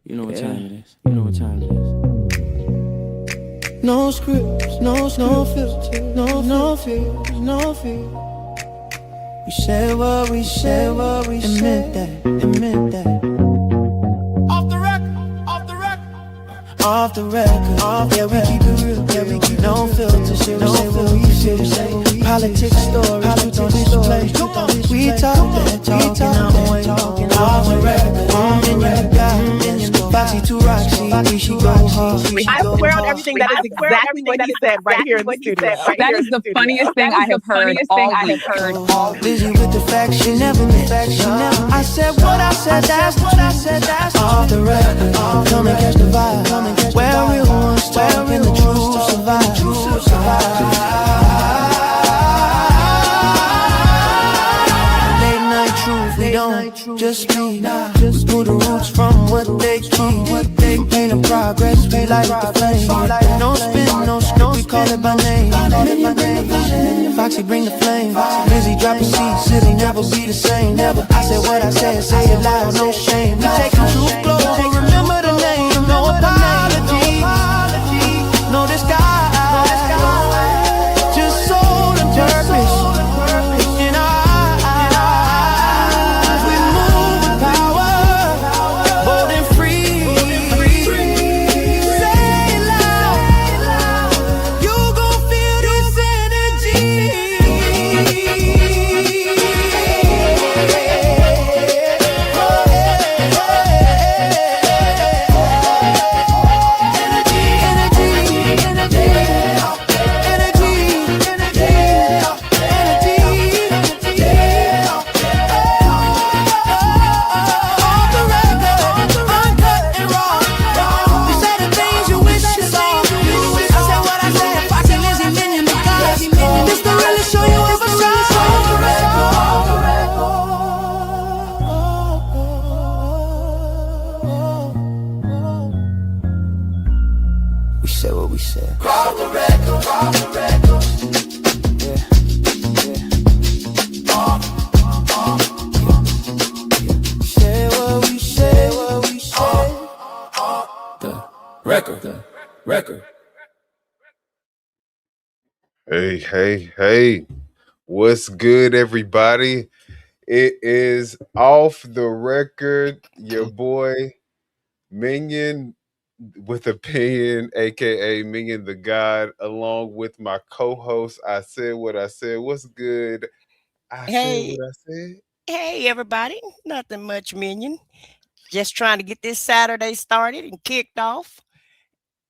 You know what time it is. You know what time it is. No scripts, no filter, no fear, no fear. We said what we said, and meant that. Off the record, yeah, we keep it real, yeah, we keep no filter, say what we feel, politics, stories, truth on display. We talk that talk, and I'm way off the record. And you got Foxy to Roxy, she go hard. I swear on everything that is exactly what he said right here in the studio. That is the funniest thing I have heard all week. Busy with the facts, she never knew. I said what I said, that's off the record. Come and catch the vibe. Where real ones talk and the truth survive. Late night truth, we don't just speak. Just pull the roots from what they keep. Paint the progress, we light the flame. No spin, no script, we call it by name. Foxy bring the flame. Busy dropping seats, city never be the same. I said what I said, say it loud, no shame. We take the truth global, remember the name. No apology, no disguise. Just soul and purpose in our eyes. We move with power, bold and free. Say it loud, you gon' feel this energy. We said what we said. Off the record, off the record. Yeah, yeah. We said what we said, what we said. The record. Hey. What's good, everybody? It is Off the Record, your boy, Minion with Opinion, aka Minion the God, along with my co-host. I said what I said. What's good? I said Hey, what I said. hey, everybody. Nothing much, Minion. Just trying to get this Saturday started and kicked off.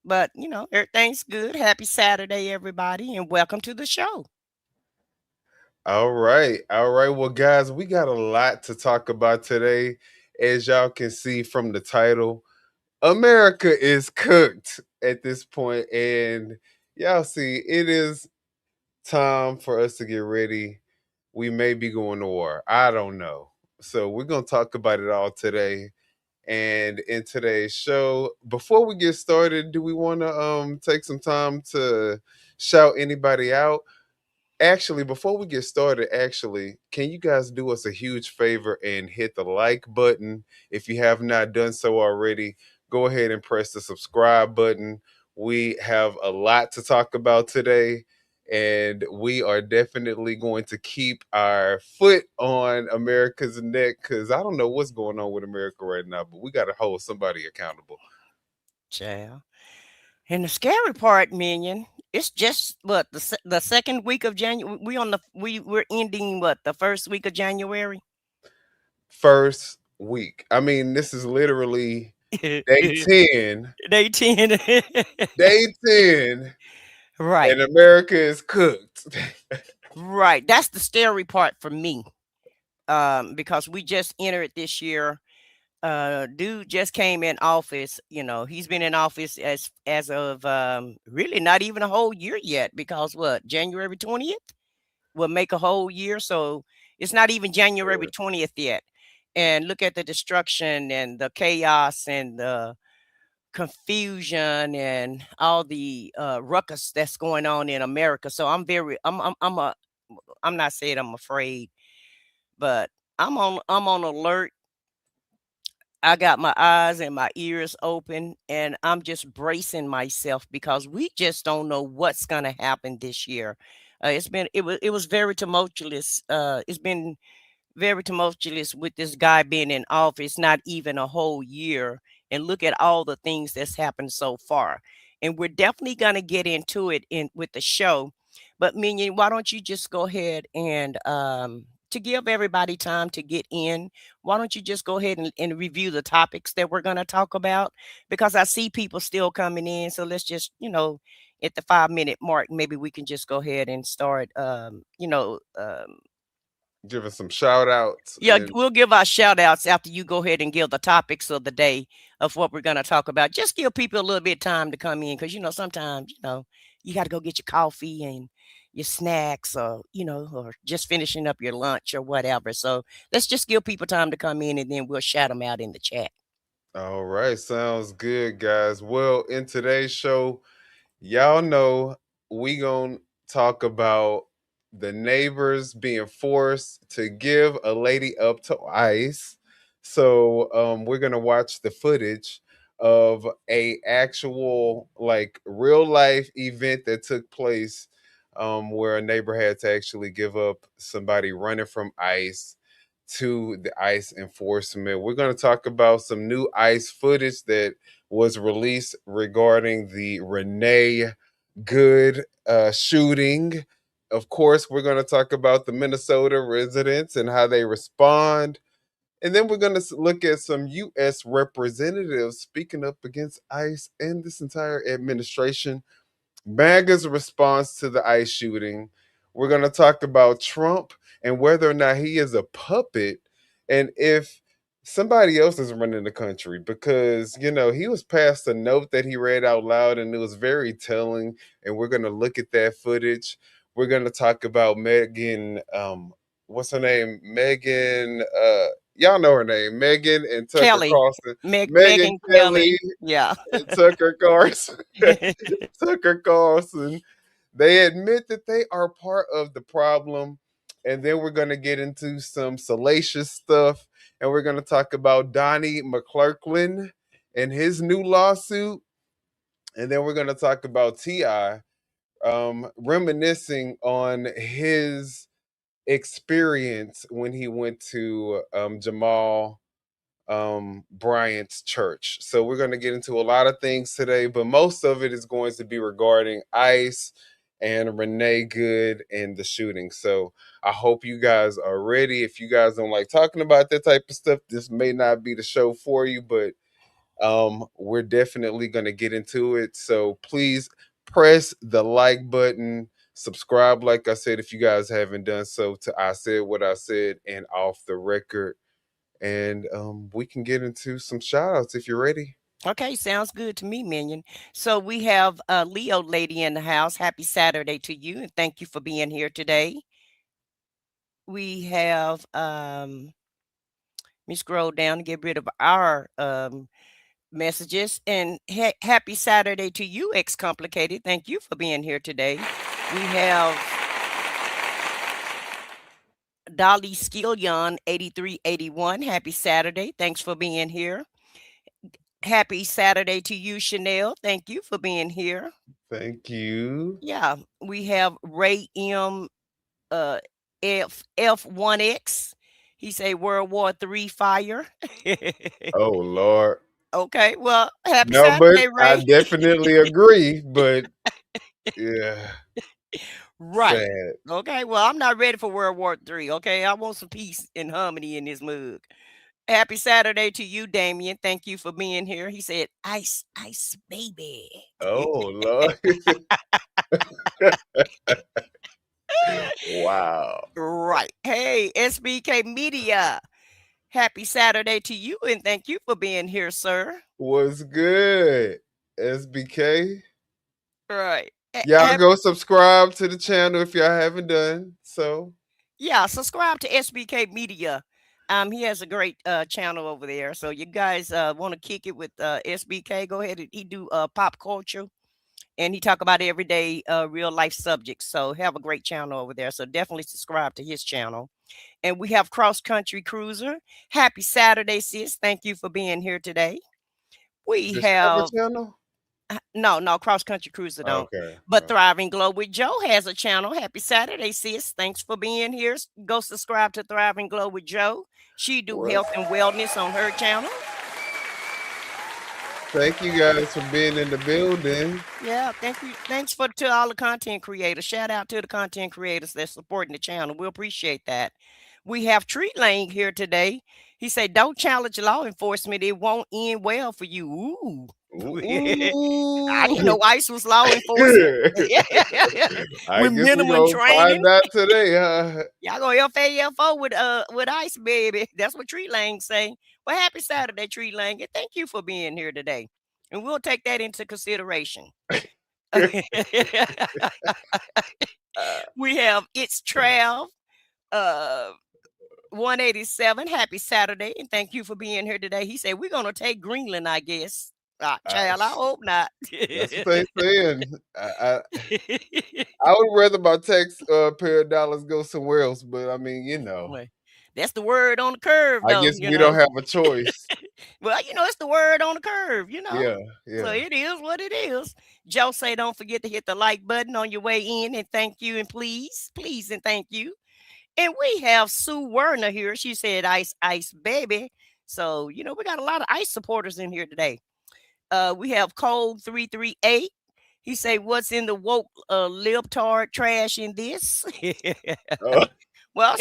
But, everything's good. Happy Saturday, everybody, and welcome to the show. All right. Well, guys, we got a lot to talk about today. As y'all can see from the title, America is cooked at this point, and y'all see it is time for us to get ready. We may be going to war. I don't know. So we're gonna talk about it all today. And in today's show, before we get started, do we want to take some time to shout anybody out? Actually, before we get started, can you guys do us a huge favor and hit the like button? If you have not done so already, go ahead and press the subscribe button. We have a lot to talk about today, and we are definitely going to keep our foot on America's neck because I don't know what's going on with America right now, but we got to hold somebody accountable. Child. And the scary part, Minion, it's just what the second week of January. We're ending what, the first week of January. First week. I mean, this is literally day 10. Day 10. Day 10. Right. And America is cooked. Right. That's the scary part for me. Because we just entered this year. Dude just came in office. He's been in office as of really not even a whole year yet, because what, January 20th will make a whole year. So it's not even January 20th yet. And look at the destruction and the chaos and the confusion and all the ruckus that's going on in America. So I'm not saying I'm afraid, but I'm on alert. I got my eyes and my ears open, and I'm just bracing myself because we just don't know what's going to happen this year. It was very tumultuous. It's been very tumultuous with this guy being in office not even a whole year, and look at all the things that's happened so far. And we're definitely going to get into it in with the show. But Minion, why don't you just go ahead and to give everybody time to get in, why don't you just go ahead and review the topics that we're going to talk about, because I see people still coming in. So let's just, at the 5 minute mark, maybe we can just go ahead and start Give us some shout outs yeah, and we'll give our shout outs after you go ahead and give the topics of the day of what we're going to talk about. Just give people a little bit of time to come in because, sometimes, you got to go get your coffee and your snacks or, or just finishing up your lunch or whatever. So let's just give people time to come in and then we'll shout them out in the chat. all right, sounds good, guys. Well, in today's show, y'all know we gonna talk about the neighbors being forced to give a lady up to ICE. So we're gonna watch the footage of a actual like real life event that took place where a neighbor had to actually give up somebody running from ICE to the ICE enforcement. We're going to talk about some new ICE footage that was released regarding the Renee Good shooting. Of course, we're going to talk about the Minnesota residents and how they respond. And then we're going to look at some U.S. representatives speaking up against ICE and this entire administration. MAGA's response to the ICE shooting. We're going to talk about Trump and whether or not he is a puppet and if somebody else is running the country because, he was passed a note that he read out loud and it was very telling. And we're going to look at that footage. We're going to talk about Megan, what's her name? Megan, y'all know her name, Megan and Tucker Kelly, Carlson. Megan Megan Kelly Kelly. Yeah. and Tucker Carlson. Tucker Carlson. They admit that they are part of the problem. And then we're going to get into some salacious stuff. And we're going to talk about Donnie McClurkin and his new lawsuit. And then we're going to talk about T.I. Reminiscing on his experience when he went to Jamal Bryant's church. So we're going to get into a lot of things today, but most of it is going to be regarding ICE and Renee Good and the shooting. So I hope you guys are ready. If you guys don't like talking about that type of stuff, this may not be the show for you, but we're definitely going to get into it. So please press the like button, subscribe, like I said, if you guys haven't done so, to I Said What I Said and Off the Record. And we can get into some shout outs if you're ready. Okay, sounds good to me, Minion. So we have a Leo lady in the house. Happy Saturday to you, and thank you for being here today. We have let me scroll down and get rid of our messages. And happy Saturday to you, X Complicated. Thank you for being here today. We have Dolly Skillion 8381. Happy Saturday. Thanks for being here. Happy Saturday to you, Chanel. Thank you for being here. Thank you. Yeah, we have Ray M. Uh, F1X. He say World War III fire. Oh Lord. Okay, well, happy No, but Saturday, I Ray. definitely agree. But yeah, Right. sad. Okay, well, I'm not ready for World War III. Okay, I want some peace and harmony in this mug. Happy Saturday to you, Damien. Thank you for being here. He said, "Ice, ice, baby." Oh Lord. Wow. Right. Hey, SBK Media. Happy Saturday to you, and thank you for being here, sir. What's good? SBK. Right. Y'all go subscribe to the channel if y'all haven't done so. Yeah, subscribe to SBK Media. He has a great channel over there. So you guys want to kick it with SBK? Go ahead. He do pop culture, and he talk about everyday real life subjects. So have a great channel over there. So definitely subscribe to his channel. And we have Cross Country Cruiser. Happy Saturday, sis. Thank you for being here today. We Discover have Channel? no, Cross Country Cruiser don't. Okay. But Thriving Glow with Joe has a channel. Happy Saturday, sis. Thanks for being here. Go subscribe to Thriving Glow with Joe. She do Well, health and wellness on her channel. thank you guys for being in the building. Yeah, thank you. Thanks to all the content creators. Shout out to the content creators that's supporting the channel. We appreciate that. We have Treat Lane here today. He said, "Don't challenge law enforcement. It won't end well for you." Ooh. I didn't Ooh. know ICE was law enforcement. I With guess we're minimum gonna training. find out today, huh? Y'all go FAFO with ICE, baby. That's what Treat Lane say. Well, happy Saturday, Treat Lane. And thank you for being here today. And we'll take that into consideration. We have It's Trav, 187. Happy Saturday, and thank you for being here today. He said we're gonna take Greenland, I guess. Child, I hope not. That's what they saying. I would rather my tax pair of dollars go somewhere else, but I mean, Well, that's the word on the curve, I though. guess we don't have a choice. Well, it's the word on the curve. Yeah, So yeah. it is what it is. Joe say, don't forget to hit the like button on your way in, and thank you, and please, and thank you. And we have Sue Werner here. She said, "Ice, ice, baby." So we got a lot of ICE supporters in here today. We have Code 338. He say, "What's in the woke libtard trash in this?" Well,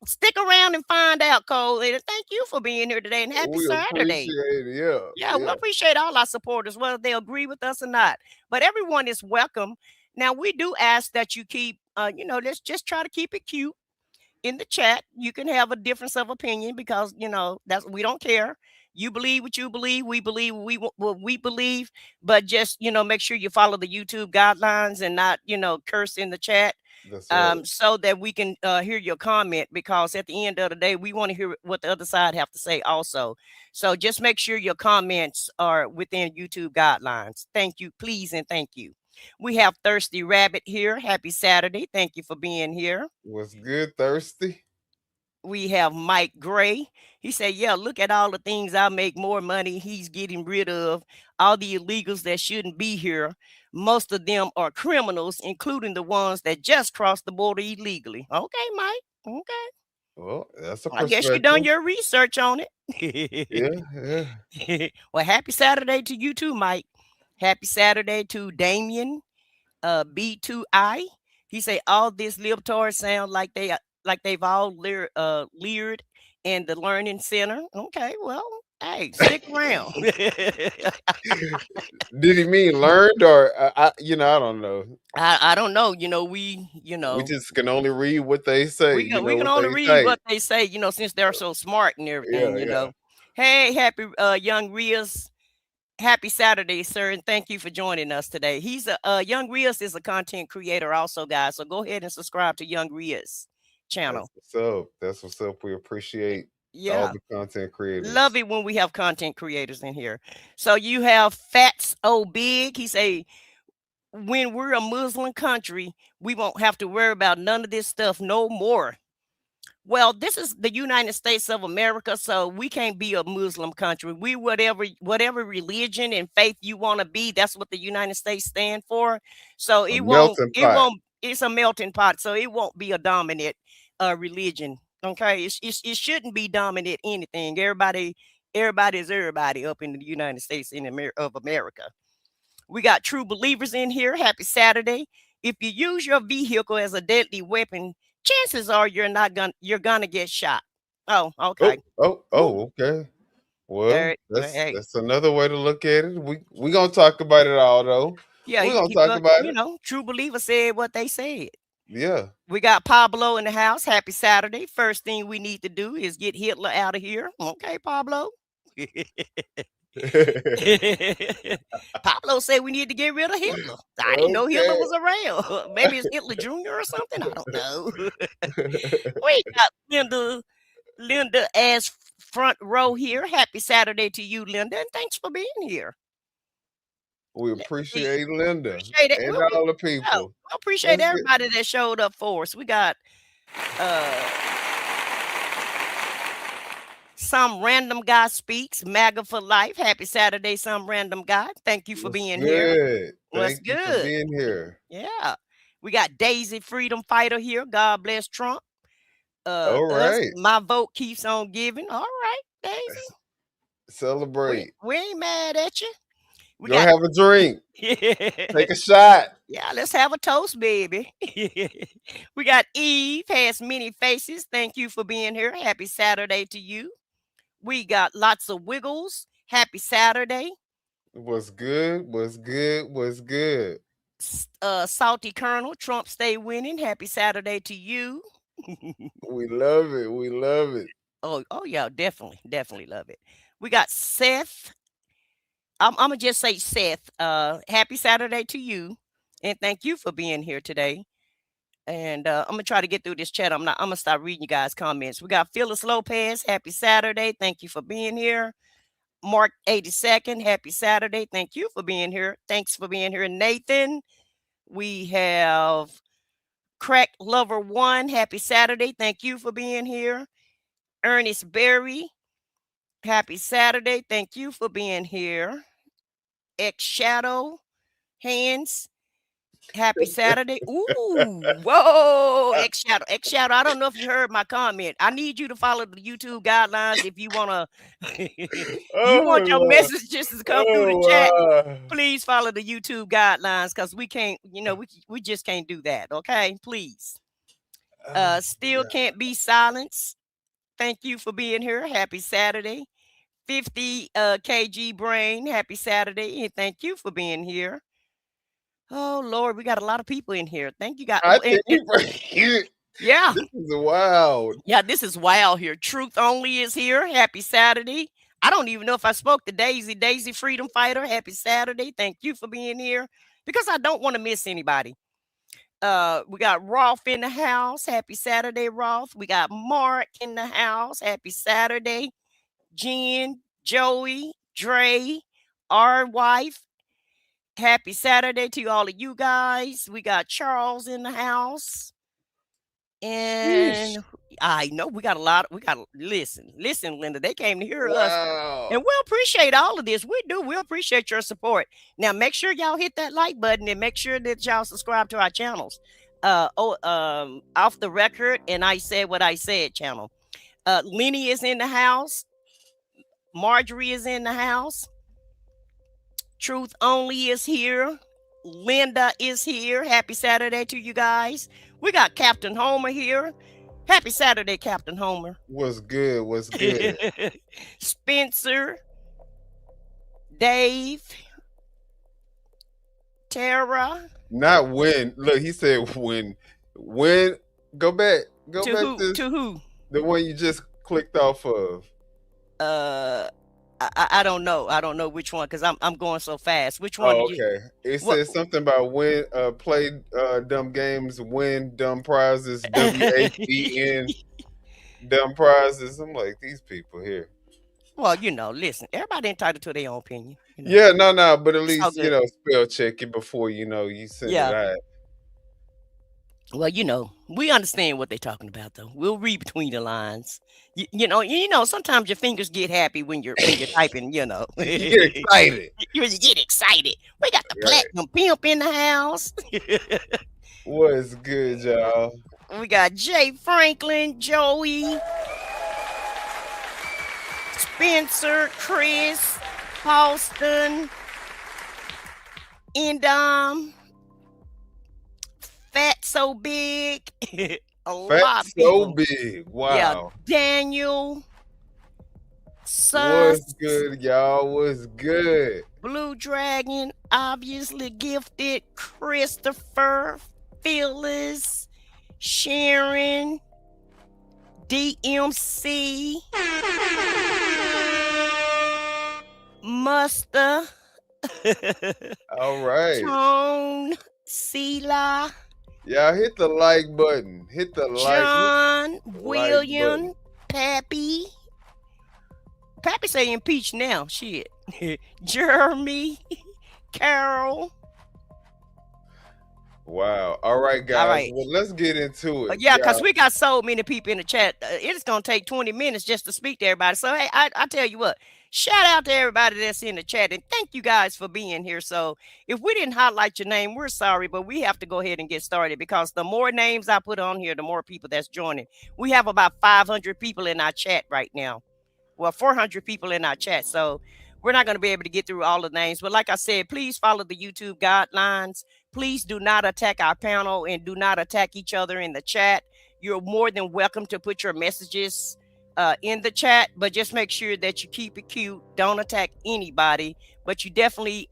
stick around and find out, Cole. And thank you for being here today, and happy We Saturday. appreciate it. Yeah, we appreciate all our supporters, whether they agree with us or not. But everyone is welcome. Now, we do ask that you keep, let's just try to keep it cute in the chat. You can have a difference of opinion because, that's we don't care. You believe what you believe. We believe what we believe. But just, make sure you follow the YouTube guidelines and not, curse in the chat. That's right. So that we can hear your comment, because at the end of the day, we want to hear what the other side have to say also. So just make sure your comments are within YouTube guidelines. Thank you, please, and thank you. We have Thirsty Rabbit here. Happy Saturday. Thank you for being here. What's good, Thirsty? We have Mike Gray. He said, "Yeah, look at all the things I make more money he's getting rid of. All the illegals that shouldn't be here. Most of them are criminals, including the ones that just crossed the border illegally." Okay, Mike. Okay. Well, that's a I guess perspective. you done your research on it. Yeah. Well, happy Saturday to you too, Mike. Happy Saturday to Damien B2I. He say all this libtard sound like they've all leered in the learning center. Okay, well, hey, stick around. Did he mean learned, or I don't know. I don't know. We just can only read what they say. We can only read what they say, since they're so smart and everything, Yeah. Hey, happy young Rios. Happy Saturday, sir, and thank you for joining us today. He's Young Rios is a content creator also, guys. So go ahead and subscribe to Young Rios channel. That's what's up. We appreciate Yeah. all the content creators. Love it when we have content creators in here. So you have Fats O Big. He say, when we're a Muslim country, we won't have to worry about none of this stuff no more. Well, this is the United States of America, so we can't be a Muslim country. We whatever religion and faith you want to be, that's what the United States stand for. So it's a melting pot, so it won't be a dominant religion. Okay, it shouldn't be dominant anything. Everybody is everybody up in the United States of America. We got true believers in here. Happy Saturday. If you use your vehicle as a deadly weapon, chances are you're gonna get shot. Oh, okay. Okay. Well, hey. that's another way to look at it. We gonna talk about it all though. Yeah, we're gonna talk about it. True believer said what they said. Yeah. We got Pablo in the house. Happy Saturday. First thing we need to do is get Hitler out of here. Okay, Pablo. Pablo said we need to get rid of Hitler. I didn't know Hitler was around. Maybe it's Hitler Jr. or something. I don't know. We got Linda as front row here. Happy Saturday to you, Linda, and thanks for being here. We appreciate Linda and all the people. We appreciate everybody that showed up for us. We got Uh, some random guy speaks. MAGA for life. Happy Saturday, some random guy. Thank you for What's being here. good? What's Thank you for good? being here. Yeah. We got Daisy Freedom Fighter here. God bless Trump. All Us, right. my vote keeps on giving. All right, Daisy. We, Celebrate. we ain't mad at you. We Go got have a drink. yeah, Take a shot. let's have a toast, baby. We got Eve has many faces. Thank you for being here. Happy Saturday to you. We got lots of wiggles. Happy Saturday. What's good? What's good? What's good? Salty Colonel, Trump stay winning. Happy Saturday to you. We love it. We love it. Oh yeah, definitely love it. We got Seth. I'm gonna just say Seth. Happy Saturday to you, and thank you for being here today. And I'm gonna try to get through this chat. I'm gonna start reading you guys' comments. We got Phyllis Lopez. Happy Saturday. Thank you for being here. Mark 82nd. Happy Saturday. Thank you for being here. Thanks for being here, Nathan. We have Crack Lover One. Happy Saturday. Thank you for being here. Ernest Berry. Happy Saturday. Thank you for being here. X Shadow Hands. Happy Saturday. Ooh, whoa, X Shadow. X Shadow. I don't know if you heard my comment. I need you to follow the YouTube guidelines if you wanna you want your Oh, messages to come through the oh, chat. wow. Please follow the YouTube guidelines because we can't, we just can't do that. Okay, please. Oh, Still yeah. can't be silenced. Thank you for being here. Happy Saturday. 50 kg brain. Happy Saturday. And thank you for being here. Oh Lord, we got a lot of people in here. Thank you, guys. I think Yeah, this is wild. yeah, this is wild here. Truth Only is here. Happy Saturday. I don't even know if I spoke to Daisy. Daisy Freedom Fighter. Happy Saturday. Thank you for being here because I don't want to miss anybody. We got Rolf in the house. Happy Saturday, Rolf. We got Mark in the house. Happy Saturday. Jen, Joey, Dre, our wife. Happy Saturday to all of you guys. We got Charles in the house. Sheesh. And I know we got a lot. Listen, Linda. They came to hear us, Wow. and we'll appreciate all of this. We do. We'll appreciate your support. Now, make sure y'all hit that like button and make sure that y'all subscribe to our channels. Off the record, and I said what I said. Channel. Lenny is in the house. Marjorie is in the house. Truth Only is here. Linda is here. Happy Saturday to you guys. We got Captain Homer here. Happy Saturday, Captain Homer. What's good? What's good? Spencer, Dave, Tara. Not when. Look, he said when. When. Go back. Go back To who? the one you just clicked off of. I don't know. I don't know which one because I'm going so fast. Which one Oh, did you? okay. It What? says something about win, play dumb games, win dumb prizes, WHEN, dumb prizes. I'm like, these people here. Well, listen. Everybody entitled to their own opinion. Yeah, no, but at It's all least, good. spell check it before, you send Yeah. it out. Well, we understand what they're talking about, though. We'll read between the lines. Sometimes your fingers get happy when you're typing. You get excited. You get excited. We got the Right. platinum pimp in the house. What's good, y'all? We got Jay Franklin, Joey, Spencer, Chris, Halston, Endom, Fat So Big. A lot Fat of so people. big. Yeah, Wow. Daniel, Sus, What's good, y'all? What's good? Blue Dragon, obviously gifted, Christopher, Phyllis, Sharon, DMC, Muster, All right. Tone, Sela, Y'all hit the like button. Hit the John, button. William, Pappy. Pappy say impeach now. Wow. All right, guys. All right. Well, let's get into it. Yeah, because we got so many people in the chat. It's going to take 20 minutes just to speak to everybody. So, hey, I tell you what, shout out to everybody that's in the chat. And thank you guys for being here. So, if we didn't highlight your name, we're sorry, but we have to go ahead and get started because the more names I put on here, the more people that's joining. We have about 500 people in our chat right now. Well, 400 people in our chat. So, we're not going to be able to get through all the names. But like I said, please follow the YouTube guidelines. Please do not attack our panel and do not attack each other in the chat. You're more than welcome to put your messages in the chat, but just make sure that you keep it cute. Don't attack anybody, but you definitely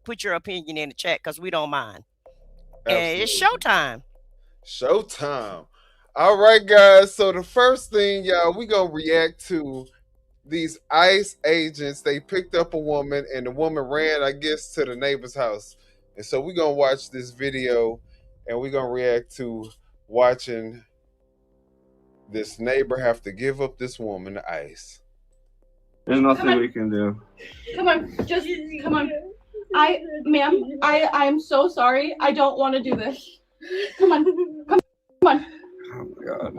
put your opinion in the chat because we don't mind. Absolutely. And it's showtime. Showtime. All right, guys. So the first thing, y'all, we going to react to these ICE agents. They picked up a woman and the woman ran, I guess, to the neighbor's house. And so we're going to watch this video and we're going to react to watching this neighbor have to give up this woman to ICE. There's nothing we can do. Come on, just come on. Ma'am, I am so sorry. I don't want to do this. Come on. Come on. Oh my God.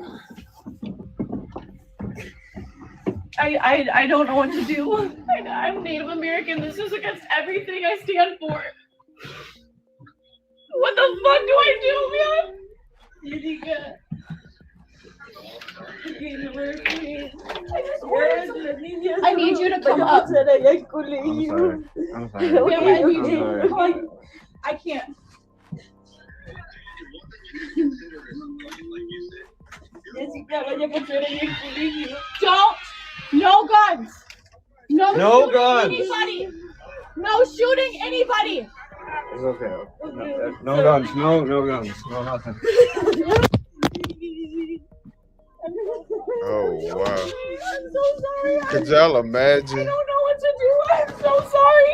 I don't know what to do. I'm Native American. This is against everything I stand for. What the fuck do I do, man? I need you to come up. I'm sorry. I'm sorry. Ma'am, I need you. Come on. I can't. Don't. No guns. No guns. Anybody. No shooting anybody. It's okay. No guns. No guns. No nothing. Oh, wow. I'm so sorry. Could y'all imagine? I don't know what to do. I'm so sorry.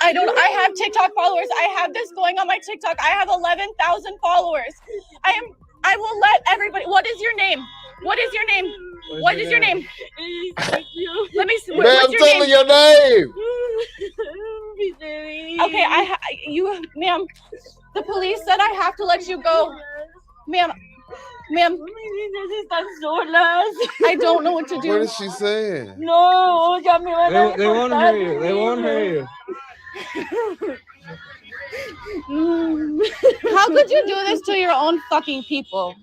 I have TikTok followers. I have this going on my TikTok. I have 11,000 followers. I will let everybody. What is your name? What is your name? What is your name? Let me see. Ma'am, tell me your name. Okay, ma'am. The police said I have to let you go, ma'am. I don't know what to do. What is she saying? No, they won't hear you. They won't hear you. How could you do this to your own fucking people?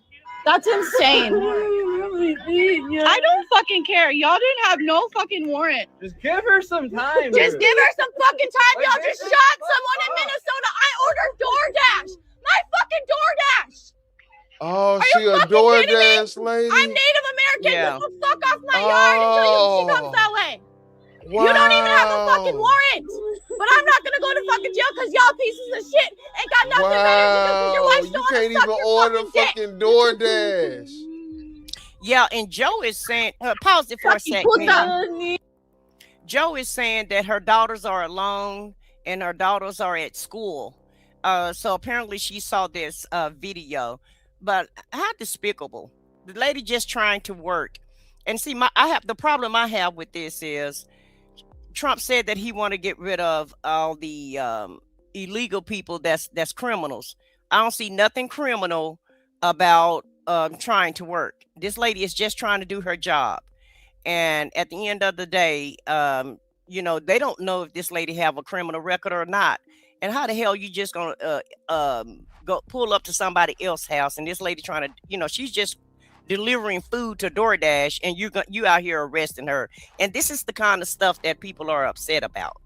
That's insane. I don't fucking care. Y'all didn't have no fucking warrant. Just give her some time. Just give her some fucking time. Y'all just shot someone in Minnesota. I ordered DoorDash. My fucking DoorDash. Oh, she a DoorDash lady? I'm Native American. Yeah. Get the fuck off my yard until she comes that way. Wow. You don't even have a fucking warrant. But I'm not gonna go to fucking jail because y'all pieces of shit ain't got nothing better to do because your wife's you can't even order fucking DoorDash. Yeah, and Joe is saying, pause it for a second. Joe is saying that her daughters are alone and her daughters are at school. So apparently she saw this video. But how despicable. The lady just trying to work. And see, the problem I have with this is Trump said that he want to get rid of all the illegal people that's criminals. I don't see nothing criminal about trying to work. This lady is just trying to do her job. And at the end of the day, they don't know if this lady have a criminal record or not. And how the hell you just gonna go pull up to somebody else's house and this lady trying to, she's just delivering food to DoorDash and you out here arresting her. And this is the kind of stuff that people are upset about.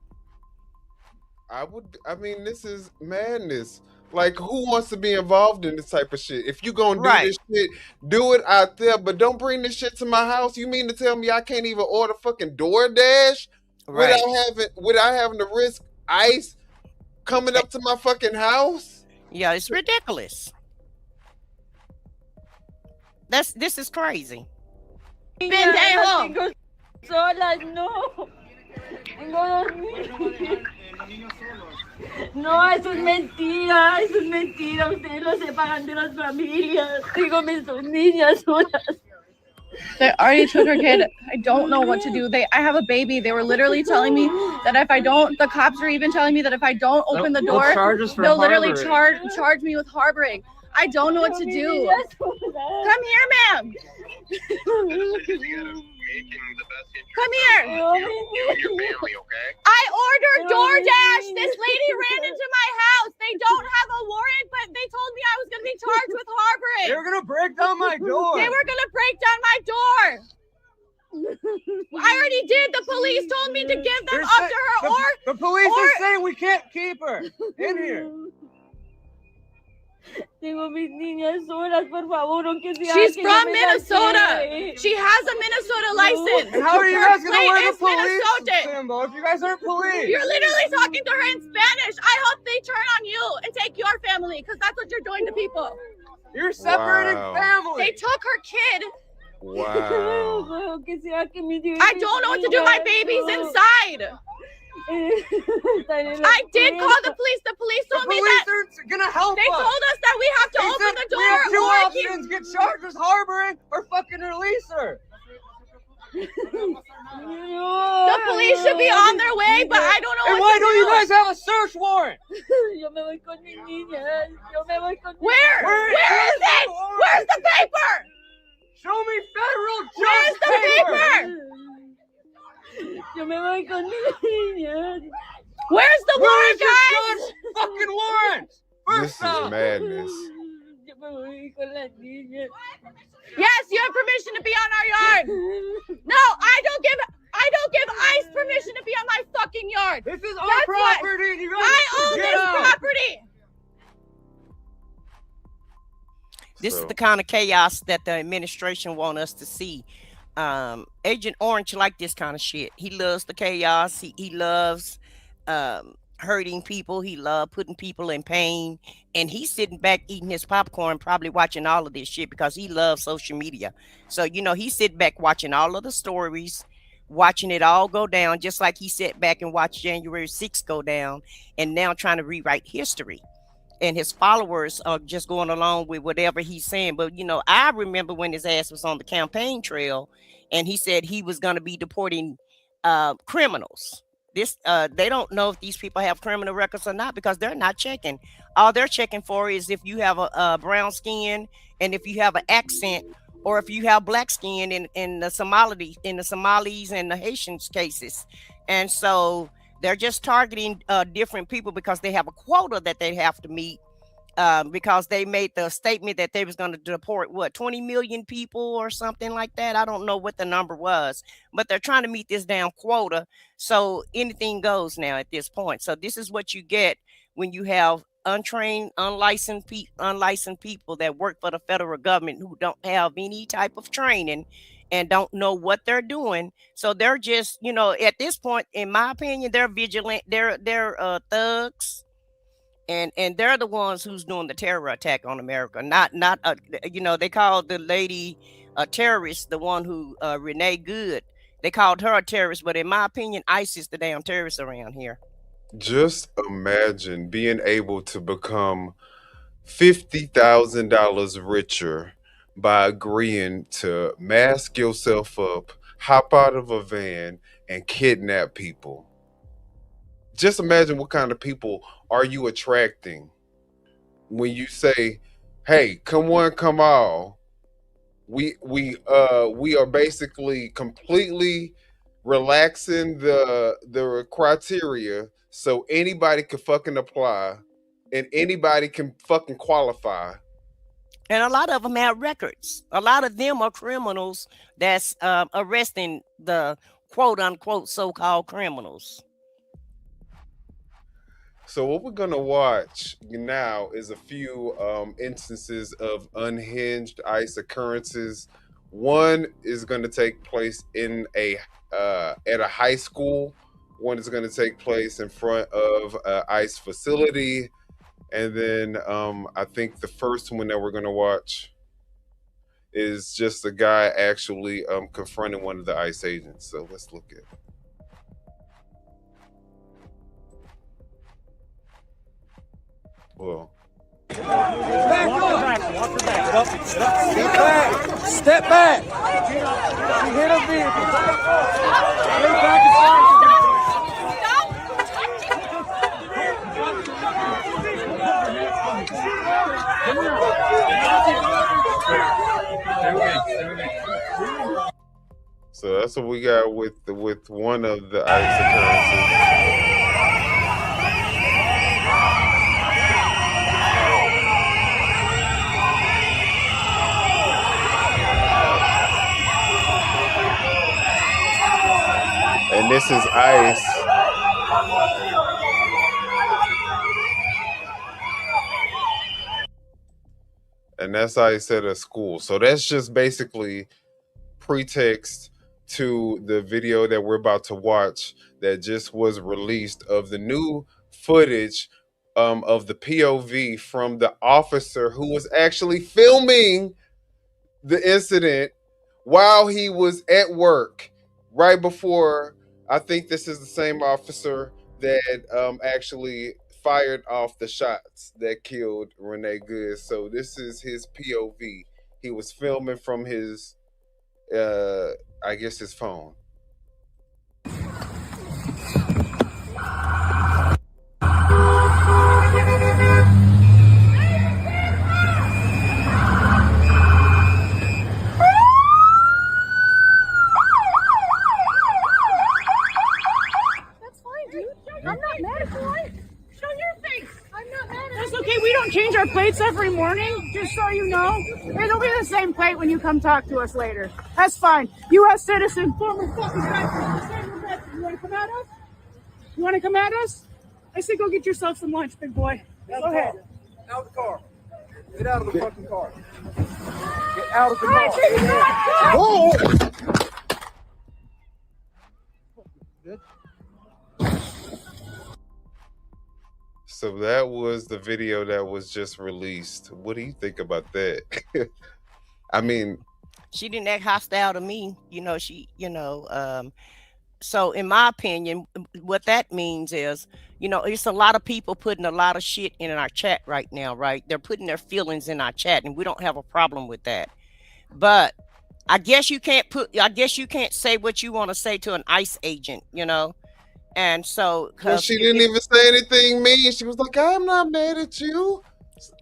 This is madness. Like, who wants to be involved in this type of shit? If you gonna do this shit, do it out there, but don't bring this shit to my house. You mean to tell me I can't even order fucking DoorDash without having to risk ICE coming up to my fucking house? Yeah, it's ridiculous. This is crazy. Pendejo. Solas, no. Tengo dos niños. No, eso es mentira, Ustedes lo separan de las familias. Tengo mis dos niñas solas. They already took her kid. I don't know what to do. I have a baby. They were literally telling me that if I don't, the cops were even telling me that if I don't open the door, they'll literally charge me with harboring. I don't know what to do. Come here, ma'am. Come here. I ordered DoorDash. This lady ran into my house. They don't have a warrant, but they told me I was going to be charged with harboring. They were gonna break down my door. They were going to break down my door. I already did. The police told me to give them up to her. The police are saying we can't keep her in here. Tengo mis niñas solas, por favor, aunque sea. She's from Minnesota. She has a Minnesota license. And how are you guys gonna wear the police Minnesota symbol if you guys aren't police? You're literally talking to her in Spanish. I hope they turn on you and take your family, because that's what you're doing to people. You're separating families. They took her kid. Wow. I don't know what to do. My baby's inside. I did call the police. The police told me that are gonna help they told us that we have to open the door. We have two options: get charged with harboring or fucking release her. The police should be on their way, but I don't know. And why don't you guys have a search warrant? Where is it? Where's the paper? Show me federal judge Where's the paper? Yo me voy con mis niñas. Where's the warrant, guys? Fucking warrant. This is madness. Yo me voy con las niñas. Yes, you have permission to be on our yard. No, I don't give ICE permission to be on my fucking yard. This is our property. You guys I own this property. This is the kind of chaos that the administration want us to see. Agent Orange like this kind of shit. He loves the chaos. He loves hurting people. He loves putting people in pain. And he's sitting back eating his popcorn, probably watching all of this shit because he loves social media. So, you know, he's sitting back watching all of the stories, watching it all go down, just like he sat back and watched January 6th go down, and now trying to rewrite history. And his followers are just going along with whatever he's saying. But, you know, I remember when his ass was on the campaign trail and he said he was going to be deporting criminals. They don't know if these people have criminal records or not because they're not checking. All they're checking for is if you have a brown skin and if you have an accent or if you have black skin in the Somalis and the Haitians cases. And so they're just targeting different people because they have a quota that they have to meet because they made the statement that they was going to deport, 20 million people or something like that. I don't know what the number was, but they're trying to meet this damn quota. So anything goes now at this point. So this is what you get when you have untrained, unlicensed people that work for the federal government who don't have any type of training and don't know what they're doing. So they're just, you know, at this point, in my opinion, they're vigilant. They're thugs, and they're the ones who's doing the terror attack on America. Not you know, they called the lady a terrorist, the one who Renee Good. They called her a terrorist, but in my opinion, ICE is the damn terrorist around here. Just imagine being able to become $50,000 richer by agreeing to mask yourself up, hop out of a van, and kidnap people. Just imagine what kind of people are you attracting when you say, hey, come one, come all. We are basically completely relaxing the criteria so anybody can fucking apply and anybody can fucking qualify. And a lot of them have records. A lot of them are criminals that's arresting the quote unquote so-called criminals. So what we're gonna watch now is a few instances of unhinged ICE occurrences. One is going to take place in at a high school. One is going to take place in front of an ICE facility. And then I think the first one that we're going to watch is just a guy actually confronting one of the ICE agents. So let's look at it. Well, Back up! Step back. She hit a vehicle. Stay back and So that's what we got with one of the ICE occurrences. And this is ICE. And that's ICE at a school. So that's just basically pretext to the video that we're about to watch that just was released of the new footage of the POV from the officer who was actually filming the incident while he was at work right before. I think this is the same officer that actually fired off the shots that killed Renee Good. So this is his POV. He was filming from his I guess his phone. That's okay. We don't change our plates every morning, just so you know. It'll be the same plate when you come talk to us later. That's fine. U.S. citizen, former fucking veteran. You want to come at us? You want to come at us? I say go get yourself some lunch, big boy. Go ahead. out of the car. Get out of the fucking car. Get out of the car. Whoa! So that was the video that was just released. What do you think about that? I mean, she didn't act hostile to me. So in my opinion, what that means is, it's a lot of people putting a lot of shit in our chat right now, right? They're putting their feelings in our chat, and we don't have a problem with that. But I guess you can't say what you want to say to an ICE agent, And so, well, she didn't even say anything mean. She was like, "I'm not mad at you."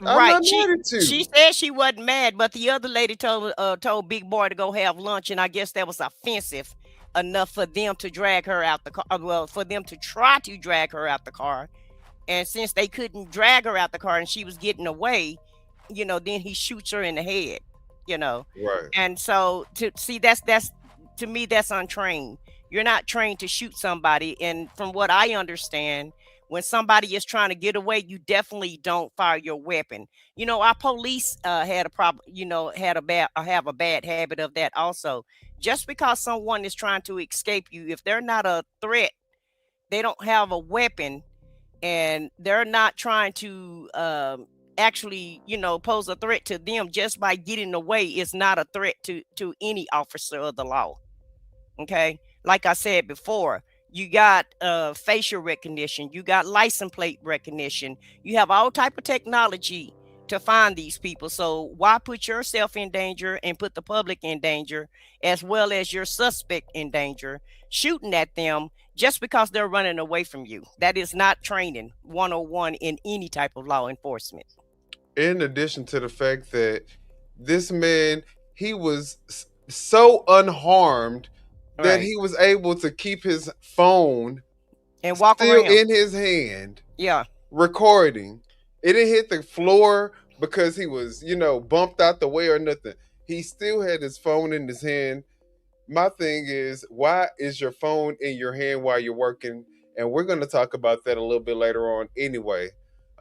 Right. She said she wasn't mad, but the other lady told Big Boy to go have lunch, and I guess that was offensive enough for them to drag her out the car. Well, for them to try to drag her out the car, and since they couldn't drag her out the car and she was getting away, then he shoots her in the head. Right. And so that's to me, that's untrained. You're not trained to shoot somebody, and from what I understand, when somebody is trying to get away, you definitely don't fire your weapon. Our police had a problem. Have a bad habit of that also. Just because someone is trying to escape you, if they're not a threat, they don't have a weapon, and they're not trying to actually, pose a threat to them, just by getting away is not a threat to any officer of the law. Okay. Like I said before, you got facial recognition, you got license plate recognition, you have all type of technology to find these people. So why put yourself in danger and put the public in danger, as well as your suspect in danger, shooting at them just because they're running away from you? That is not training 101 in any type of law enforcement. In addition to the fact that this man, he was so unharmed that he was able to keep his phone and walk still around in his hand. Yeah. Recording. It didn't hit the floor because he was, bumped out the way or nothing. He still had his phone in his hand. My thing is, why is your phone in your hand while you're working? And we're going to talk about that a little bit later on anyway.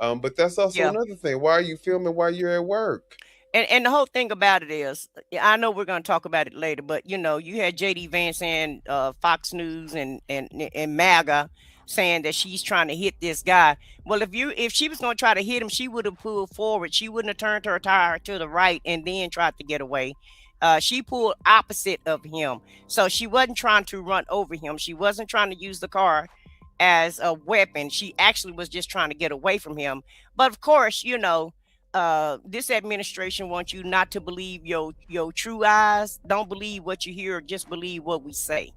But that's also another thing. Why are you filming while you're at work? And the whole thing about it is, I know we're going to talk about it later, but you had JD Vance and Fox News and MAGA saying that she's trying to hit this guy. Well, if she was going to try to hit him, she would have pulled forward. She wouldn't have turned her tire to the right and then tried to get away. She pulled opposite of him. So she wasn't trying to run over him. She wasn't trying to use the car as a weapon. She actually was just trying to get away from him. But of course, this administration wants you not to believe your true eyes. Don't believe what you hear, just believe what we say.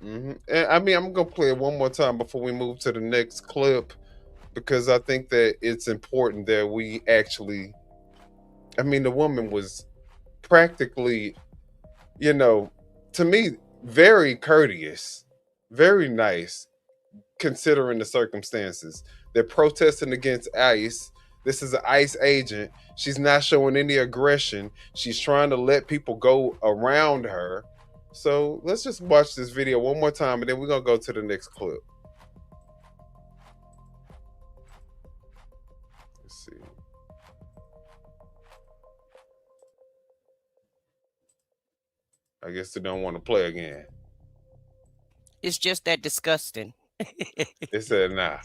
And I mean, I'm gonna play it one more time before we move to the next clip, because I think that it's important that we actually, I mean, the woman was practically, you know, to me, very courteous, very nice, considering the circumstances. They're protesting against ICE. This is an ICE agent. She's not showing any aggression. She's trying to let people go around her. So let's just watch this video one more time, and then we're going to go to the next clip. Let's see. I guess they don't want to play again. It's just that disgusting. They said, nah.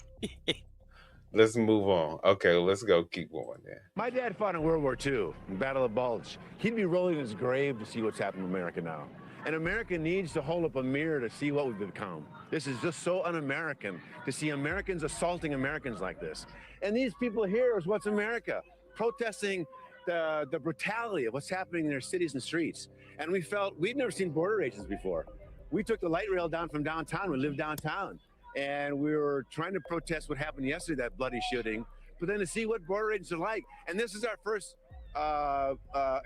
Let's move on. Okay, let's go. Keep going there. My dad fought in World War II, in Battle of Bulge. He'd be rolling in his grave to see what's happened in America now. And America needs to hold up a mirror to see what we've become. This is just so un-American to see Americans assaulting Americans like this. And these people here is what's America, protesting the brutality of what's happening in their cities and streets. And we felt, we'd never seen border agents before. We took the light rail down from downtown. We lived downtown. And we were trying to protest what happened yesterday, that bloody shooting, but then to see what border agents are like. And this is our first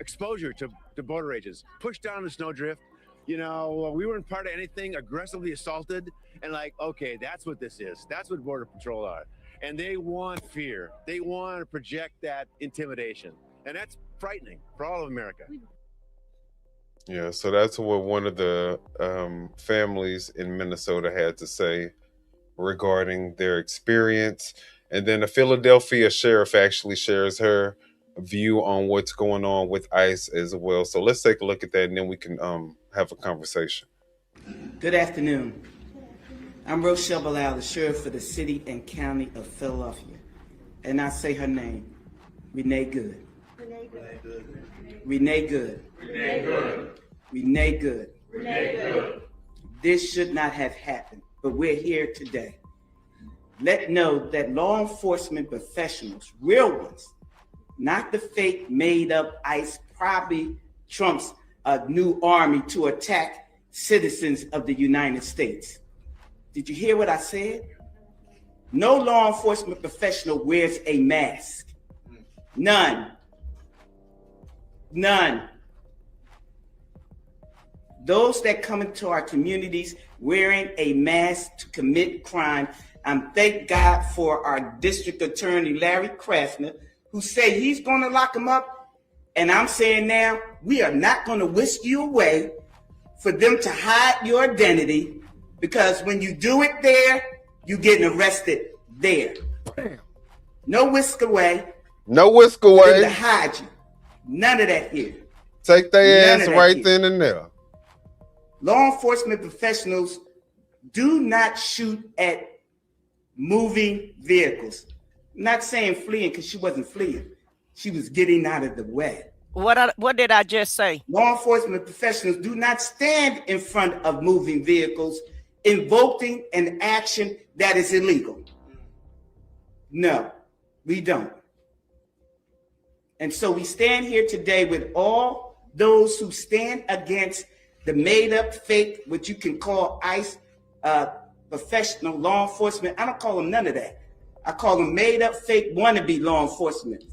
exposure to border agents. Pushed down the snowdrift. You know, we weren't part of anything, aggressively assaulted, and like, okay, that's what this is. That's what Border Patrol are. And they want fear. They want to project that intimidation. And that's frightening for all of America. Yeah, so that's what one of the families in Minnesota had to say regarding their experience. And then the Philadelphia sheriff actually shares her view on what's going on with ICE as well. So let's take a look at that, and then we can have a conversation. Good afternoon. I'm Rochelle Bilal, the sheriff for the city and county of Philadelphia. And I say her name, Renee Good. Renee Good. Renee Good. Renee Good. Renee Good. Renee Good. This should not have happened, but we're here today. Let know that law enforcement professionals, real ones, not the fake made up ICE, probably Trump's new army to attack citizens of the United States. Did you hear what I said? No law enforcement professional wears a mask. None. None. Those that come into our communities wearing a mask to commit crime, thank God for our district attorney, Larry Kraftner, who say he's going to lock them up. And I'm saying now, we are not going to whisk you away for them to hide your identity, because when you do it there, you're getting arrested there. No whisk away. No whisk away. To hide you. None of that here. Take their ass right then and there. Law enforcement professionals do not shoot at moving vehicles. I'm not saying fleeing, because she wasn't fleeing. She was getting out of the way. What did I just say? Law enforcement professionals do not stand in front of moving vehicles invoking an action that is illegal. No, we don't. And so we stand here today with all those who stand against the made up fake, what you can call ICE professional law enforcement. I don't call them none of that. I call them made up fake wannabe law enforcement,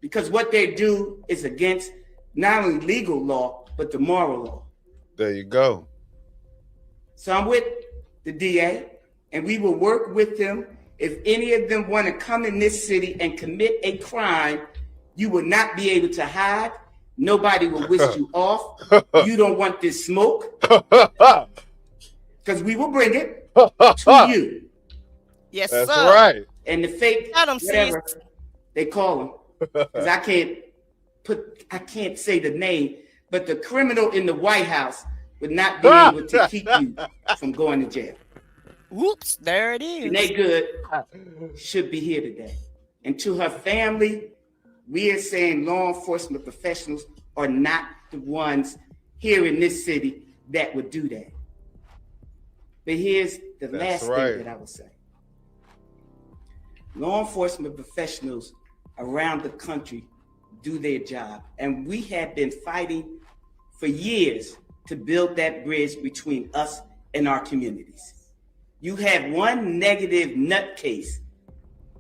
because what they do is against not only legal law, but the moral law. There you go. So I'm with the DA, and we will work with them. If any of them want to come in this city and commit a crime, you will not be able to hide. Nobody will whisk you off. You don't want this smoke, because we will bring it to you. Yes, that's sir. Right. And the fake, whatever they call them, because I can't say the name, but the criminal in the White House would not be able to keep you from going to jail. Whoops, there it is. Renee Good should be here today. And to her family, we are saying law enforcement professionals are not the ones here in this city that would do that. But here's the last thing that I would say. Law enforcement professionals around the country do their job. And we have been fighting for years to build that bridge between us and our communities. You have one negative nutcase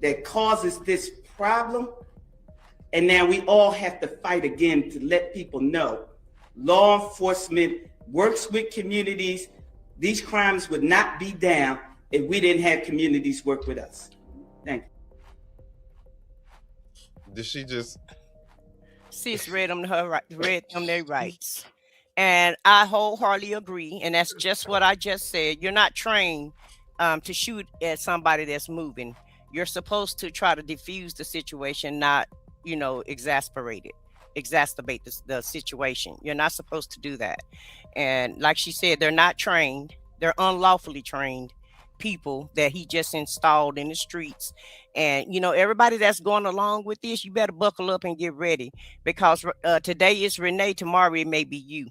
that causes this problem, and now we all have to fight again to let people know law enforcement works with communities. These crimes would not be down if we didn't have communities work with us. Thank you. Did she just? Sis read them their rights. And I wholeheartedly agree. And that's just what I just said. You're not trained to shoot at somebody that's moving. You're supposed to try to diffuse the situation, not, exacerbate the situation. You're not supposed to do that. And like she said, they're not trained. They're unlawfully trained people that he just installed in the streets. And everybody that's going along with this, you better buckle up and get ready, because today is Renee, tomorrow it may be you.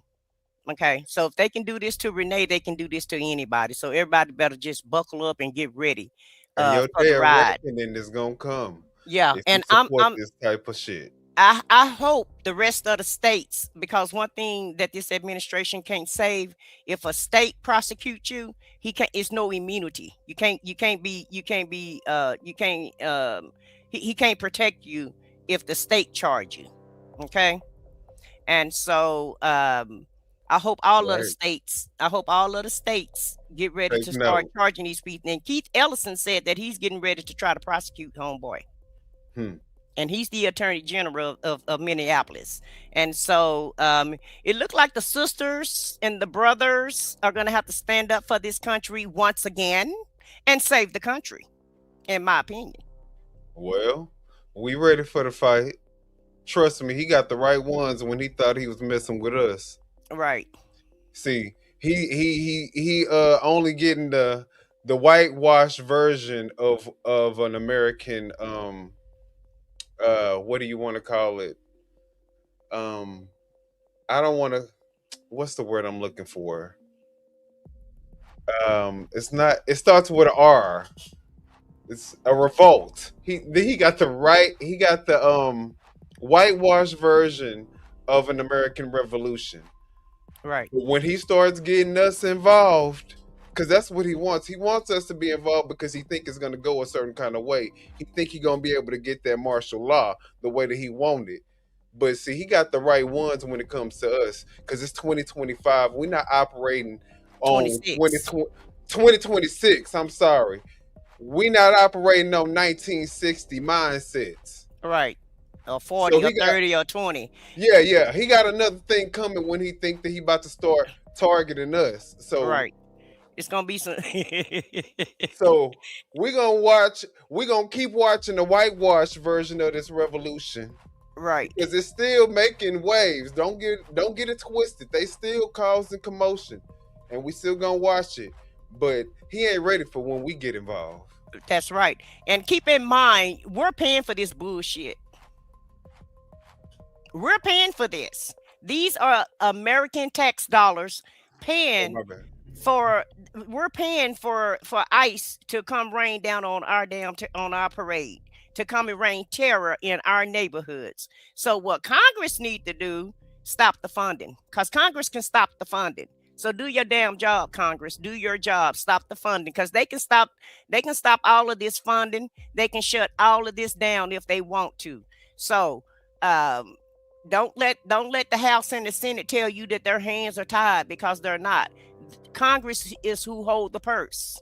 Okay, so if they can do this to Renee, they can do this to anybody. So everybody better just buckle up and get ready And your for day the of ride. reckoning is gonna come. Yeah, if and you I'm support this type of shit. I hope the rest of the states, because one thing that this administration can't save, if a state prosecutes you, it's no immunity. He can't protect you if the state charge you. Okay. And so I hope all of the states get ready to start charging these people. And Keith Ellison said that he's getting ready to try to prosecute homeboy. And he's the attorney general of Minneapolis. And so it looked like the sisters and the brothers are going to have to stand up for this country once again and save the country, in my opinion. Well, we ready for the fight. Trust me, he got the right ones when he thought he was messing with us. Right. See, he only getting the whitewashed version of an American what do you want to call it? I don't want to. What's the word I'm looking for? It's not. It starts with an R. It's a revolt. He got the whitewashed version of an American Revolution. Right. But when he starts getting us involved, because that's what he wants. He wants us to be involved because he think it's going to go a certain kind of way. He think he's going to be able to get that martial law the way that he wanted. But see, he got the right ones when it comes to us, because it's 2025. We're not operating on 2026. I'm sorry. We're not operating on 1960 mindsets. Right. Or 40 or 30 or 20. Yeah. He got another thing coming when he think that he about to start targeting us. So right. It's gonna be some. So we're gonna keep watching the whitewashed version of this revolution. Right. Because it's still making waves. Don't get it twisted. They still causing commotion. And we still gonna watch it. But he ain't ready for when we get involved. That's right. And keep in mind, we're paying for this bullshit. We're paying for this. These are American tax dollars paying we're paying for ICE to come rain down on our parade, to come and rain terror in our neighborhoods. So what Congress need to do, stop the funding, because Congress can stop the funding. So do your damn job, Congress. Do your job. Stop the funding, because they can stop all of this funding. They can shut all of this down if they want to. So don't let the House and the Senate tell you that their hands are tied, because they're not. Congress is who hold the purse.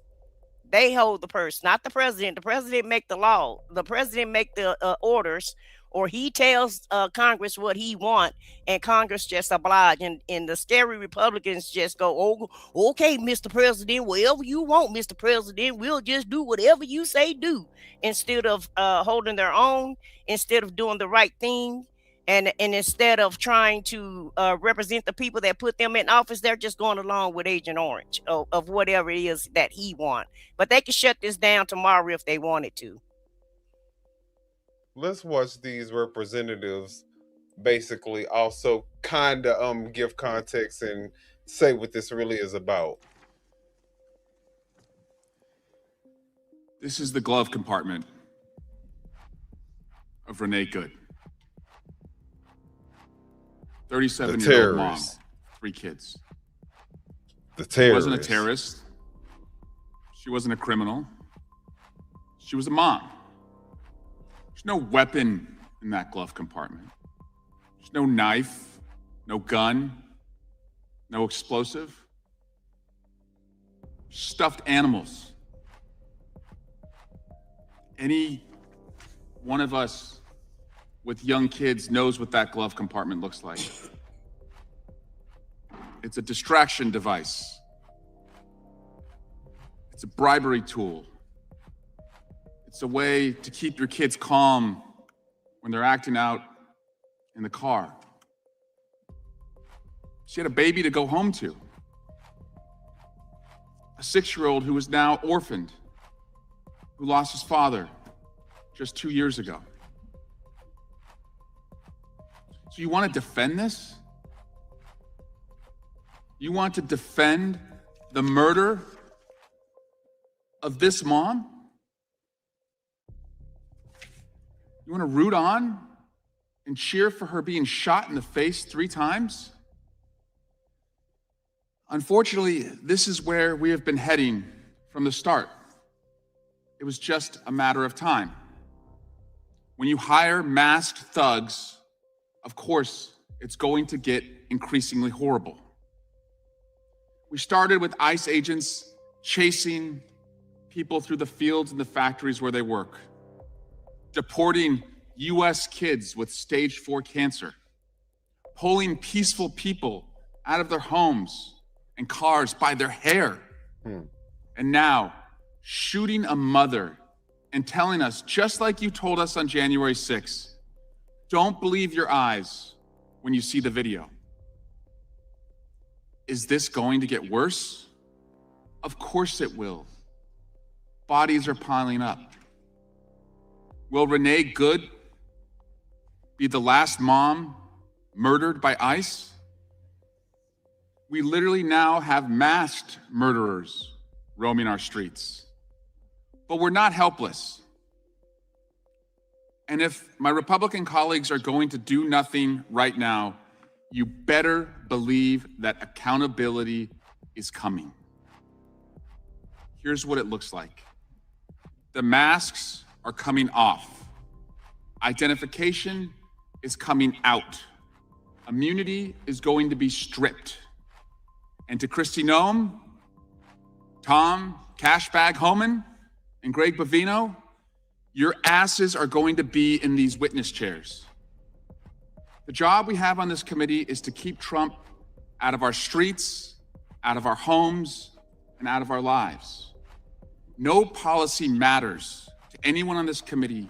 They hold the purse, not the president. The president make the law. The president make the orders, or he tells Congress what he want, and Congress just oblige. And the scary Republicans just go, oh, okay, Mr. President, whatever you want, Mr. President, we'll just do whatever you say do, instead of holding their own, instead of doing the right thing. And instead of trying to represent the people that put them in office, they're just going along with Agent Orange of whatever it is that he wants. But they can shut this down tomorrow if they wanted to. Let's watch these representatives basically also kind of give context and say what this really is about. This is the glove compartment of Renee Good. 37-year-old mom, 3 kids. The terrorist. She wasn't a terrorist. She wasn't a criminal. She was a mom. There's no weapon in that glove compartment. There's no knife, no gun, no explosive. Stuffed animals. Any one of us with young kids knows what that glove compartment looks like. It's a distraction device. It's a bribery tool. It's a way to keep your kids calm when they're acting out in the car. She had a baby to go home to. A 6-year-old who is now orphaned, who lost his father just 2 years ago. So you want to defend this? You want to defend the murder of this mom? You want to root on and cheer for her being shot in the face 3 times? Unfortunately, this is where we have been heading from the start. It was just a matter of time. When you hire masked thugs, of course, it's going to get increasingly horrible. We started with ICE agents chasing people through the fields and the factories where they work, deporting US kids with stage 4 cancer, pulling peaceful people out of their homes and cars by their hair. And now, shooting a mother and telling us, just like you told us on January 6th, don't believe your eyes when you see the video. Is this going to get worse? Of course it will. Bodies are piling up. Will Renee Good be the last mom murdered by ICE? We literally now have masked murderers roaming our streets. But we're not helpless. And if my Republican colleagues are going to do nothing right now, you better believe that accountability is coming. Here's what it looks like. The masks are coming off. Identification is coming out. Immunity is going to be stripped. And to Kristi Noem, Tom Cashbag Homan, and Greg Bovino, your asses are going to be in these witness chairs. The job we have on this committee is to keep Trump out of our streets, out of our homes, and out of our lives. No policy matters to anyone on this committee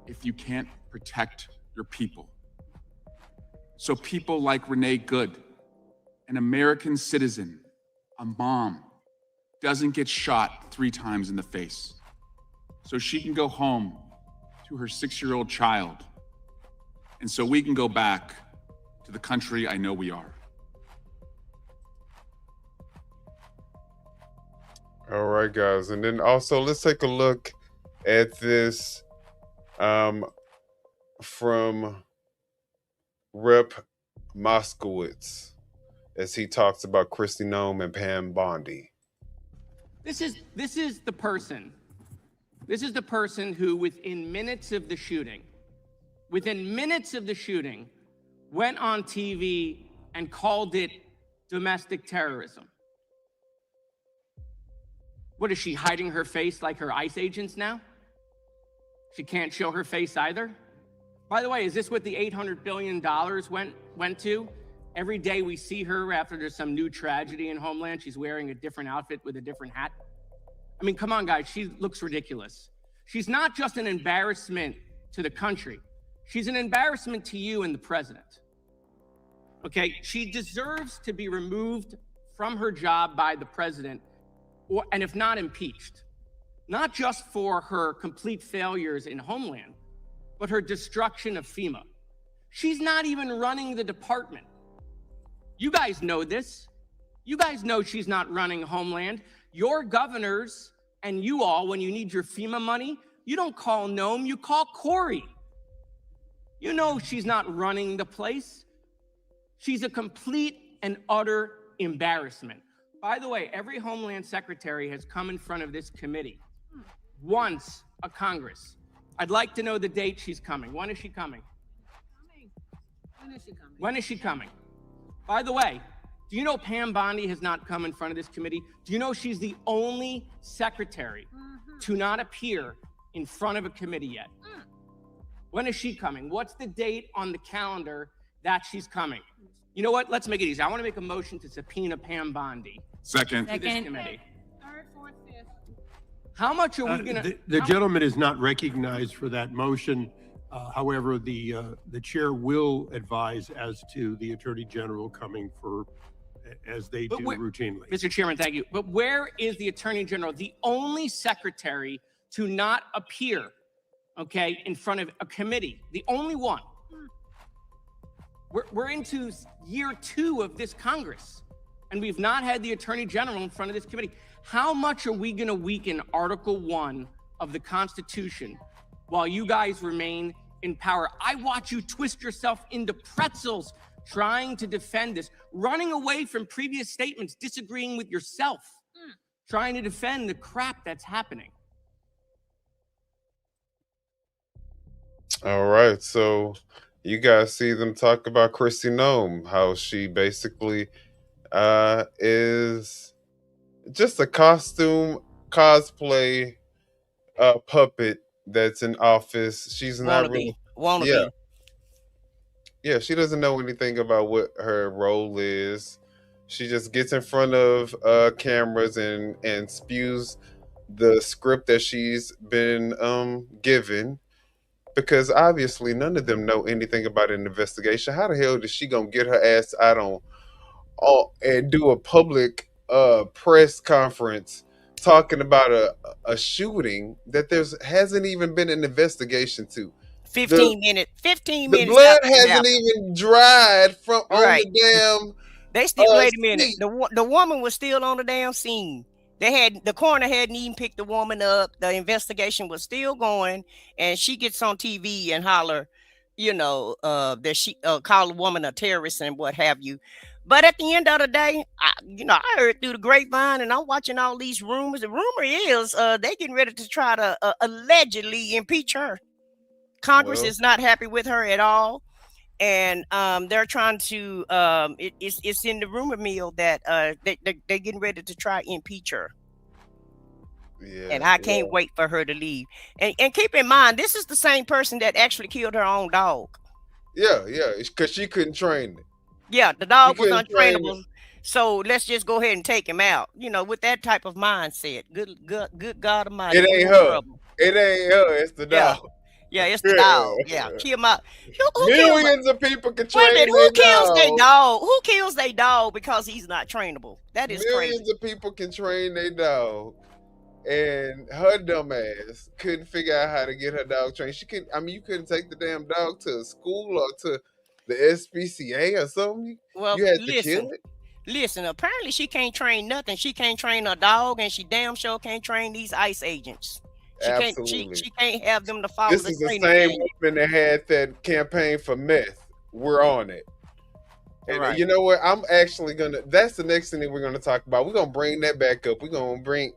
if you can't protect your people. So people like Renee Good, an American citizen, a mom, doesn't get shot 3 times in the face. So she can go home to her 6-year-old child. And so we can go back to the country I know we are. All right, guys. And then also let's take a look at this from Rep. Moskowitz as he talks about Kristi Noem and Pam Bondi. This is the person. This is the person who within minutes of the shooting, went on TV and called it domestic terrorism. What is she, hiding her face like her ICE agents now? She can't show her face either? By the way, is this what the $800 billion went to? Every day we see her after there's some new tragedy in Homeland, she's wearing a different outfit with a different hat. I mean, come on, guys, she looks ridiculous. She's not just an embarrassment to the country. She's an embarrassment to you and the president. Okay, she deserves to be removed from her job by the president, and if not impeached, not just for her complete failures in Homeland, but her destruction of FEMA. She's not even running the department. You guys know this. You guys know she's not running Homeland. Your governors and you all, when you need your FEMA money, you don't call Noem, you call Corey. You know she's not running the place. She's a complete and utter embarrassment. By the way, every Homeland Secretary has come in front of this committee once a Congress. I'd like to know the date she's coming. When is she coming? When is she coming? By the way, do you know Pam Bondi has not come in front of this committee? Do you know she's the only secretary to not appear in front of a committee yet? When is she coming? What's the date on the calendar that she's coming? You know what? Let's make it easy. I want to make a motion to subpoena Pam Bondi. Second. To this committee. How much are we going to... The gentleman is not recognized for that motion. However, the chair will advise as to the Attorney General coming for, as they do routinely. Mr. Chairman, thank you. But where is the Attorney General, the only secretary to not appear, okay, in front of a committee? The only one. We're into year 2 of this Congress, and we've not had the Attorney General in front of this committee. How much are we going to weaken Article 1 of the Constitution while you guys remain in power? I watch you twist yourself into pretzels trying to defend this, running away from previous statements, disagreeing with yourself, trying to defend the crap that's happening. All right, so you guys see them talk about Kristi Noem, how she basically is just a cosplay puppet that's in office. She's not really wannabe. Yeah, she doesn't know anything about what her role is. She just gets in front of cameras and spews the script that she's been given, because obviously none of them know anything about an investigation. How the hell is she gonna get her ass out on and do a public press conference talking about a shooting that hasn't even been an investigation to? 15 minutes. The blood hasn't even dried from on the damn. They still wait a minute. The woman was still on the damn scene. The coroner hadn't even picked the woman up. The investigation was still going, and she gets on TV and holler, that she call a woman a terrorist and what have you. But at the end of the day, I heard through the grapevine, and I'm watching all these rumors. The rumor is they getting ready to try to allegedly impeach her. Congress is not happy with her at all, and they're trying to. It's in the rumor mill that they're getting ready to try impeach her. Yeah, and I can't wait for her to leave. And keep in mind, this is the same person that actually killed her own dog. Yeah, because she couldn't train it. Yeah, the dog was untrainable. So let's just go ahead and take him out. With that type of mindset. Good God Almighty. It ain't her. It ain't her. It's the dog. Yeah, it's the dog. Yeah, kill him out. Millions of people can train their who kills their dog? Who kills their dog because he's not trainable? That is crazy. Millions of people can train their dog, and her dumb ass couldn't figure out how to get her dog trained. You couldn't take the damn dog to a school or to the SPCA or something. Well, you had to kill it. Listen, apparently she can't train nothing. She can't train a dog, and she damn sure can't train these ICE agents. Absolutely. She can't have them to follow this is the same woman that had that campaign for meth. We're on it. And you know what? I'm actually that's the next thing that we're gonna talk about. We're gonna bring that back up. We're gonna bring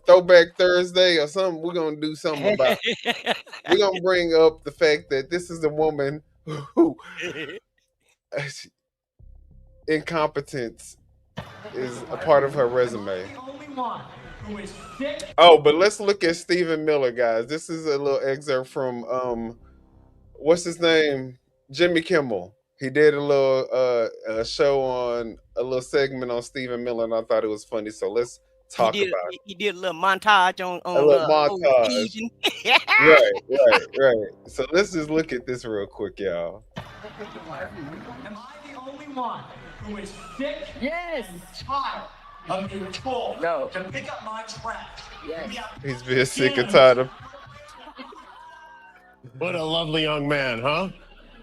Throwback Thursday or something. We're gonna do something about it. We're gonna bring up the fact that this is the woman who incompetence is a part of her resume. Oh, but let's look at Stephen Miller, guys. This is a little excerpt from what's his name? Jimmy Kimmel. He did a little show on a little segment on Stephen Miller, and I thought it was funny. So let's talk about it. He did a little montage on a little montage. Right. So let's just look at this real quick, y'all. Am I the only one who is sick and tired of being told to pick up my trash? He's been sick and tired of. What a lovely young man, huh?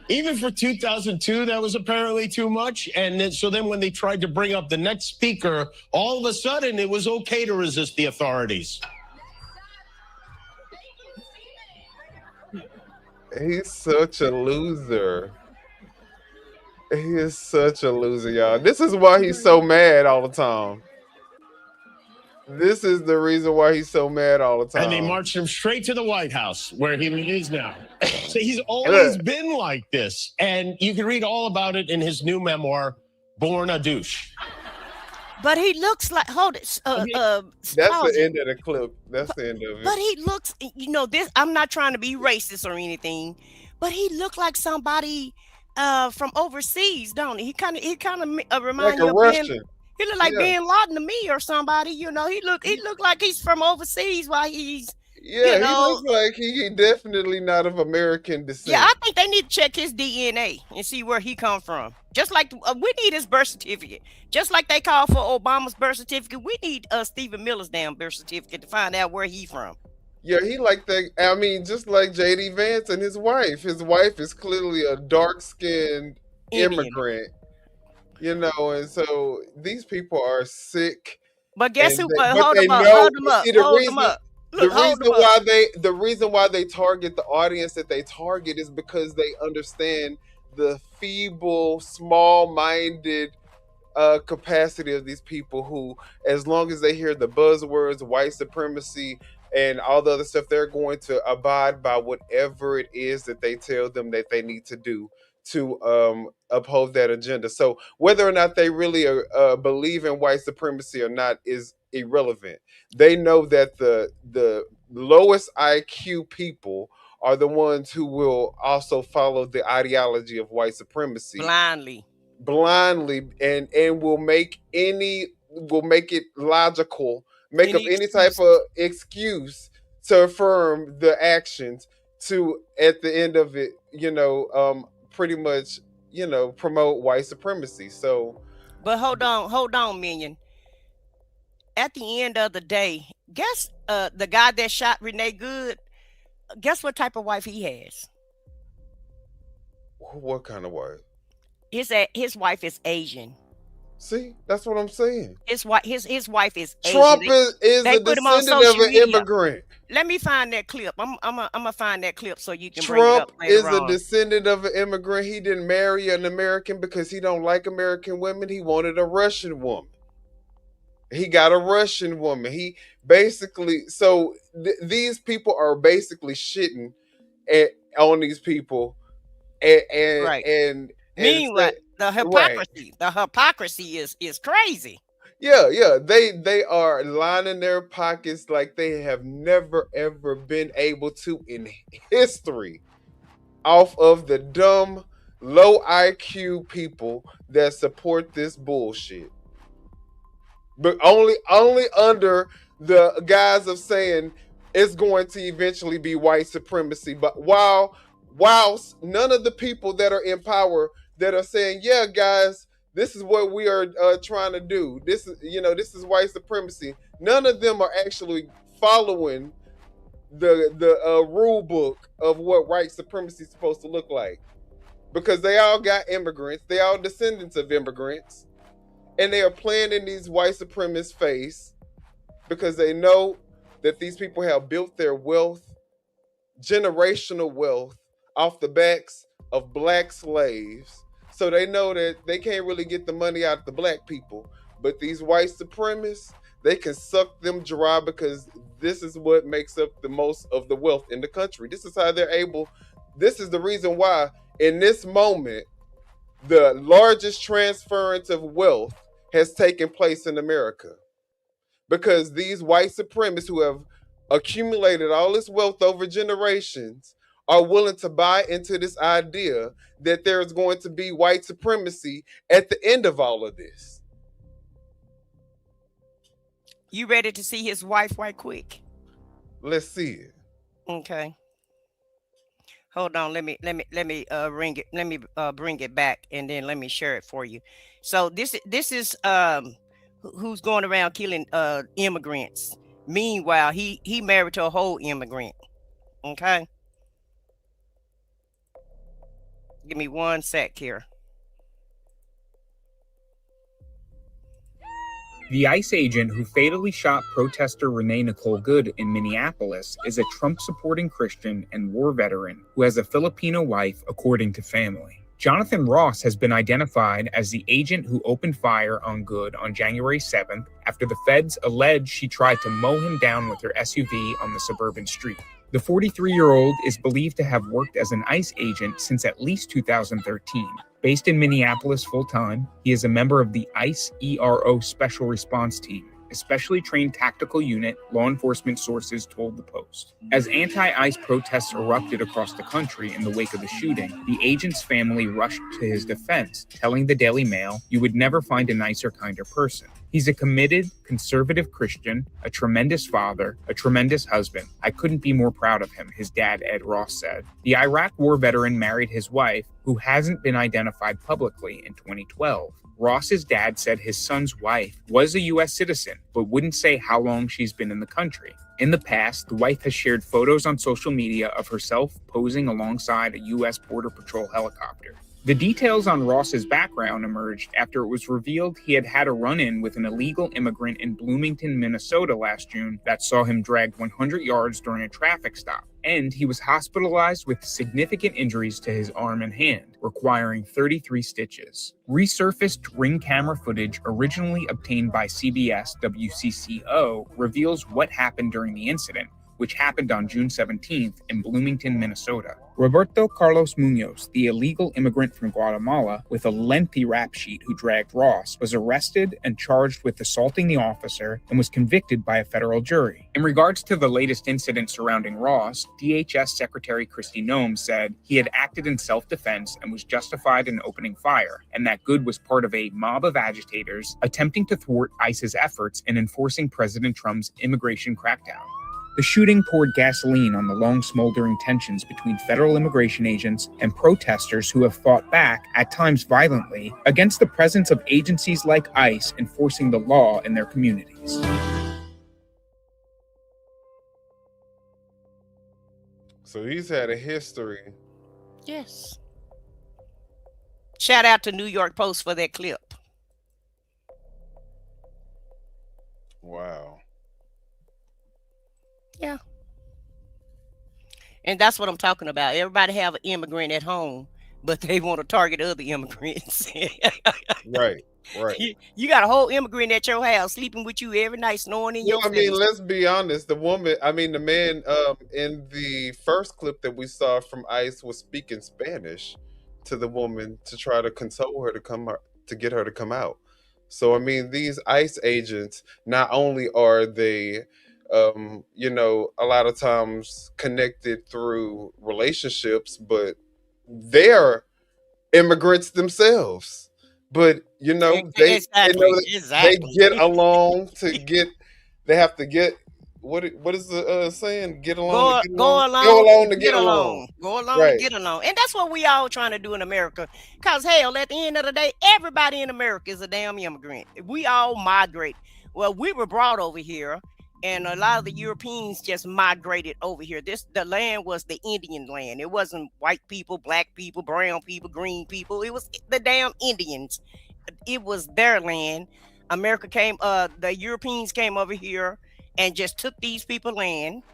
Even for 2002, that was apparently too much. And then when they tried to bring up the next speaker, all of a sudden it was okay to resist the authorities. He's such a loser. He is such a loser, y'all. This is why he's so mad all the time. This is the reason why he's so mad all the time. And they marched him straight to the White House, where he is now. So he's always Look. been like this. And you can read all about it in his new memoir, Born a Douche. But he looks like, hold it. That's the end of the clip. That's the end of it. But he looks, this. I'm not trying to be racist or anything, but he looked like somebody from overseas, don't he? He kind of reminds Like me a of Russian. He looked like Ben Laden to me or somebody. He looked like he's from overseas while he's. Yeah, he looks like he definitely not of American descent. Yeah, I think they need to check his DNA and see where he come from. Just like we need his birth certificate. Just like they call for Obama's birth certificate, we need Stephen Miller's damn birth certificate to find out where he from. Yeah, he like that. I mean, just like J.D. Vance and his wife. His wife is clearly a dark-skinned immigrant. And so these people are sick. But guess who? Hold them up. The reason why they target the audience that they target is because they understand the feeble, small-minded capacity of these people who, as long as they hear the buzzwords, white supremacy, and all the other stuff, they're going to abide by whatever it is that they tell them that they need to do to uphold that agenda. So whether or not they really believe in white supremacy or not is irrelevant. They know that the lowest IQ people are the ones who will also follow the ideology of white supremacy blindly and will make it logical, make up any type of excuse to affirm the actions to, at the end of it, pretty much, promote white supremacy. So, but hold on, Minion. At the end of the day, guess the guy that shot Renee Good, guess what type of wife he has? What kind of wife? His wife is Asian. See, that's what I'm saying. His wife is Asian. Trump is a descendant of an immigrant. Let me find that clip. I'm gonna find that clip so you can Trump bring it up later is on. a descendant of an immigrant. He didn't marry an American because he don't like American women. He wanted a Russian woman. He got a Russian woman. He basically, so these people are basically shitting on these people, and meanwhile, the hypocrisy is crazy. Yeah, they are lining their pockets like they have never ever been able to in history, off of the dumb, low IQ people that support this bullshit. But only under the guise of saying it's going to eventually be white supremacy. But whilst none of the people that are in power that are saying, yeah, guys, this is what we are trying to do. This is white supremacy. None of them are actually following the rule book of what white supremacy is supposed to look like, because they all got immigrants. They all descendants of immigrants. And they are playing in these white supremacists' face because they know that these people have built their wealth, generational wealth, off the backs of black slaves. So they know that they can't really get the money out of the black people. But these white supremacists, they can suck them dry because this is what makes up the most of the wealth in the country. This is how they're able. This is the reason why in this moment, the largest transference of wealth has taken place in America, because these white supremacists who have accumulated all this wealth over generations are willing to buy into this idea that there is going to be white supremacy at the end of all of this. You ready to see his wife right quick? Let's see it. Okay. Hold on, let me bring it back, and then let me share it for you. So this is who's going around killing immigrants. Meanwhile, he married to a whole immigrant. Okay. Give me 1 sec here. The ICE agent who fatally shot protester Renee Nicole Good in Minneapolis is a Trump-supporting Christian and war veteran who has a Filipino wife, according to family. Jonathan Ross has been identified as the agent who opened fire on Good on January 7th after the feds allege she tried to mow him down with her SUV on the suburban street. The 43-year-old is believed to have worked as an ICE agent since at least 2013. Based in Minneapolis full-time, he is a member of the ICE ERO Special Response Team, a specially trained tactical unit, law enforcement sources told the Post. As anti-ICE protests erupted across the country in the wake of the shooting, the agent's family rushed to his defense, telling the Daily Mail, "You would never find a nicer, kinder person. He's a committed, conservative Christian, a tremendous father, a tremendous husband. I couldn't be more proud of him," his dad, Ed Ross, said. The Iraq war veteran married his wife, who hasn't been identified publicly, in 2012. Ross's dad said his son's wife was a U.S. citizen, but wouldn't say how long she's been in the country. In the past, the wife has shared photos on social media of herself posing alongside a U.S. Border Patrol helicopter. The details on Ross's background emerged after it was revealed he had had a run-in with an illegal immigrant in Bloomington, Minnesota last June that saw him dragged 100 yards during a traffic stop, and he was hospitalized with significant injuries to his arm and hand, requiring 33 stitches. Resurfaced Ring camera footage originally obtained by CBS WCCO reveals what happened during the incident, which happened on June 17th in Bloomington, Minnesota. Roberto Carlos Munoz, the illegal immigrant from Guatemala with a lengthy rap sheet who dragged Ross, was arrested and charged with assaulting the officer and was convicted by a federal jury. In regards to the latest incident surrounding Ross, DHS Secretary Kristi Noem said he had acted in self-defense and was justified in opening fire, and that Good was part of a mob of agitators attempting to thwart ICE's efforts in enforcing President Trump's immigration crackdown. The shooting poured gasoline on the long smoldering tensions between federal immigration agents and protesters who have fought back, at times violently, against the presence of agencies like ICE enforcing the law in their communities. So he's had a history. Yes. Shout out to New York Post for that clip. Wow. Yeah. And that's what I'm talking about. Everybody have an immigrant at home, but they want to target other immigrants. Right. You got a whole immigrant at your house sleeping with you every night, snoring in your face. I mean, let's be honest. The man in the first clip that we saw from ICE was speaking Spanish to the woman to try to console her to get her to come out. So, I mean, these ICE agents, not only are they a lot of times connected through relationships, but they're immigrants themselves. But they get along they have to get what is the saying? Get along go along to get along. Go along to get along. And that's what we all trying to do in America. Because hell, at the end of the day, everybody in America is a damn immigrant. We all migrate. Well, we were brought over here. And a lot of the Europeans just migrated over here. The land was the Indian land. It wasn't white people, black people, brown people, green people. It was the damn Indians. It was their land. The Europeans came over here and just took these people's land.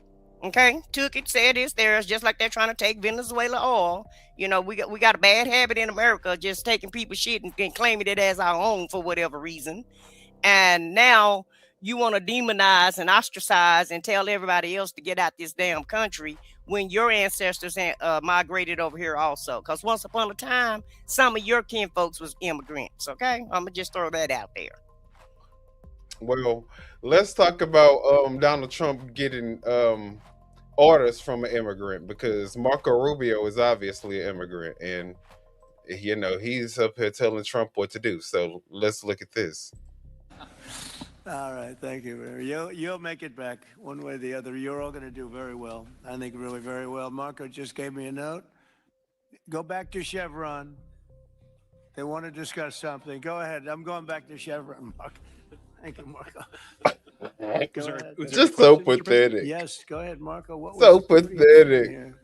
Okay, took it, said it's theirs, just like they're trying to take Venezuela oil. We got a bad habit in America, just taking people's shit and claiming it as our own for whatever reason. And now you want to demonize and ostracize and tell everybody else to get out this damn country when your ancestors migrated over here also. Because once upon a time, some of your kin folks was immigrants, okay? I'm going to just throw that out there. Well, let's talk about Donald Trump getting orders from an immigrant, because Marco Rubio is obviously an immigrant, and he's up here telling Trump what to do. So let's look at this. All right, thank you. You'll make it back one way or the other. You're all going to do very well. I think really very well. Marco just gave me a note. Go back to Chevron. They want to discuss something. Go ahead. I'm going back to Chevron, Marco. Thank you, Marco. Just so pathetic. Yes, go ahead, Marco. What was So what are you thinking pathetic. here?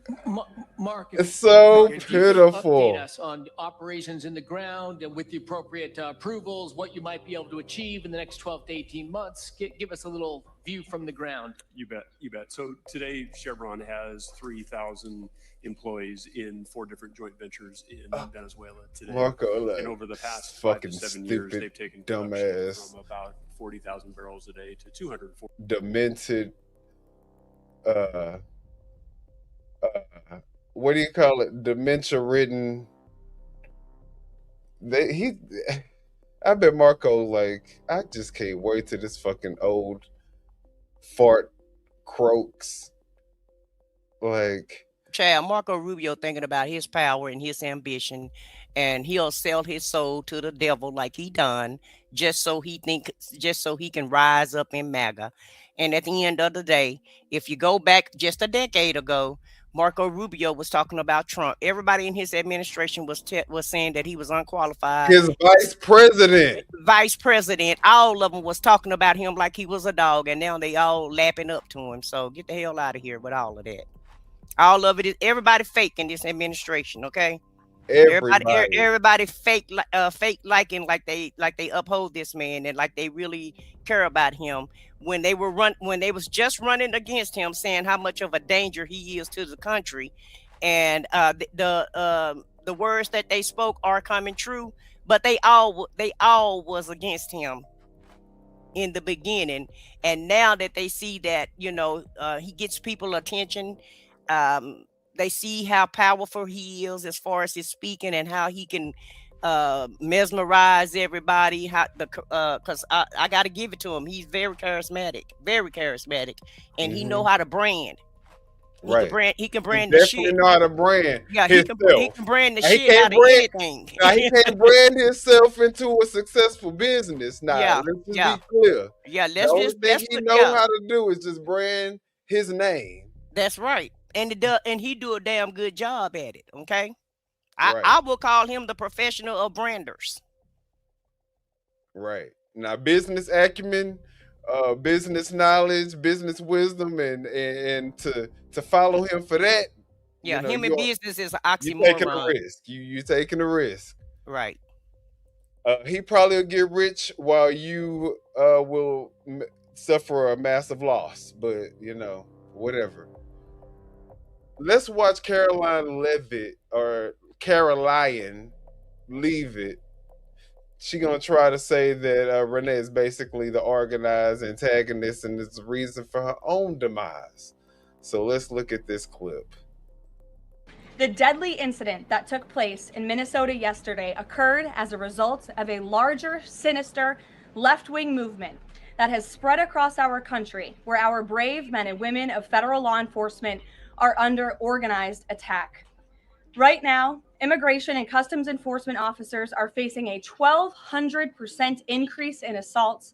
Mark, It's so if you could pitiful. update us on operations in the ground and with the appropriate approvals, what you might be able to achieve in the next 12 to 18 months. Give us a little view from the ground. You bet. So today, Chevron has 3,000 employees in 4 different joint ventures in Venezuela today. Marco, like, and over the past 5 fucking to 7 years, stupid, they've taken dumbass, production from about 40,000 barrels a day to 240. demented, what do you call it? Dementia-ridden. I bet Marco, like, I just can't wait till this fucking old fart croaks. Like, Chad, Marco Rubio thinking about his power and his ambition, and he'll sell his soul to the devil like he done, just so he can rise up in MAGA. And at the end of the day, if you go back just a decade ago, Marco Rubio was talking about Trump. Everybody in his administration was saying that he was unqualified. His vice president, all of them was talking about him like he was a dog, and now they all lapping up to him. So get the hell out of here with all of that. All of it is everybody fake in this administration, okay? Everybody fake liking like they uphold this man and like they really care about him when they was just running against him, saying how much of a danger he is to the country, and the words that they spoke are coming true, but they all was against him in the beginning, and now that they see that he gets people attention. They see how powerful he is as far as his speaking and how he can mesmerize everybody. Because I got to give it to him. He's very charismatic, and he know how to brand. He can brand the shit. Definitely know how to brand. Yeah, he can brand the shit out of anything. Now he can't brand himself into a successful business. Now let's just be clear. Yeah, the only thing he know how to do is just brand his name. That's right. And he do a damn good job at it. Okay, I will call him the professional of branders. Right. Now, business acumen, business knowledge, business wisdom, and to follow him for that. Yeah, him in business is an oxymoron. You're taking a risk. You're taking a risk. Right. He probably will get rich while you will suffer a massive loss. But whatever. Let's watch Caroline Leavitt leave it. She gonna try to say that Renee is basically the organized antagonist and it's the reason for her own demise. So let's look at this clip. The deadly incident that took place in Minnesota yesterday occurred as a result of a larger, sinister, left-wing movement that has spread across our country, where our brave men and women of federal law enforcement are under organized attack. Right now, immigration and customs enforcement officers are facing a 1,200% increase in assaults,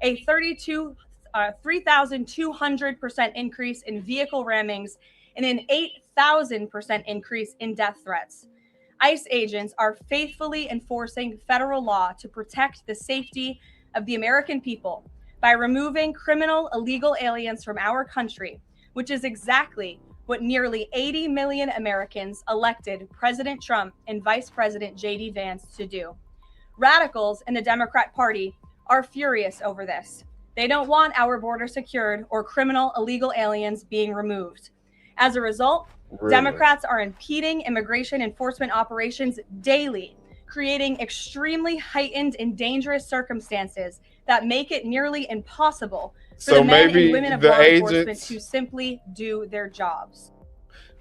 a 3,200% increase in vehicle rammings, and an 8,000% increase in death threats. ICE agents are faithfully enforcing federal law to protect the safety of the American people by removing criminal illegal aliens from our country, which is exactly what nearly 80 million Americans elected President Trump and Vice President J.D. Vance to do. Radicals in the Democrat Party are furious over this. They don't want our border secured or criminal illegal aliens being removed. As a result, Democrats are impeding immigration enforcement operations daily, creating extremely heightened and dangerous circumstances that make it nearly impossible for the men and women of law enforcement to simply do their jobs.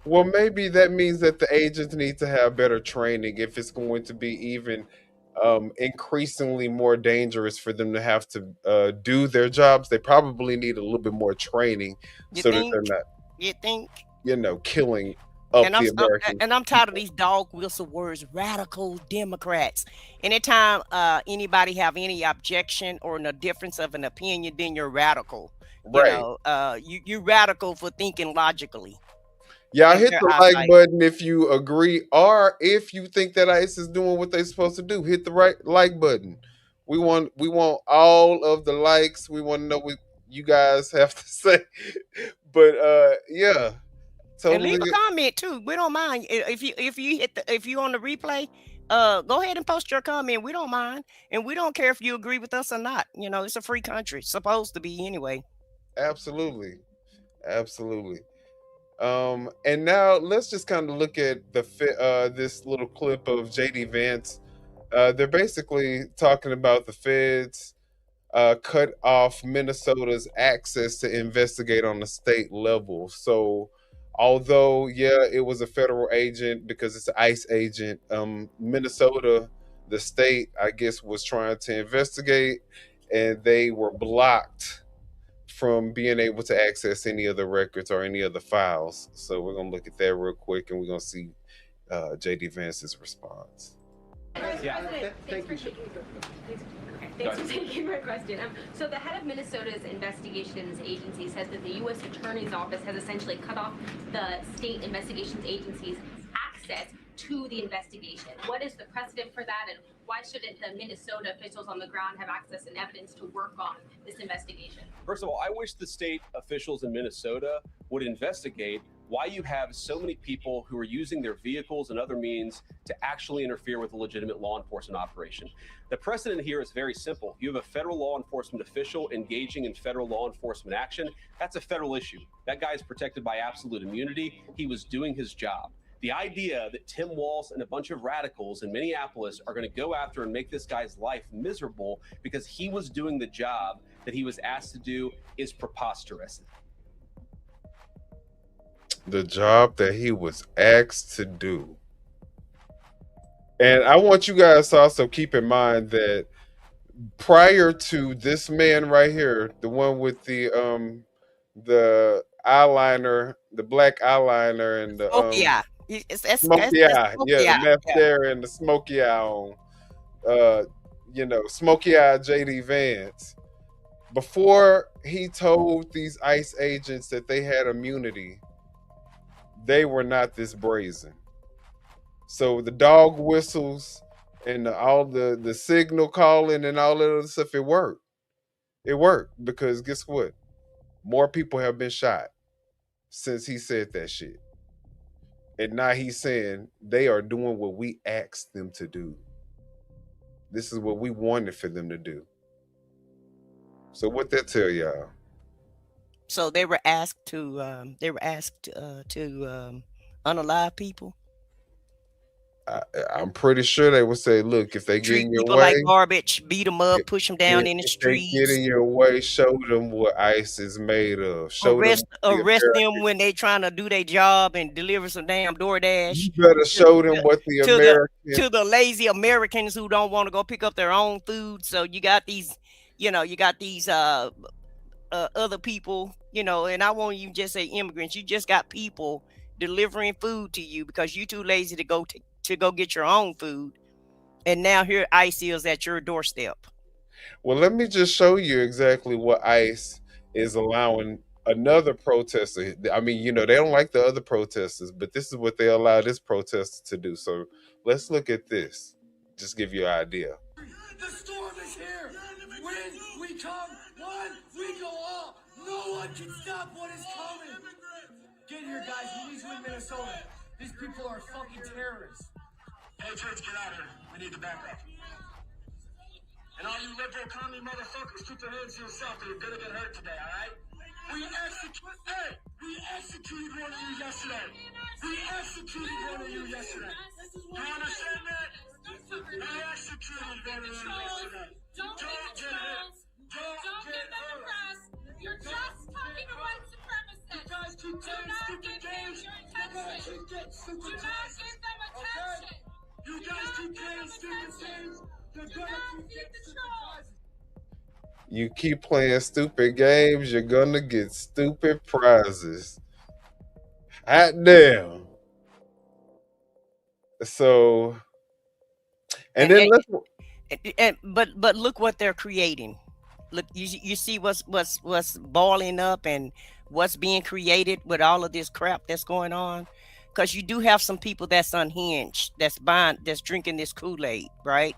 Well, maybe that means that the agents need to have better training if it's going to be even increasingly more dangerous for them to have to do their jobs. They probably need a little bit more training that they're not, killing up the American. And I'm tired of these dog whistle words, radical Democrats. Anytime anybody have any objection or a difference of an opinion, then you're radical. Right. You're radical for thinking logically. Yeah, hit the like button if you agree, or if you think that ICE is doing what they're supposed to do. Hit the like button. We want all of the likes. We want to know you guys have to say. But yeah, And leave totally. a comment too. We don't mind if you on the replay. Go ahead and post your comment. We don't mind, and we don't care if you agree with us or not. You know, it's a free country, supposed to be anyway. Absolutely. Absolutely. And now let's just kind of look at this little clip of JD Vance. They're basically talking about the feds cut off Minnesota's access to investigate on the state level. So, although yeah, it was a federal agent because it's an ICE agent, Minnesota, the state, I guess, was trying to investigate, and they were blocked from being able to access any of the records or any of the files. So we're gonna look at that real quick, and we're gonna see JD Vance's response. Yeah. Thank you. Thanks for taking my question. So the head of Minnesota's investigations agency says that the U.S. Attorney's Office has essentially cut off the state investigations agency's access to the investigation. What is the precedent for that, and why shouldn't the Minnesota officials on the ground have access and evidence to work on this investigation? First of all, I wish the state officials in Minnesota would investigate why you have so many people who are using their vehicles and other means to actually interfere with a legitimate law enforcement operation. The precedent here is very simple. You have a federal law enforcement official engaging in federal law enforcement action. That's a federal issue. That guy is protected by absolute immunity. He was doing his job. The idea that Tim Walz and a bunch of radicals in Minneapolis are going to go after and make this guy's life miserable because he was doing the job that he was asked to do is preposterous. The job that he was asked to do. And I want you guys to also keep in mind that prior to this man right here, the one with the eyeliner, the black eyeliner, and the Oh yeah, smoky eye, yeah, the meth yeah. there and the smoky eye on, smoky eye JD Vance. Before he told these ICE agents that they had immunity, they were not this brazen. So the dog whistles and all the signal calling and all that other stuff, it worked. It worked because guess what? More people have been shot since he said that shit. And now he's saying they are doing what we asked them to do. This is what we wanted for them to do. So what that tell y'all? So they were asked to unalive people. I'm pretty sure they would say, look, if they get Treat in your people way, like garbage, beat them up, push them down in the if they get streets, in your way, show them what ICE is made of. Show them arrest them when they trying to do their job and deliver some damn DoorDash. You better show them what the to the lazy Americans who don't want to go pick up their own food. So you got these, other people, and I won't even just say immigrants. You just got people delivering food to you because you're too lazy to go get your own food. And now here ICE is at your doorstep. Well, let me just show you exactly what ICE is allowing another protester. I mean, they don't like the other protesters, but this is what they allow this protester to do. So let's look at this. Just give you an idea. The storm is here. When we come, one, we go all. No one can stop what is coming. Get here, guys. We need you in Minnesota. These people are fucking terrorists. Patriots, get out here. We need the backup. And all you liberal commie motherfuckers, keep your hands to yourself or you're gonna get hurt today, all right? We executed one of you yesterday. You understand that? We executed one of you yesterday. Don't get hurt. Don't get them press. You're just talking to white supremacists. You guys keep getting stupid games. Do not give them attention. You guys keep getting stupid games. You're gonna keep getting stupid. You keep playing stupid games, you're gonna get stupid prizes. Hot damn. So, but look what they're creating. Look, you see what's boiling up and what's being created with all of this crap that's going on. Because you do have some people that's unhinged, that's drinking this Kool-Aid, right?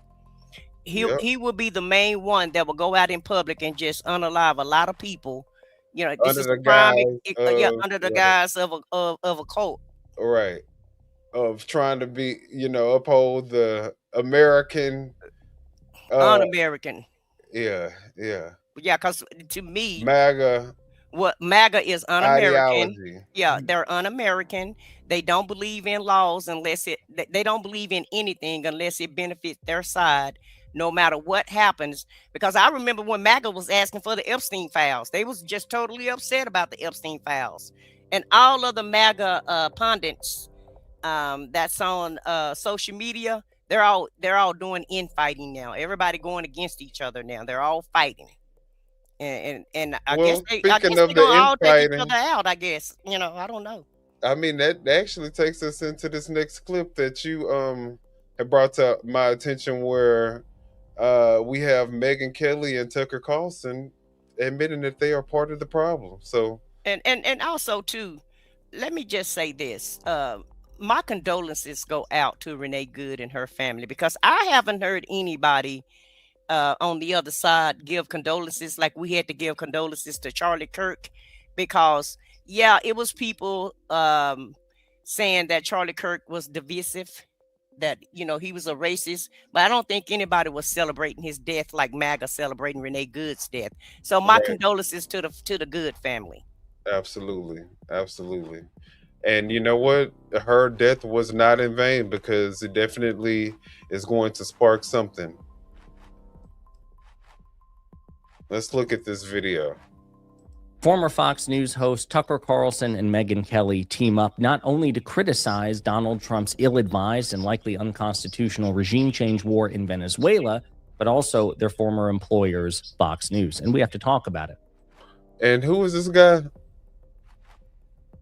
he will be the main one that will go out in public and just unalive a lot of people. You know, this Under is the the prime, guise under the of guise of a cult. right, of trying to be, uphold the American, Un-American. yeah, Yeah, because to me, MAGA what MAGA is un-American. ideology. Yeah, they're un-American. They don't believe in laws unless they don't believe in anything unless it benefits their side, no matter what happens. Because I remember when MAGA was asking for the Epstein files, they was just totally upset about the Epstein files. And all of the MAGA pundits that's on social media, they're all doing infighting now. Everybody going against each other now. They're all fighting. And I guess they're gonna all take each other out. I guess, I don't know. I mean, that actually takes us into this next clip that you have brought to my attention, where we have Megyn Kelly and Tucker Carlson admitting that they are part of the problem. So and also too, let me just say this. My condolences go out to Renee Good and her family, because I haven't heard anybody on the other side give condolences like we had to give condolences to Charlie Kirk, because it was people saying that Charlie Kirk was divisive, that he was a racist, but I don't think anybody was celebrating his death like MAGA celebrating Renee Good's death. So my condolences to the Good family. Absolutely. And you know what? Her death was not in vain, because it definitely is going to spark something. Let's look at this video. Former Fox News host Tucker Carlson and Megyn Kelly team up not only to criticize Donald Trump's ill-advised and likely unconstitutional regime change war in Venezuela, but also their former employers, Fox News. And we have to talk about it. And who is this guy?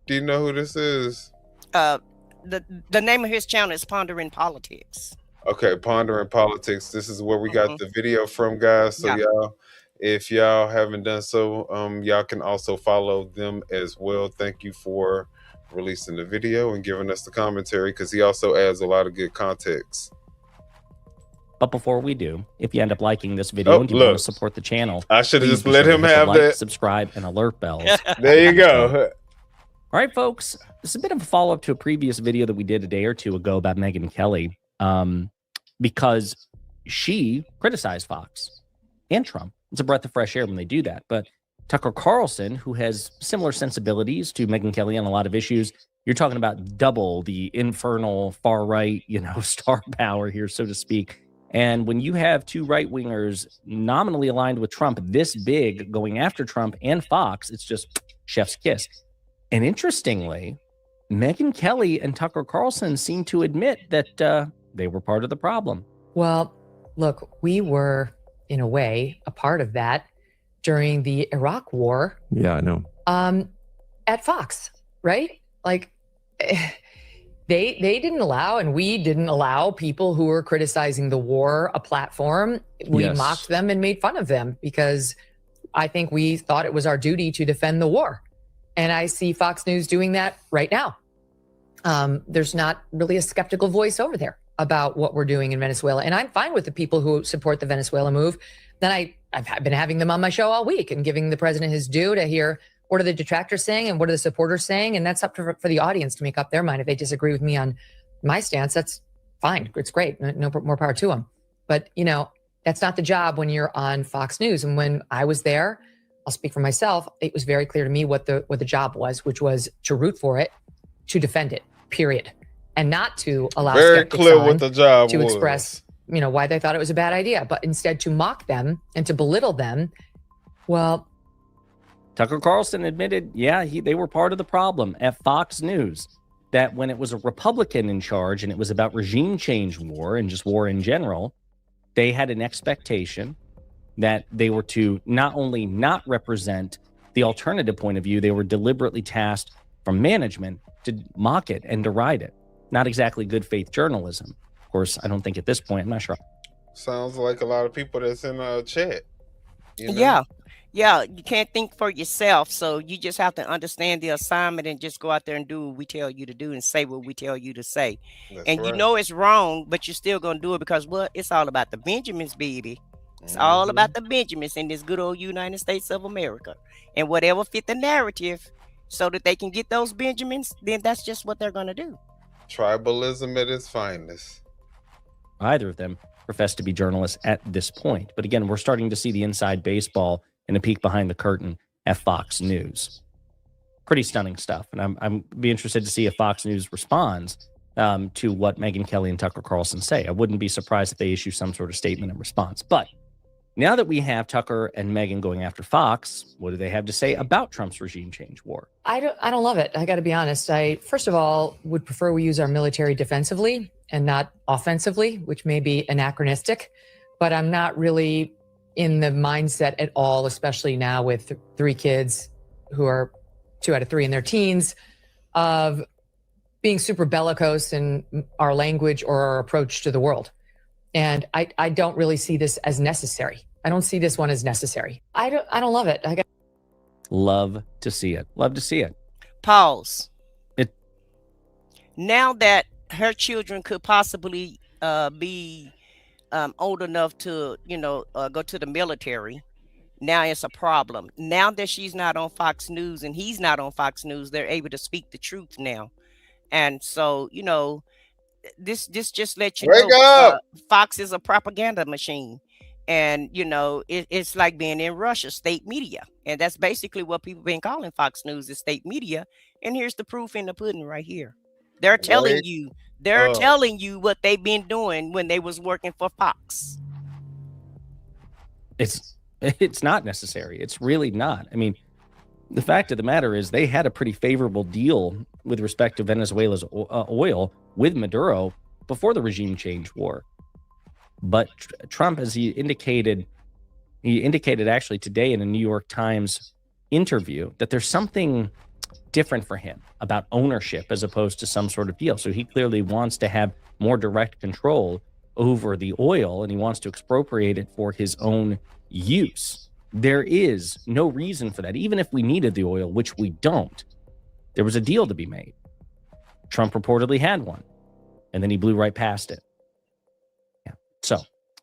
Do you know who this is? The name of his channel is Pondering Politics. Okay, Pondering Politics. This is where we got the video from, guys. So y'all, if y'all haven't done so, y'all can also follow them as well. Thank you for releasing the video and giving us the commentary, because he also adds a lot of good context. But before we do, if you end up liking this video and you want to support the channel, I should have please just be let sure to him hit the have like, that. subscribe, and alert bells. There you go. All right, folks, this is a bit of a follow-up to a previous video that we did a day or two ago about Megyn Kelly, because she criticized Fox and Trump. It's a breath of fresh air when they do that. But Tucker Carlson, who has similar sensibilities to Megyn Kelly on a lot of issues, you're talking about double the infernal far-right, star power here, so to speak. And when you have two right-wingers nominally aligned with Trump this big going after Trump and Fox, it's just chef's kiss. And interestingly, Megyn Kelly and Tucker Carlson seem to admit that they were part of the problem. Well, look, we were, in a way, a part of that during the Iraq War. Yeah, I know. At Fox, right? Like, they didn't allow, and we didn't allow people who were criticizing the war a platform. We mocked them and made fun of them because I think we thought it was our duty to defend the war. And I see Fox News doing that right now. There's not really a skeptical voice over there about what we're doing in Venezuela. And I'm fine with the people who support the Venezuela move. Then I've been having them on my show all week and giving the president his due to hear what are the detractors saying and what are the supporters saying. And that's up for the audience to make up their mind. If they disagree with me on my stance, that's fine. It's great. No more power to them. But, that's not the job when you're on Fox News. And when I was there, I'll speak for myself, it was very clear to me what the job was, which was to root for it, to defend it, period. And not to allow very clear what the job to express, why they thought it was a bad idea, but instead to mock them and to belittle them. Well, Tucker Carlson admitted, they were part of the problem at Fox News, that when it was a Republican in charge and it was about regime change war and just war in general, they had an expectation that they were to not only not represent the alternative point of view, they were deliberately tasked from management to mock it and deride it. Not exactly good faith journalism. Of course, I don't think at this point, I'm not sure. Sounds like a lot of people that's in a chat. Yeah. Yeah, you can't think for yourself. So you just have to understand the assignment and just go out there and do what we tell you to do and say what we tell you to say. That's And you right. know it's wrong, but you're still gonna do it because what? It's all about the Benjamins, baby. It's all Mhm. about the Benjamins in this good old United States of America. And whatever fit the narrative so that they can get those Benjamins, then that's just what they're gonna do. Tribalism at its finest. Either of them profess to be journalists at this point. But again, we're starting to see the inside baseball and a peek behind the curtain at Fox News. Pretty stunning stuff. And I'm be interested to see if Fox News responds to what Megyn Kelly and Tucker Carlson say. I wouldn't be surprised if they issue some sort of statement in response. But now that we have Tucker and Megyn going after Fox, what do they have to say about Trump's regime change war? I don't love it. I got to be honest. I first of all would prefer we use our military defensively and not offensively, which may be anachronistic, but I'm not really in the mindset at all, especially now with 3 kids who are 2 out of 3 in their teens, of being super bellicose in our language or our approach to the world. And I don't really see this as necessary. I don't see this one as necessary. I don't love it. Love to see it. Love to see it. Pause. It Now that her children could possibly be old enough to, go to the military, now it's a problem. Now that she's not on Fox News and he's not on Fox News, they're able to speak the truth now. And so, this just let you Wake know up! Fox is a propaganda machine. And, it's like being in Russia, state media. And that's basically what people been calling Fox News is state media. And here's the proof in the pudding right here. They're telling Wake you, up. what they've been doing when they was working for Fox. It's not necessary. It's really not. I mean, the fact of the matter is they had a pretty favorable deal with respect to Venezuela's oil with Maduro before the regime change war. But Trump, as he indicated actually today in a New York Times interview, that there's something different for him about ownership as opposed to some sort of deal. So he clearly wants to have more direct control over the oil, and he wants to expropriate it for his own use. There is no reason for that. Even if we needed the oil, which we don't, there was a deal to be made. Trump reportedly had one, and then he blew right past it. Yeah. So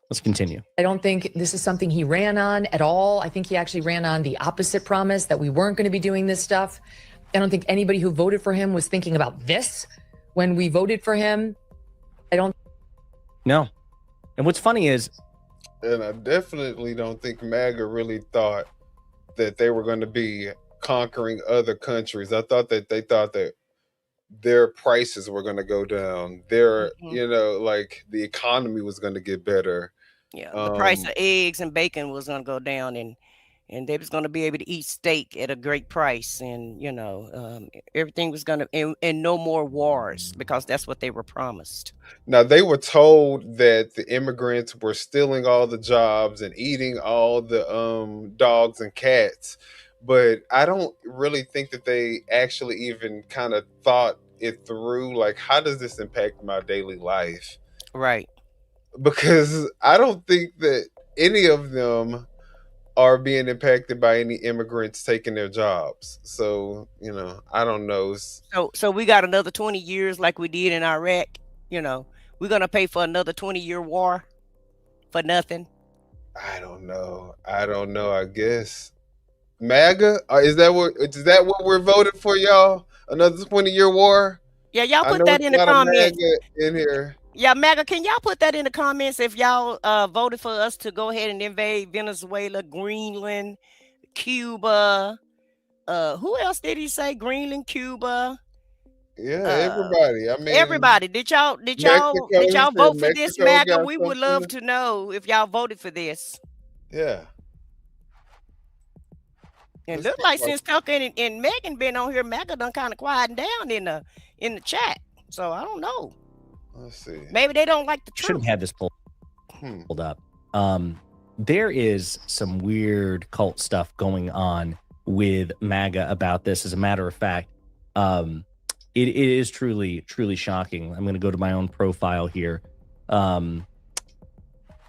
let's continue. I don't think this is something he ran on at all. I think he actually ran on the opposite promise that we weren't going to be doing this stuff. I don't think anybody who voted for him was thinking about this when we voted for him. No. And what's funny is, and I definitely don't think MAGA really thought that they were going to be conquering other countries. I thought that they thought that their prices were going to go down. Their, like the economy was going to get better. Yeah, the price of eggs and bacon was going to go down, and they was going to be able to eat steak at a great price, and everything was going to, and no more wars, because that's what they were promised. Now, they were told that the immigrants were stealing all the jobs and eating all the dogs and cats, but I don't really think that they actually even kind of thought it through. Like, how does this impact my daily life? Right. Because I don't think that any of them are being impacted by any immigrants taking their jobs. So, I don't know. So we got another 20 years like we did in Iraq. We're going to pay for another 20-year war for nothing. I don't know. I guess. MAGA? Is that what we're voting for, y'all? Another 20-year war? Yeah, y'all put that in the comments. In here. Yeah, MAGA, can y'all put that in the comments if y'all voted for us to go ahead and invade Venezuela, Greenland, Cuba? Who else did he say? Greenland, Cuba. Yeah, everybody. I mean, everybody. Did y'all vote for this, MAGA? We would love to know if y'all voted for this. Yeah. And look like since Tucker and Megyn been on here, MAGA done kind of quieting down in the chat. So I don't know. Let's see. Maybe they don't like the truth. Should have had this pulled up. There is some weird cult stuff going on with MAGA about this. As a matter of fact, it is truly, truly shocking. I'm going to go to my own profile here.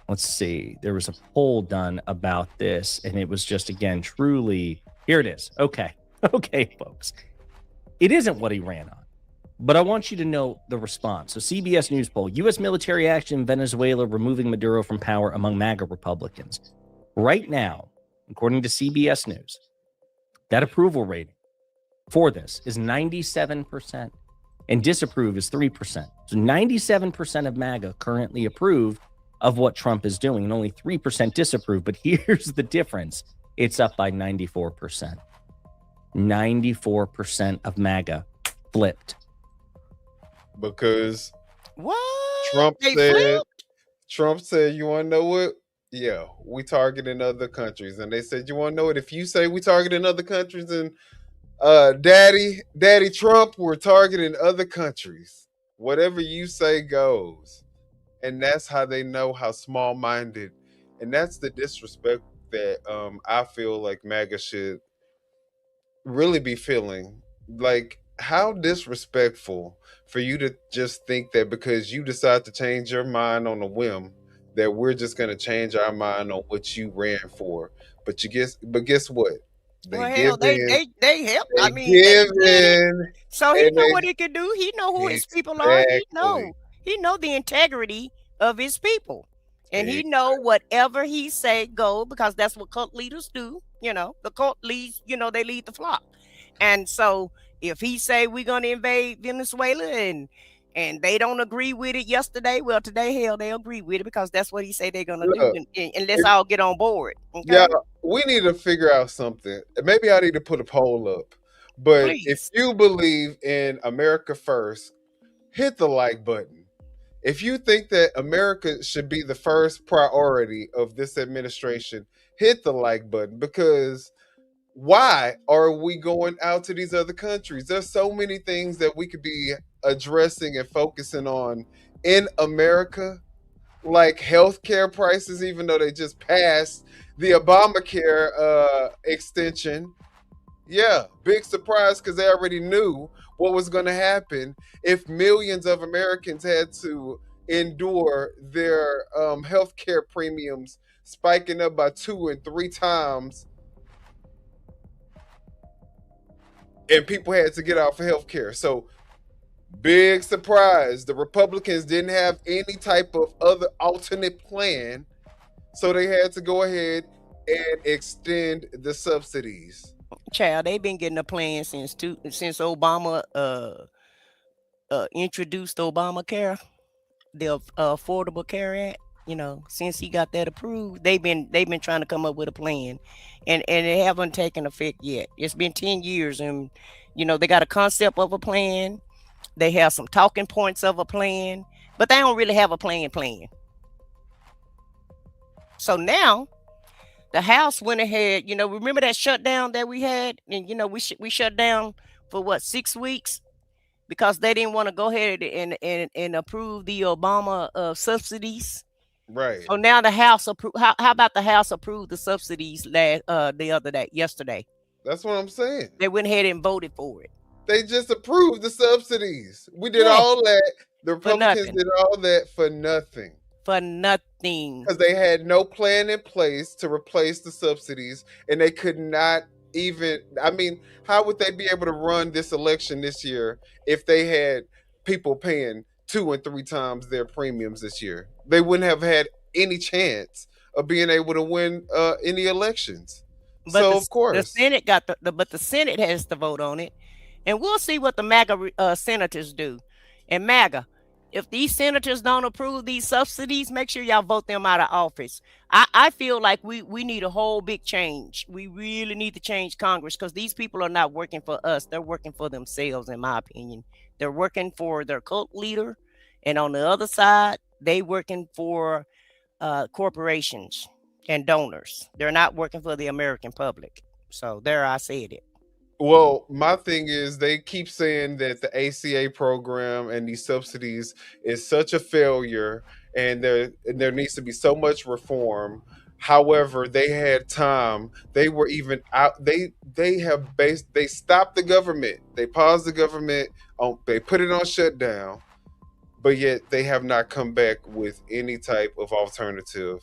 let's see. There was a poll done about this, and it was just, again, truly, here it is. Okay. Okay, folks. It isn't what he ran on, but I want you to know the response. So CBS News poll, U.S. military action in Venezuela removing Maduro from power among MAGA Republicans. Right now, according to CBS News, that approval rating for this is 97%, and disapprove is 3%. So 97% of MAGA currently approve of what Trump is doing, and only 3% disapprove. But here's the difference. It's up by 94%. 94% of MAGA flipped. Because what? Trump They said, flipped? you want to know what? Yeah, we targeting other countries. And they said, you want to know what? If you say we targeting other countries, then Daddy Trump, we're targeting other countries. Whatever you say goes. And that's how they know how small-minded. And that's the disrespect that I feel like MAGA should really be feeling. Like, how disrespectful for you to just think that because you decide to change your mind on a whim, that we're just going to change our mind on what you ran for. But guess what? They Well, give hell, they in. help. They I mean, give they did it. in. So he And know they what he can do. He know who his people are. exactly. He know the integrity of his people. And he know whatever he say go, because that's what cult leaders do. You know, the cult leads, they lead the flock. And so if he say we're going to invade Venezuela and they don't agree with it yesterday, well, today, hell, they agree with it, because that's what he say they're going to do. Look, And let's all get on board. Okay? yeah, we need to figure out something. Maybe I need to put a poll up. But if Please. you believe in America first, hit the like button. If you think that America should be the first priority of this administration, hit the like button. Because why are we going out to these other countries? There's so many things that we could be addressing and focusing on in America, like healthcare prices, even though they just passed the Obamacare extension. Yeah, big surprise, because they already knew what was going to happen if millions of Americans had to endure their healthcare premiums spiking up by 2 and 3 times, and people had to get out for healthcare. So, big surprise, the Republicans didn't have any type of other alternate plan, so they had to go ahead and extend the subsidies. Child, they've been getting a plan since Obama introduced Obamacare, the Affordable Care Act. Since he got that approved, they've been trying to come up with a plan, and it haven't taken effect yet. It's been 10 years, and they got a concept of a plan. They have some talking points of a plan, but they don't really have a plan. So now the House went ahead, remember that shutdown that we had? And, we shut down for what, 6 weeks? Because they didn't want to go ahead and approve the Obama subsidies. Right. So now the House approved. How about the House approved the subsidies yesterday? That's what I'm saying. They went ahead and voted for it. They just approved the subsidies. We did all that. The Republicans did all that for nothing. For nothing. Because they had no plan in place to replace the subsidies, and they could not even, how would they be able to run this election this year if they had people paying 2 and 3 times their premiums this year? They wouldn't have had any chance of being able to win any elections. But of course, the Senate got but the Senate has to vote on it, and we'll see what the MAGA senators do. And MAGA, if these senators don't approve these subsidies, make sure y'all vote them out of office. I feel like we need a whole big change. We really need to change Congress, because these people are not working for us. They're working for themselves, in my opinion. They're working for their cult leader, and on the other side, they working for corporations and donors. They're not working for the American public. So there, I said it. Well, my thing is, they keep saying that the ACA program and these subsidies is such a failure, and there needs to be so much reform. However, they had time. They were even out. They stopped the government. They paused the government. They put it on shutdown. but yet they have not come back with any type of alternative.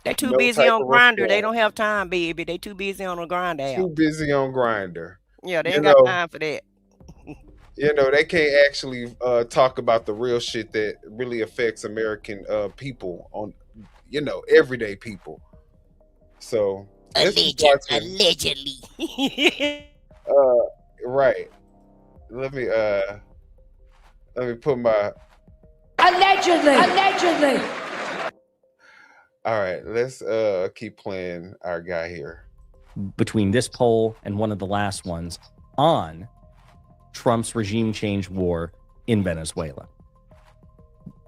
They too No busy type on of Grinder. They reform. don't have time, baby. They too busy on a Grinder app. Too busy on Grinder. Yeah, they You ain't got know, time for that. they can't actually talk about the real shit that really affects American people on, everyday people. So Allegedly. Right. Let me put my Allegedly. all right, let's keep playing our guy here. Between this poll and one of the last ones on Trump's regime change war in Venezuela.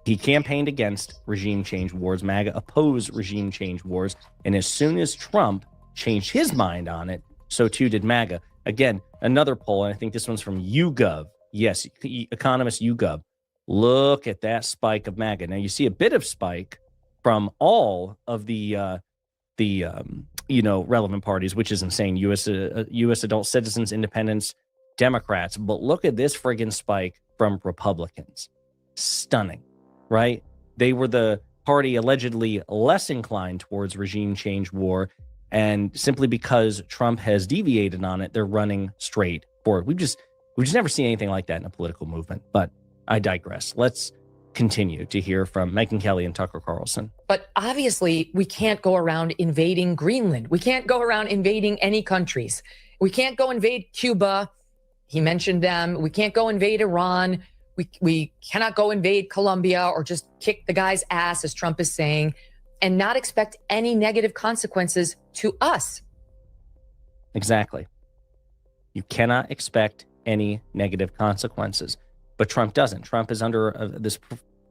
He campaigned against regime change wars. MAGA opposed regime change wars. And as soon as Trump changed his mind on it, so too did MAGA. Again, another poll, and I think this one's from YouGov. Yes, economist YouGov. Look at that spike of MAGA. Now you see a bit of spike from all of the relevant parties, which is insane. U.S. adult citizens, independents, Democrats. But look at this friggin' spike from Republicans. Stunning, right? They were the party allegedly less inclined towards regime change war. And simply because Trump has deviated on it, they're running straight forward. We've just never seen anything like that in a political movement. But I digress. Let's continue to hear from Megyn Kelly and Tucker Carlson. But obviously, we can't go around invading Greenland. We can't go around invading any countries. We can't go invade Cuba. He mentioned them. We can't go invade Iran. We cannot go invade Colombia or just kick the guy's ass, as Trump is saying, and not expect any negative consequences to us. Exactly. You cannot expect any negative consequences. But Trump doesn't. Trump is under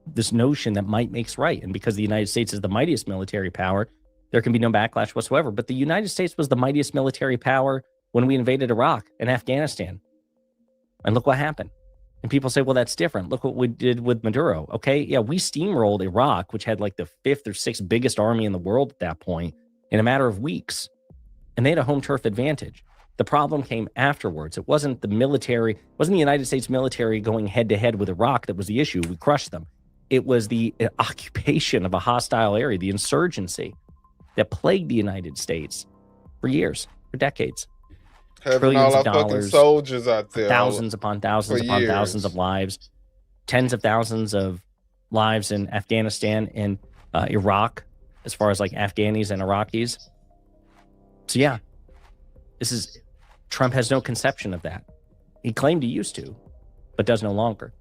this notion that might makes right. And because the United States is the mightiest military power, there can be no backlash whatsoever. But the United States was the mightiest military power when we invaded Iraq and Afghanistan. And look what happened. And people say, well, that's different. Look what we did with Maduro. Okay, yeah, we steamrolled Iraq, which had like the 5th or 6th biggest army in the world at that point, in a matter of weeks. And they had a home turf advantage. The problem came afterwards. It wasn't the military, it wasn't the United States military going head to head with Iraq that was the issue. We crushed them. It was the occupation of a hostile area, the insurgency that plagued the United States for years, for decades. Having all our fucking soldiers out there. Thousands upon thousands upon thousands of lives. Tens of thousands of lives in Afghanistan and Iraq, as far as like Afghanis and Iraqis. So yeah, Trump has no conception of that. He claimed he used to, but does no longer.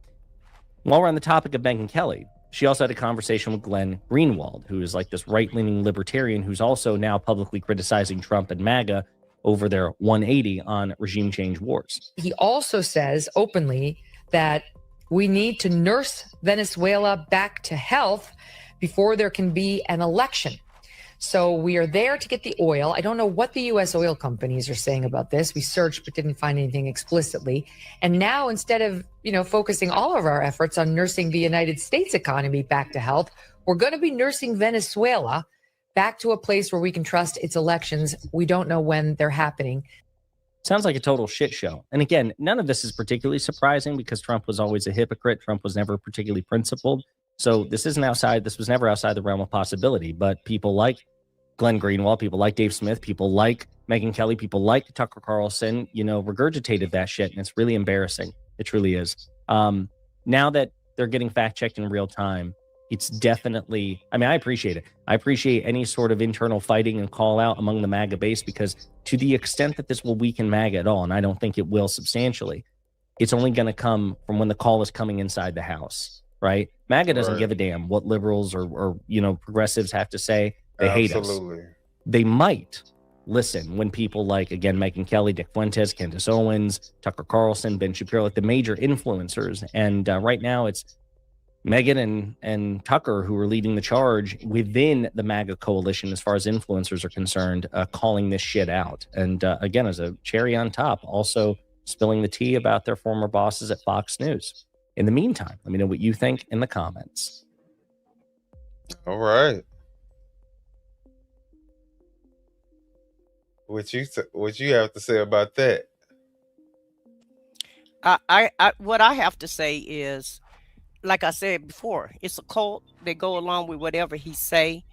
While we're on the topic of Megyn Kelly, she also had a conversation with Glenn Greenwald, who is like this right-leaning libertarian who's also now publicly criticizing Trump and MAGA over their 180 on regime change wars. He also says openly that we need to nurse Venezuela back to health before there can be an election. So we are there to get the oil. I don't know what the U.S. oil companies are saying about this. We searched but didn't find anything explicitly. And now instead of, focusing all of our efforts on nursing the United States economy back to health, we're going to be nursing Venezuela back to a place where we can trust its elections. We don't know when they're happening. Sounds like a total shit show. And again, none of this is particularly surprising because Trump was always a hypocrite. Trump was never particularly principled. So this was never outside the realm of possibility. But people like Glenn Greenwald, people like Dave Smith, people like Megyn Kelly, people like Tucker Carlson, regurgitated that shit. And it's really embarrassing. It truly is. Now that they're getting fact-checked in real time, it's definitely, I appreciate it. I appreciate any sort of internal fighting and call out among the MAGA base, because to the extent that this will weaken MAGA at all, and I don't think it will substantially, it's only going to come from when the call is coming inside the House, right? MAGA doesn't give a damn what liberals or progressives have to say. They hate us. They might listen when people like, again, Megyn Kelly, Dick Fuentes, Candace Owens, Tucker Carlson, Ben Shapiro, like the major influencers. And right now it's Megyn and Tucker who are leading the charge within the MAGA coalition as far as influencers are concerned, calling this shit out. And again, as a cherry on top, also spilling the tea about their former bosses at Fox News. In the meantime, let me know what you think in the comments. All right. What you have to say about that? What I have to say is, like I said before, it's a cult. They go along with whatever he say.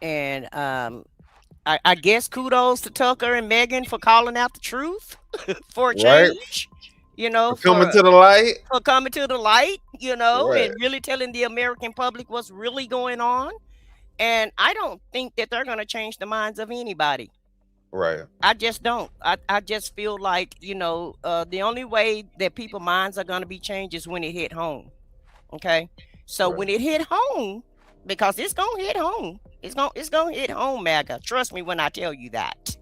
And I guess kudos to Tucker and Megan for calling out the truth for a Right. change, you know, For coming to the light. for coming to the light, you know, Right. and really telling the American public what's really going on. And I don't think that they're going to change the minds of anybody. Right. I just don't. I just feel like, you know, the only way that people's minds are going to be changed is when it hit home. Okay. So when it hit home, because it's going to hit home, it's going to hit home, MAGA. Trust me when I tell you that.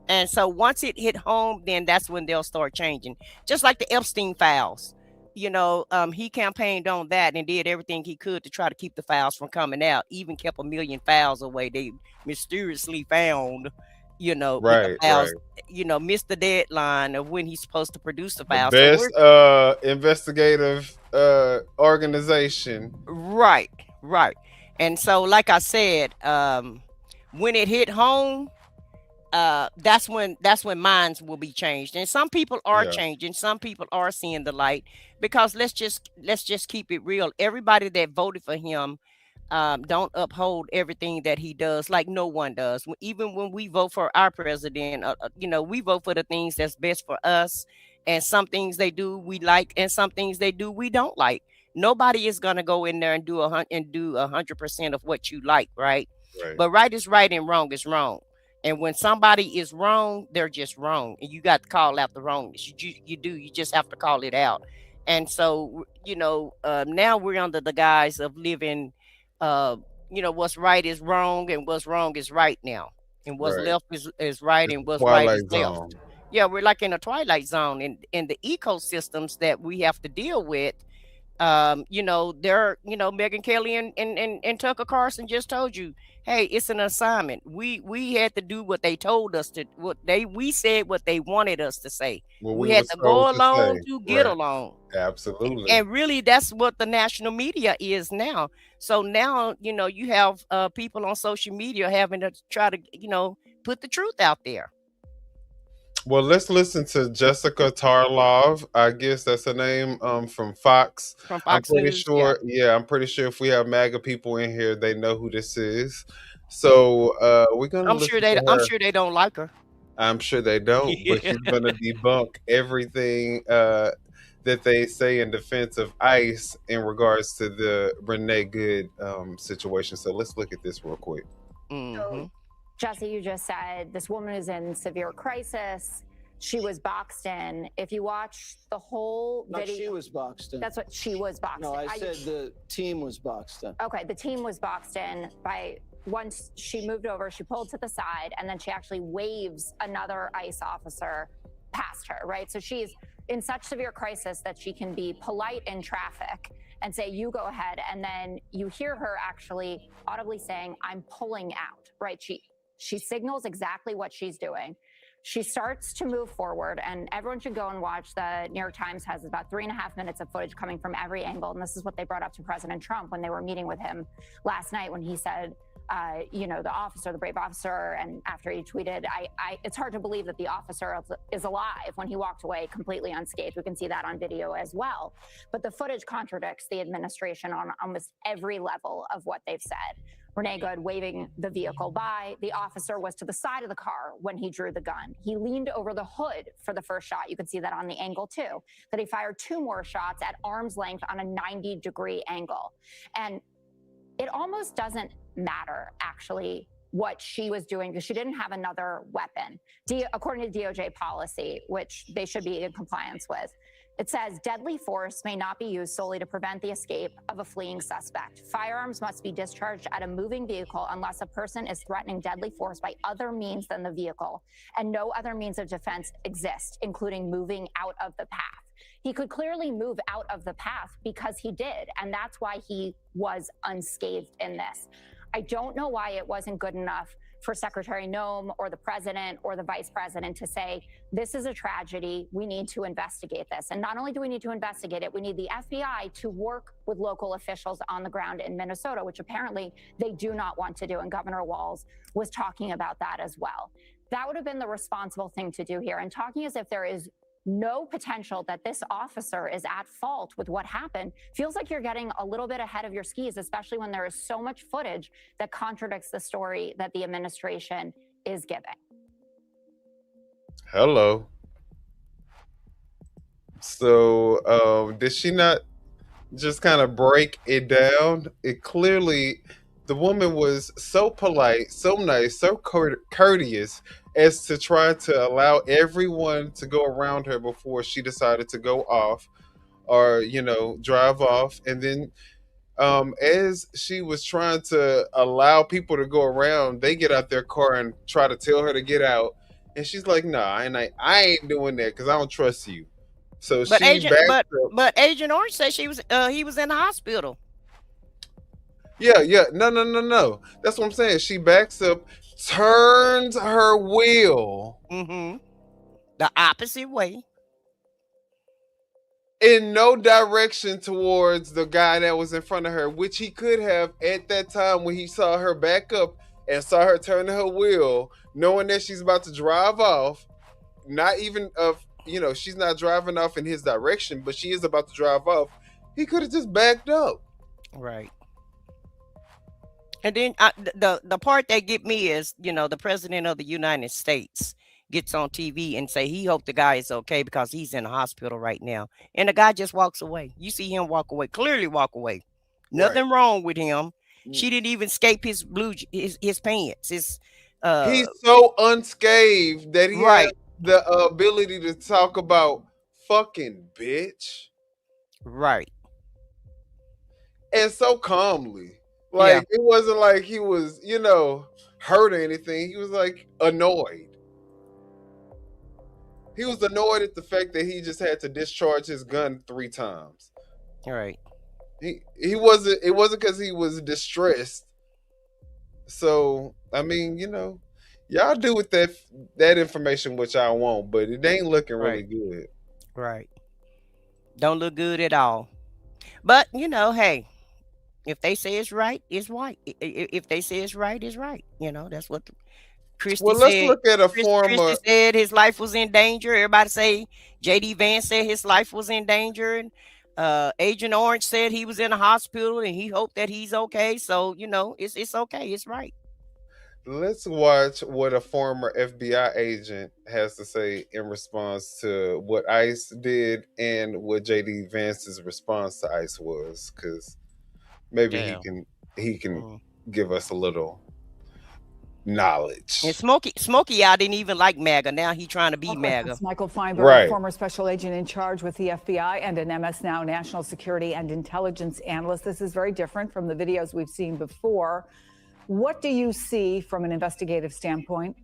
And so once it hit home, then that's when they'll start changing. Just like the Epstein files. You know, he campaigned on that and did everything he could to try to keep the files from coming out. Even kept 1 million files away. They mysteriously found, you know, with the Right. files, Right. you know, missed the deadline of when he's supposed to produce the The files. So best investigative organization. right, right. And so, like I said, when it hit home, that's when minds will be changed. And some people are Yeah. changing. Some people are seeing the light, because let's just keep it real. Everybody that voted for him don't uphold everything that he does, like no one does. Even when we vote for our president, you know, we vote for the things that's best for us. And some things they do we like, and some things they do we don't like. Nobody is gonna go in there and do 100% of what you like, right? Right. But right is right and wrong is wrong. And when somebody is wrong, they're just wrong, and you got to call out the wrongness. You do. You just have to call it out. And so, you know, now we're under the guise of living. You know, what's right is wrong, and what's wrong is right now, and what's Right. left is right, It's and the what's right is Twilight left. Zone. Yeah, we're like in a twilight zone, and in the ecosystems that we have to deal with. You know, they're, you know, Megyn Kelly and Tucker Carlson just told you, hey, it's an assignment. We had to do what they told us to, we said what they wanted us to say. What We we had was to told go to along say. to get Right. along. Absolutely. And really, that's what the national media is now. So now, you know, you have people on social media having to try to, you know, put the truth out there. Well, let's listen to Jessica Tarlov. I guess that's her name. From Fox. From I'm Fox pretty News, yeah. sure. Yeah, I'm pretty sure if we have MAGA people in here, they know who this is. So we're gonna I'm listen sure to her. they don't like her. I'm sure they don't, but she's gonna debunk everything that they say in defense of ICE in regards to the Renee Good situation. So let's look at this real quick. Mhm. Jesse, you just said this woman is in severe crisis. She was boxed in. If you watch the whole No, video, she was boxed in. that's what she was boxed No, in. I said the team was boxed in. Okay, the team was boxed in by once she moved over, she pulled to the side, and then she actually waves another ICE officer past her, right? So she's in such severe crisis that she can be polite in traffic and say, you go ahead. And then you hear her actually audibly saying, I'm pulling out, right? She signals exactly what she's doing. She starts to move forward, and everyone should go and watch. The New York Times has about 3.5 minutes of footage coming from every angle. And this is what they brought up to President Trump when they were meeting with him last night, when he said, you know, the officer, the brave officer, and after he tweeted, it's hard to believe that the officer is alive when he walked away completely unscathed. We can see that on video as well. But the footage contradicts the administration on almost every level of what they've said. Renee Good waving the vehicle by. The officer was to the side of the car when he drew the gun. He leaned over the hood for the first shot. You can see that on the angle too. That he fired 2 more shots at arm's length on a 90-degree angle. And it almost doesn't matter, actually, what she was doing, because she didn't have another weapon. According to DOJ policy, which they should be in compliance with, it says deadly force may not be used solely to prevent the escape of a fleeing suspect. Firearms must be discharged at a moving vehicle unless a person is threatening deadly force by other means than the vehicle, and no other means of defense exist, including moving out of the path. He could clearly move out of the path because he did, and that's why he was unscathed in this. I don't know why it wasn't good enough for Secretary Noem or the president or the vice president to say, this is a tragedy, we need to investigate this. And not only do we need to investigate it, we need the FBI to work with local officials on the ground in Minnesota, which apparently they do not want to do. And Governor Walz was talking about that as well. That would have been the responsible thing to do here. And talking as if there is no potential that this officer is at fault with what happened, feels like you're getting a little bit ahead of your skis, especially when there is so much footage that contradicts the story that the administration is giving. Hello. So, did she not just kind of break it down? It clearly, the woman was so polite, so nice, so courteous as to try to allow everyone to go around her before she decided to go off or, drive off. And then as she was trying to allow people to go around, they get out their car and try to tell her to get out. And she's like, nah, and I ain't doing that because I don't trust you. So But she Agent, backed but up. but Agent Orange said he was in the hospital. Yeah. No. That's what I'm saying. She backs up, turns her wheel The opposite way. in no direction towards the guy that was in front of her, which he could have at that time when he saw her back up and saw her turn her wheel, knowing that she's about to drive off. Not even she's not driving off in his direction, but she is about to drive off. He could have just backed up. Right. And then the part that get me is, the president of the United States gets on TV and say he hope the guy is okay because he's in the hospital right now. And the guy just walks away. You see him walk away, clearly walk away. Nothing wrong with him. She didn't even escape his his pants. He's so unscathed that he had the ability to talk about fucking bitch. Right. And so calmly. Like, it wasn't like he was, hurt or anything. He was like annoyed. He was annoyed at the fact that he just had to discharge his gun 3 times. Right. It wasn't because he was distressed. So, I mean, y'all do with that information what y'all want, but it ain't looking really good. Right. Don't look good at all. But, hey, if they say it's right, it's right. If they say it's right, it's right. That's what Christie said. Let's look at a former. Christie said his life was in danger. Everybody say J.D. Vance said his life was in danger. And Agent Orange said he was in a hospital and he hoped that he's okay. So, it's okay. It's right. Let's watch what a former FBI agent has to say in response to what ICE did and what J.D. Vance's response to ICE was, because maybe he can give us a little knowledge. And Smokey I didn't even like MAGA. Now he trying to be MAGA. That's Michael Feinberg, former special agent in charge with the FBI and an MS Now national security and intelligence analyst. This is very different from the videos we've seen before. What do you see from an investigative standpoint?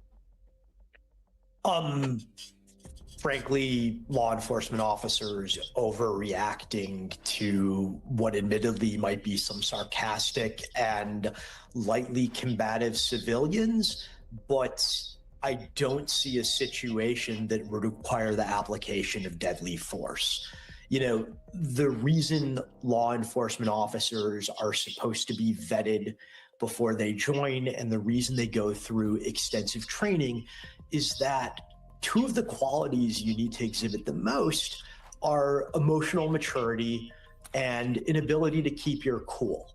Frankly, law enforcement officers overreacting to what admittedly might be some sarcastic and lightly combative civilians, but I don't see a situation that would require the application of deadly force. The reason law enforcement officers are supposed to be vetted before they join and the reason they go through extensive training is that 2 of the qualities you need to exhibit the most are emotional maturity and an ability to keep your cool.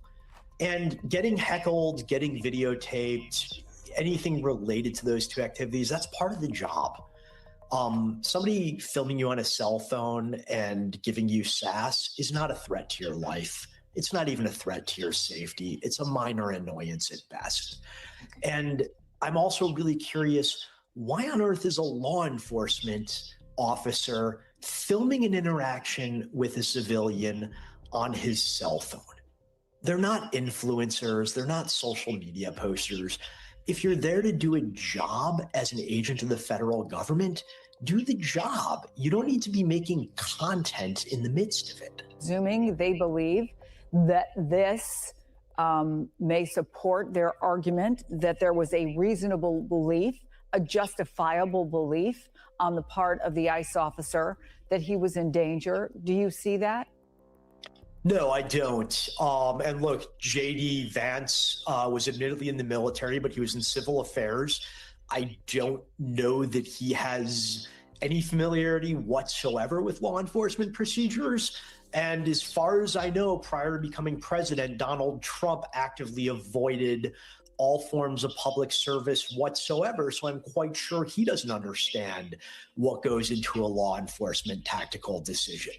And getting heckled, getting videotaped, anything related to those 2 activities, that's part of the job. Somebody filming you on a cell phone and giving you sass is not a threat to your life. It's not even a threat to your safety. It's a minor annoyance at best. And I'm also really curious, why on earth is a law enforcement officer filming an interaction with a civilian on his cell phone? They're not influencers. They're not social media posters. If you're there to do a job as an agent of the federal government, do the job. You don't need to be making content in the midst of it. Presuming they believe that this may support their argument that there was a reasonable belief, a justifiable belief on the part of the ICE officer that he was in danger. Do you see that? No, I don't. And look, J.D. Vance was admittedly in the military, but he was in civil affairs. I don't know that he has any familiarity whatsoever with law enforcement procedures. And as far as I know, prior to becoming president, Donald Trump actively avoided all forms of public service whatsoever. So I'm quite sure he doesn't understand what goes into a law enforcement tactical decision.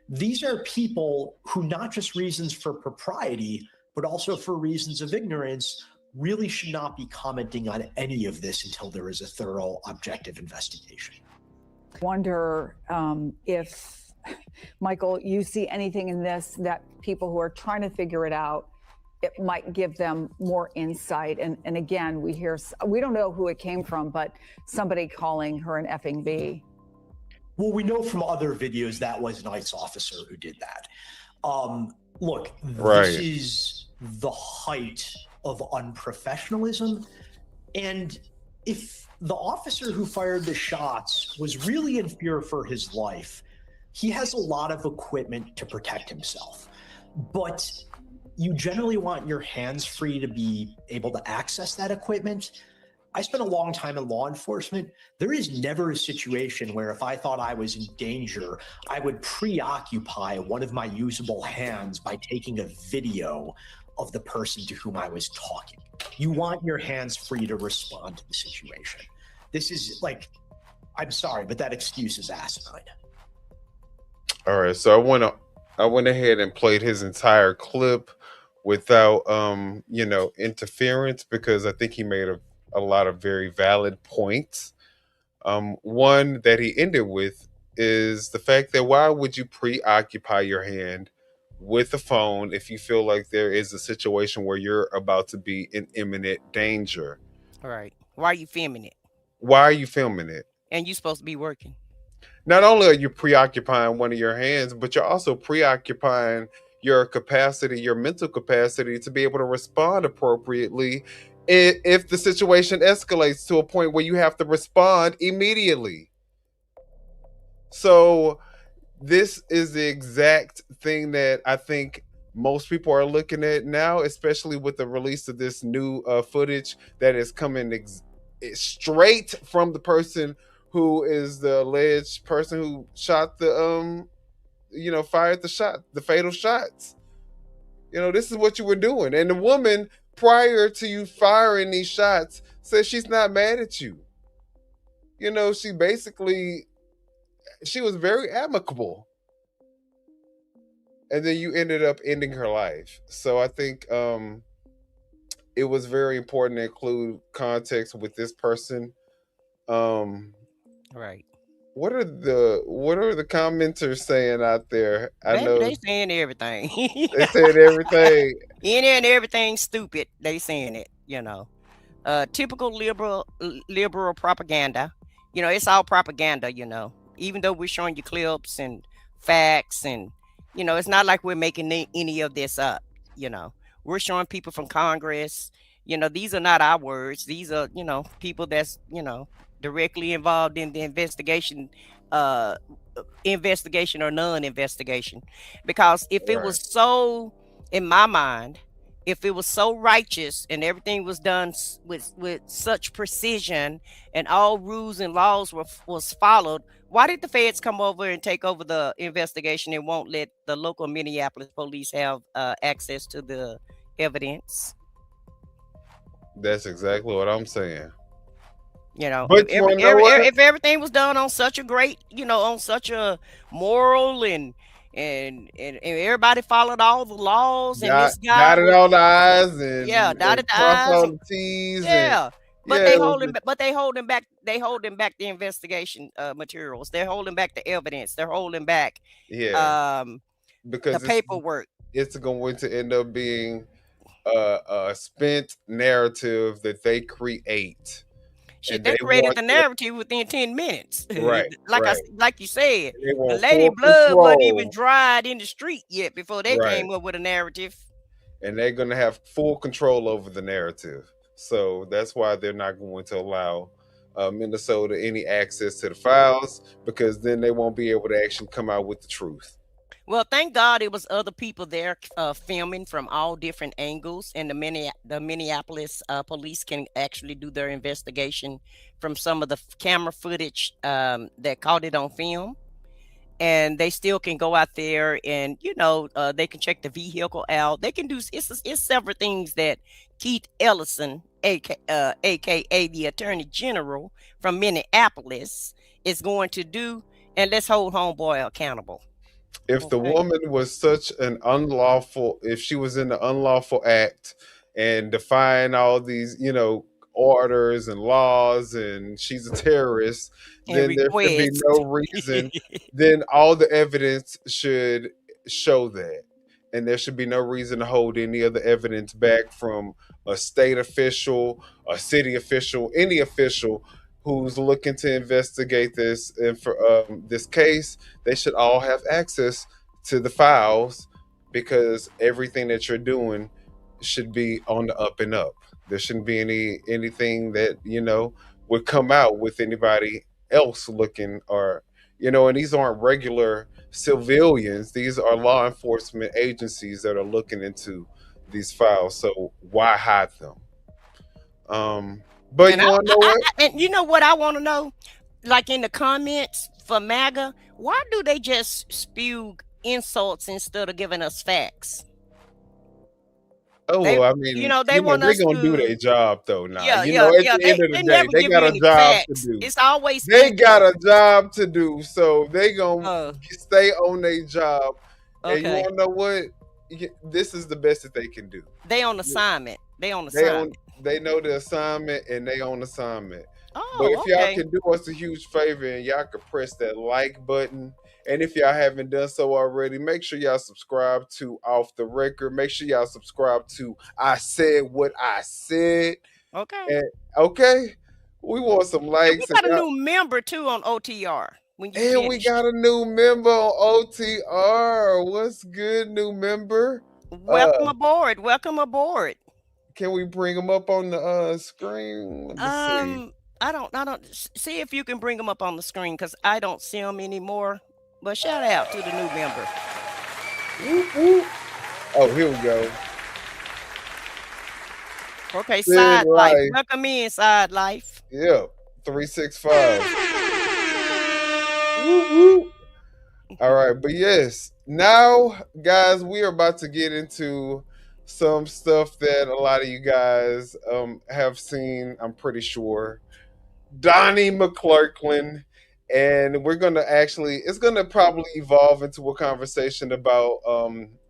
These are people who, not just reasons for propriety, but also for reasons of ignorance, really should not be commenting on any of this until there is a thorough, objective investigation. Wonder if, Michael, you see anything in this that people who are trying to figure it out, it might give them more insight. And again, we don't know who it came from, but somebody calling her an effing B. Well, we know from other videos that was an ICE officer who did that. Look, this is the height of unprofessionalism. And if the officer who fired the shots was really in fear for his life, he has a lot of equipment to protect himself. But you generally want your hands free to be able to access that equipment. I spent a long time in law enforcement. There is never a situation where if I thought I was in danger, I would preoccupy one of my usable hands by taking a video of the person to whom I was talking. You want your hands free to respond to the situation. This is like, I'm sorry, but that excuse is asinine. All right, so I went ahead and played his entire clip without interference, because I think he made a lot of very valid points. One that he ended with is the fact that why would you preoccupy your hand with a phone if you feel like there is a situation where you're about to be in imminent danger? All right. Why are you filming it? Why are you filming it? And you're supposed to be working. Not only are you preoccupying one of your hands, but you're also preoccupying your capacity, your mental capacity to be able to respond appropriately if the situation escalates to a point where you have to respond immediately. So this is the exact thing that I think most people are looking at now, especially with the release of this new footage that is coming straight from the person who is the alleged person who shot the fired the fatal shots. This is what you were doing. And the woman, prior to you firing these shots, says she's not mad at you. She was very amicable. And then you ended up ending her life. So I think it was very important to include context with this person. Right. What are the commenters saying out there? I know they saying everything. They saying everything. Any and everything stupid. They saying it. Typical liberal propaganda. It's all propaganda. Even though we're showing you clips and facts, and it's not like we're making any of this up. We're showing people from Congress. These are not our words. These are people that's directly involved in the investigation or non-investigation. Because if it was so, in my mind, if it was so righteous and everything was done with such precision and all rules and laws was followed, why did the feds come over and take over the investigation and won't let the local Minneapolis police have access to the evidence? That's exactly what I'm saying. But if everything was done on such a great, on such a moral and everybody followed all the laws, and this guy dotted all the I's and dotted the crossed I's, all the T's. But they holding back the investigation materials. They're holding back the evidence. They're holding back because the paperwork. It's going to end up being a spent narrative that they create. Shit, they created the narrative within 10 minutes. Right. Like you said, the lady blood wasn't even dried in the street yet before they came up with a narrative. And they're going to have full control over the narrative. So that's why they're not going to allow Minnesota any access to the files, because then they won't be able to actually come out with the truth. Well, thank God it was other people there filming from all different angles, and the Minneapolis police can actually do their investigation from some of the camera footage that caught it on film. And they still can go out there and they can check the vehicle out. They can do it's several things that Keith Ellison, aka the Attorney General from Minneapolis, is going to do, and let's hold homeboy accountable. If the woman was such an unlawful, if she was in the unlawful act and defying all these, orders and laws, and she's a terrorist, And then there should be request. no reason. Then all the evidence should show that. And there should be no reason to hold any of the evidence back from a state official, a city official, any official who's looking to investigate this. And for this case, they should all have access to the files, because everything that you're doing should be on the up and up. There shouldn't be anything that would come out with anybody else looking, or and these aren't regular civilians. These are law enforcement agencies that are looking into these files. So why hide them? But And you want to know what? and you know what I want to know? Like in the comments for MAGA, why do they just spew insults instead of giving us facts? Oh, They, well, I mean, they want they're us gonna do to. their job though. Now, Yeah, at yeah, the yeah. end of the They day, never they give got you a any job to facts. do. It's always They got input. a job to do, so they gonna stay on their job. And you Okay. want to know what? This is the best that they can do. They on assignment. They on assignment. They know the assignment, and they on assignment. But Oh, if y'all okay. can do us a huge favor and y'all can press that like button, and if y'all haven't done so already, make sure y'all subscribe to Off the Record. Make sure y'all subscribe to I Said What I Said. Okay. And okay, we want some And we likes. got a new member too on OTR. When you And we finish. got a new member on OTR. What's good, new member? Welcome aboard. Welcome aboard. Can we bring them up on the screen? Let me see. I don't see if you can bring them up on the screen, because I don't see them anymore. But shout out to the new member. Oh, here we go. Okay, Sid Side Life. Life. Welcome in, Side Life. Yep, 365. All right, but yes, now, guys, we are about to get into some stuff that a lot of you guys have seen, I'm pretty sure. Donnie McClurkin, and we're gonna it's gonna probably evolve into a conversation about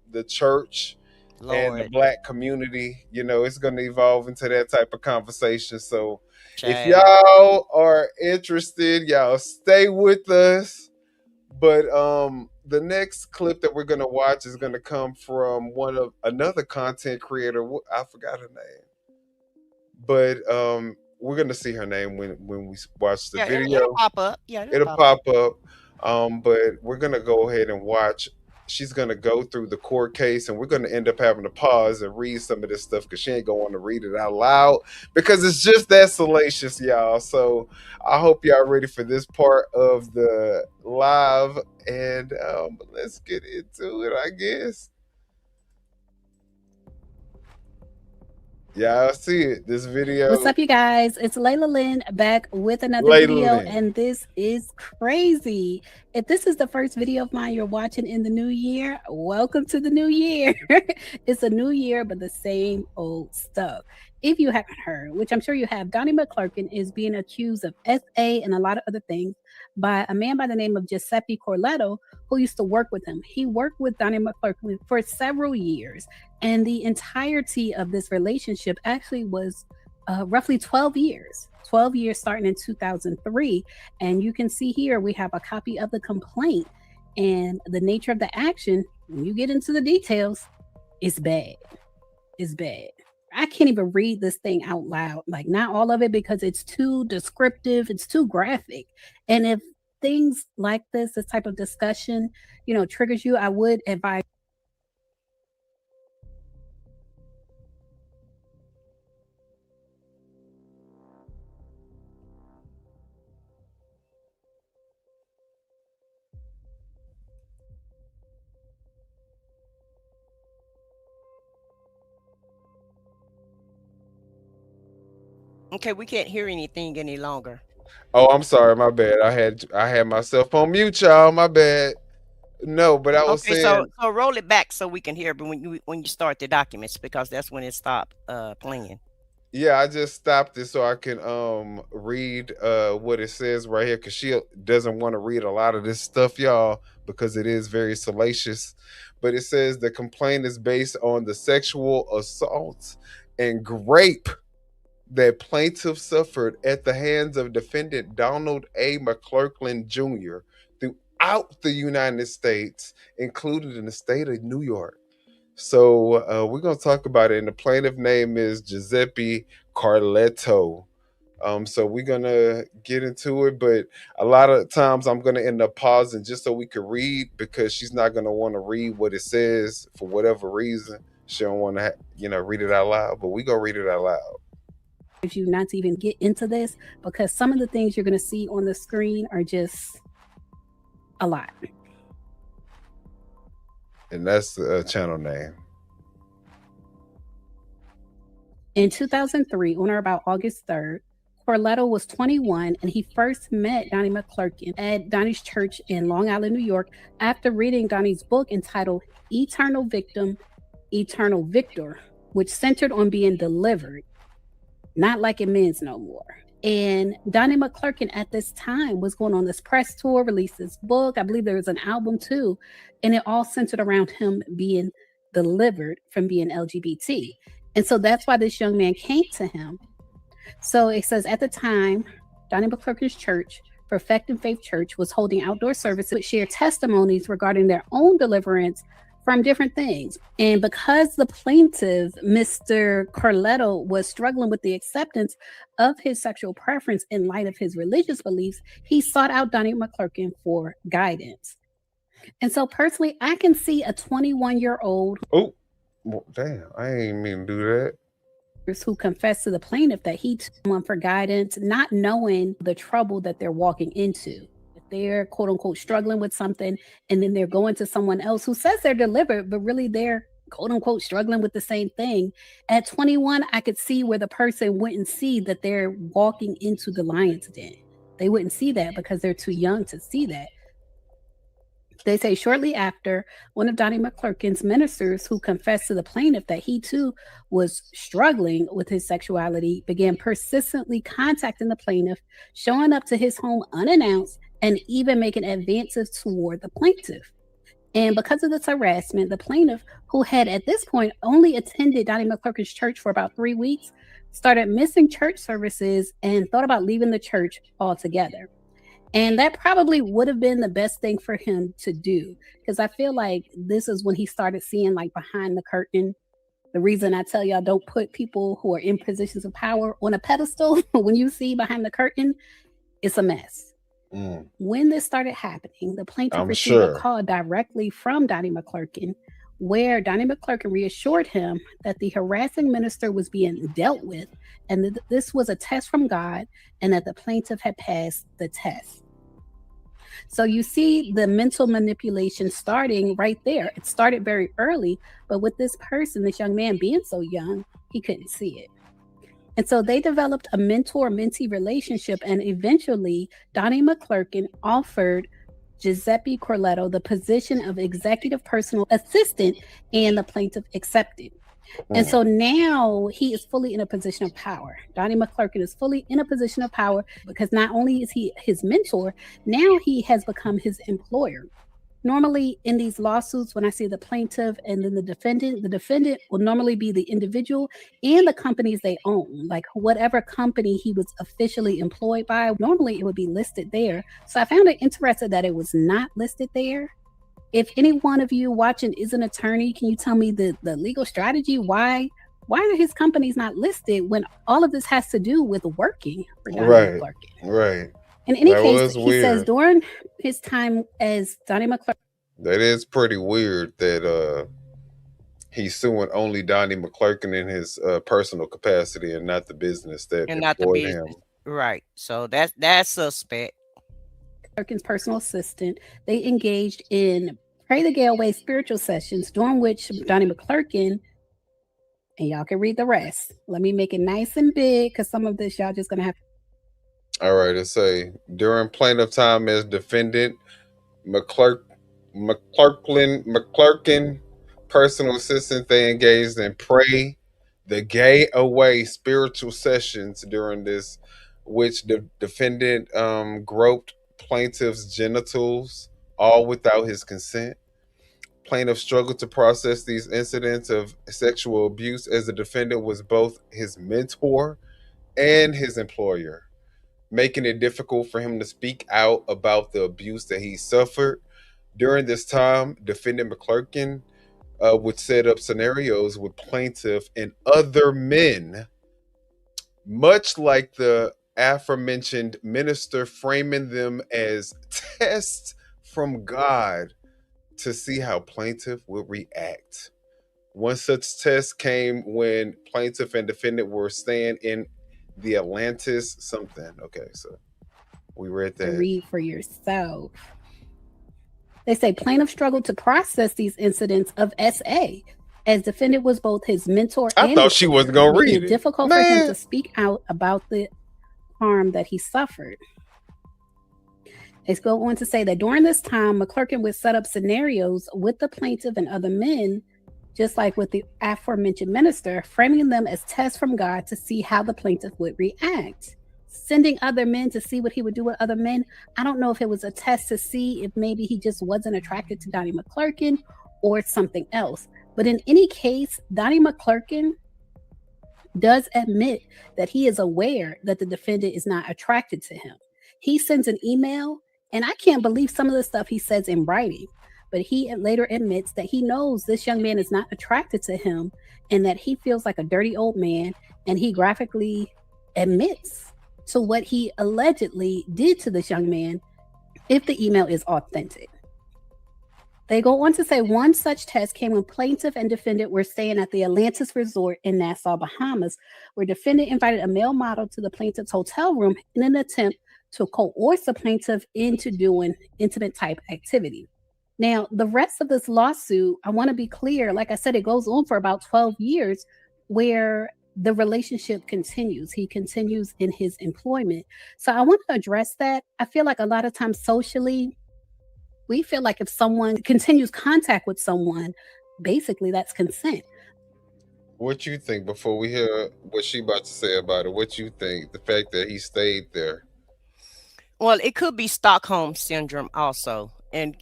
the church and the Black community. It's gonna evolve into that type of conversation. So if y'all are interested, y'all stay with us. But the next clip that we're gonna watch is gonna come from another content creator. I forgot her name, but we're gonna see her name when we watch the video. It'll pop up. Yeah, it'll pop up. But we're gonna go ahead and watch. She's gonna go through the court case, and we're gonna end up having to pause and read some of this stuff because she ain't gonna want to read it out loud because it's just that salacious, y'all. So I hope y'all ready for this part of the live, and let's get into it, I guess. Yeah, I see it. This video. What's up, you guys? It's Layla Lynn back with another Layla video, Lynn. and this is crazy. If this is the first video of mine you're watching in the new year, welcome to the new year. It's a new year, but the same old stuff. If you haven't heard, which I'm sure you have, Donnie McClurkin is being accused of SA and a lot of other things by a man by the name of Giuseppe Corletto, who used to work with him. He worked with Donnie McClurkin for several years, and the entirety of this relationship actually was roughly 12 years starting in 2003. And you can see here we have a copy of the complaint, and the nature of the action, when you get into the details, it's bad. It's bad. I can't even read this thing out loud, like not all of it, because it's too descriptive, it's too graphic. And if things like this type of discussion, triggers you, I would advise. Okay, we can't hear anything any longer. Oh, I'm sorry, my bad. I had myself on mute, y'all. My bad. No, but I was Okay, so saying, roll it back so we can hear, but when you start the documents, because that's when it stopped playing. yeah, I just stopped it so I can read what it says right here, because she doesn't want to read a lot of this stuff, y'all, because it is very salacious. But it says the complaint is based on the sexual assaults and rape that plaintiff suffered at the hands of defendant Donald A. McClurkin Jr. throughout the United States, including in the state of New York. So we're going to talk about it. And the plaintiff name is Giuseppe Carletto. So we're going to get into it. But a lot of times I'm going to end up pausing just so we can read, because she's not going to want to read what it says for whatever reason. She don't want to, read it out loud. But we're going to read it out loud. You not to even get into this, because some of the things you're going to see on the screen are just a lot. And that's the channel name. In 2003, on or about August 3rd, Carletto was 21, and he first met Donnie McClurkin at Donnie's church in Long Island, New York, after reading Donnie's book entitled Eternal Victim, Eternal Victor, which centered on being delivered, not like it means no more. And Donnie McClurkin at this time was going on this press tour, released this book. I believe there was an album too. And it all centered around him being delivered from being LGBT. And so that's why this young man came to him. So it says at the time, Donnie McClurkin's church, Perfecting Faith Church, was holding outdoor services to share testimonies regarding their own deliverance from different things. And because the plaintiff, Mr. Carletto, was struggling with the acceptance of his sexual preference in light of his religious beliefs, he sought out Donnie McClurkin for guidance. And so personally, I can see a 21-year-old Oh, well, damn, I ain't mean to do that. Who confessed to the plaintiff that he took someone for guidance, not knowing the trouble that they're walking into. If they're quote unquote struggling with something, and then they're going to someone else who says they're delivered, but really they're quote unquote struggling with the same thing. At 21, I could see where the person wouldn't see that they're walking into the lion's den. They wouldn't see that because they're too young to see that. They say shortly after, one of Donnie McClurkin's ministers, who confessed to the plaintiff that he too was struggling with his sexuality, began persistently contacting the plaintiff, showing up to his home unannounced, and even making advances toward the plaintiff. And because of this harassment, the plaintiff, who had at this point only attended Donnie McClurkin's church for about 3 weeks, started missing church services and thought about leaving the church altogether. And that probably would have been the best thing for him to do, because I feel like this is when he started seeing like behind the curtain. The reason I tell y'all don't put people who are in positions of power on a pedestal, when you see behind the curtain, it's a mess. When this started happening, the plaintiff received a call directly from Donnie McClurkin, where Donnie McClurkin reassured him that the harassing minister was being dealt with, and that this was a test from God, and that the plaintiff had passed the test. So you see the mental manipulation starting right there. It started very early, but with this person, this young man being so young, he couldn't see it. And so they developed a mentor-mentee relationship, and eventually Donnie McClurkin offered Giuseppe Carletto the position of executive personal assistant, and the plaintiff accepted. And so now he is fully in a position of power. Donnie McClurkin is fully in a position of power, because not only is he his mentor, now he has become his employer. Normally in these lawsuits, when I say the plaintiff and then the defendant will normally be the individual and the companies they own, like whatever company he was officially employed by. Normally it would be listed there. So I found it interesting that it was not listed there. If any one of you watching is an attorney, can you tell me the legal strategy? Why are his companies not listed when all of this has to do with working for Donnie McClurkin? Right. In any case, he says during his time as Donnie McClurkin, that is pretty weird that he's suing only Donnie McClurkin in his personal capacity and not the business that employed him. Right. So that's suspect. McClurkin's personal assistant, they engaged in Pray the Gale Way spiritual sessions, during which Donnie McClurkin and y'all can read the rest. Let me make it nice and big because some of this y'all just gonna have. All right, let's say during plaintiff time as defendant, McClurkin, personal assistant, they engaged in pray the gay away spiritual sessions during this, which the defendant groped plaintiff's genitals, all without his consent. Plaintiff struggled to process these incidents of sexual abuse as the defendant was both his mentor and his employer, making it difficult for him to speak out about the abuse that he suffered. During this time, defendant McClurkin would set up scenarios with plaintiff and other men, much like the aforementioned minister, framing them as tests from God to see how plaintiff would react. One such test came when plaintiff and defendant were staying in the Atlantis something. Okay, so we read To that. read for yourself. They say plaintiff struggled to process these incidents of SA as defendant was both his mentor I and thought she wasn't gonna making read it it. difficult for him Man. to speak out about the harm that he suffered. They go on to say that during this time, McClurkin would set up scenarios with the plaintiff and other men, just like with the aforementioned minister, framing them as tests from God to see how the plaintiff would react. Sending other men to see what he would do with other men. I don't know if it was a test to see if maybe he just wasn't attracted to Donnie McClurkin or something else. But in any case, Donnie McClurkin does admit that he is aware that the defendant is not attracted to him. He sends an email, and I can't believe some of the stuff he says in writing, but he later admits that he knows this young man is not attracted to him and that he feels like a dirty old man, and he graphically admits to what he allegedly did to this young man if the email is authentic. They go on to say one such test came when plaintiff and defendant were staying at the Atlantis Resort in Nassau, Bahamas, where defendant invited a male model to the plaintiff's hotel room in an attempt to coerce the plaintiff into doing intimate type activity. Now, the rest of this lawsuit, I want to be clear, like I said, it goes on for about 12 years where the relationship continues. He continues in his employment. So I want to address that. I feel like a lot of times socially, we feel like if someone continues contact with someone, basically that's consent. What you think before we hear what she about to say about it? What you think? The fact that he stayed there. Well, it could be Stockholm syndrome also, and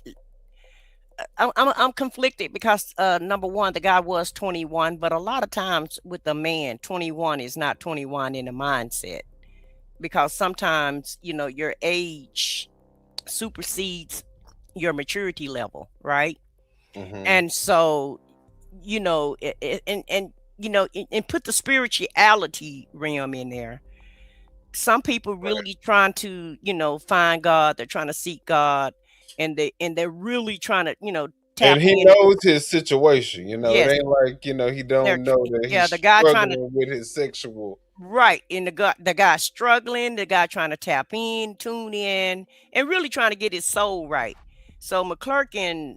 I'm conflicted because number one, the guy was 21, but a lot of times with a man, 21 is not 21 in the mindset, because sometimes your age supersedes your maturity level, right? And so and put the spirituality realm in there. Some people really trying to find God. They're trying to seek God, and they're really trying to tap And he in. knows his situation. Yes. It ain't like he don't know that he's the guy trying struggling with his sexual. Right. And the guy struggling, the guy trying to tap in, tune in, and really trying to get his soul right. So McClurkin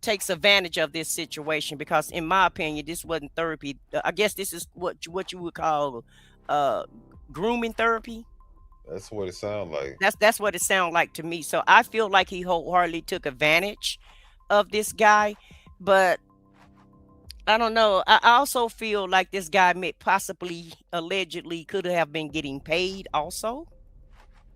takes advantage of this situation because, in my opinion, this wasn't therapy. I guess this is what you would call grooming therapy. That's what it sounds like. That's what it sounds like to me. So I feel like he wholeheartedly took advantage of this guy, but I don't know. I also feel like this guy possibly, allegedly, could have been getting paid also.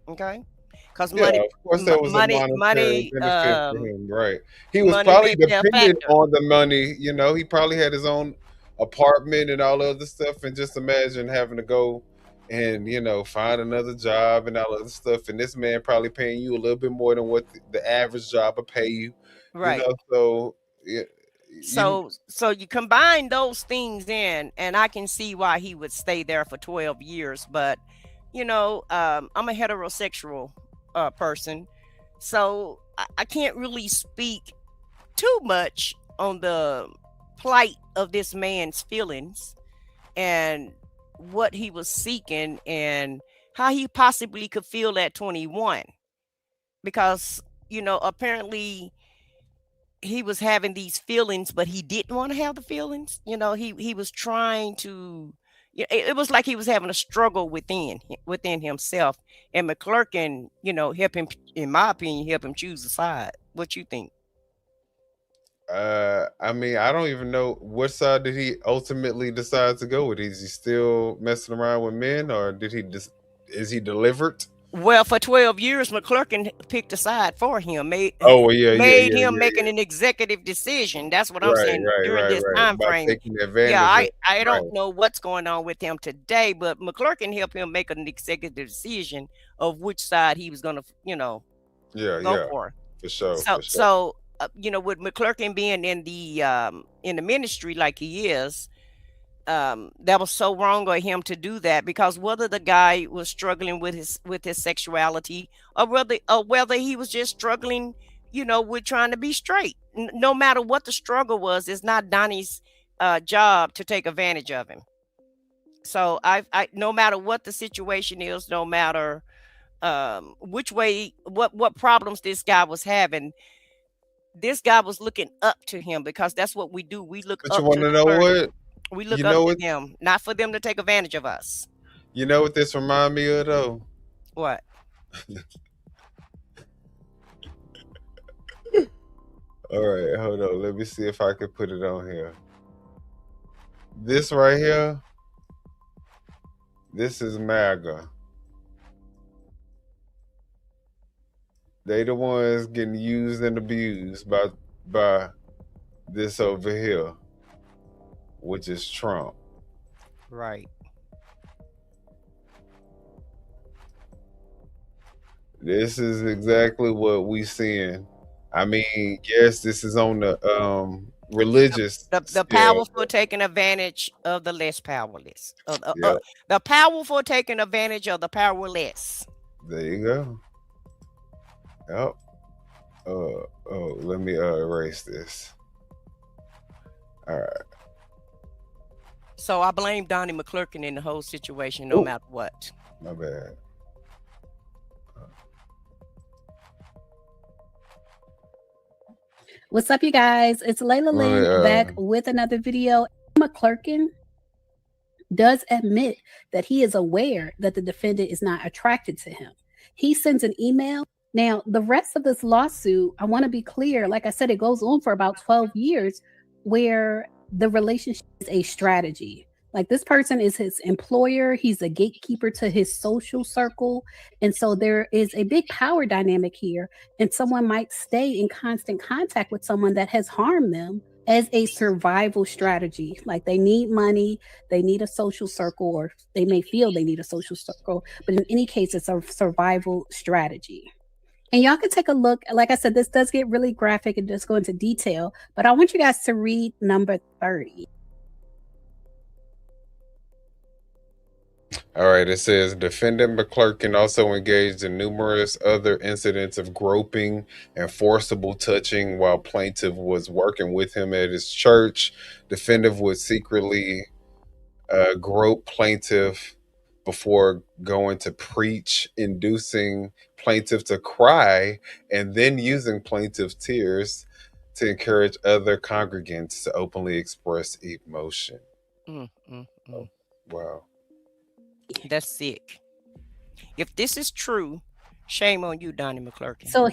Okay, because Yeah, of course there was a monetary benefit for him, right? He was probably dependent on the money. He probably had his own apartment and all the other stuff, and just imagine having to go and find another job and all other stuff, and this man probably paying you a little bit more than what the average job would pay you. Right. So yeah. So you combine those things in, and I can see why he would stay there for 12 years. But I'm a heterosexual person, so I can't really speak too much on the plight of this man's feelings and what he was seeking and how he possibly could feel at 21, because apparently he was having these feelings, but he didn't want to have the feelings. You know, he was trying to. It was like he was having a struggle within himself, and McClurkin, you know, help him, in my opinion, help him choose a side. What you think? I mean, I don't even know what side did he ultimately decide to go with. Is he still messing around with men, or did he is he delivered? Well, for 12 years, McClurkin picked a side for him, made him making an executive decision. That's what I'm saying during this time By frame. taking advantage Yeah, of, I don't know what's going on with him today, but McClurkin helped him make an executive decision of which side he was gonna, you know, go for. For sure. So you know, with McClurkin being in the ministry like he is, that was so wrong of him to do that, because whether the guy was struggling with his sexuality, or whether he was just struggling, you know, with trying to be straight, no matter what the struggle was, it's not Donnie's job to take advantage of him. So I no matter what the situation is, no matter which way, what problems this guy was having, this guy was looking up to him, because that's what we do. We look But up you want to to know what? we look You up know to them, not for them to take advantage of us. You know what this remind me of, though? What? All right, hold on. Let me see if I can put it on here. This right here, this is MAGA. They the ones getting used and abused by this over here, which is Trump. Right. This is exactly what we seeing. I mean, yes, this is on the religious. The powerful taking advantage of the less powerless. The powerful taking advantage of the powerless. There you go. Yep. Oh, let me erase this. All right. So I blame Donnie McClurkin in the whole situation, no matter what. My bad. What's up, you guys? It's Layla Lynn back with another video. McClurkin does admit that he is aware that the defendant is not attracted to him. He sends an email. Now, the rest of this lawsuit, I want to be clear. Like I said, it goes on for about 12 years, where the relationship is a strategy. Like, this person is his employer. He's a gatekeeper to his social circle. And so there is a big power dynamic here. And someone might stay in constant contact with someone that has harmed them as a survival strategy. Like, they need money, they need a social circle, or they may feel they need a social circle. But in any case, it's a survival strategy. And y'all can take a look. Like I said, this does get really graphic and just go into detail. But I want you guys to read number 30. All right, it says defendant McClurkin also engaged in numerous other incidents of groping and forcible touching while plaintiff was working with him at his church. Defendant would secretly grope plaintiff before going to preach, inducing plaintiff to cry, and then using plaintiff's tears to encourage other congregants to openly express emotion. Oh, wow. That's sick. If this is true, shame on you, Donnie McClurkin. So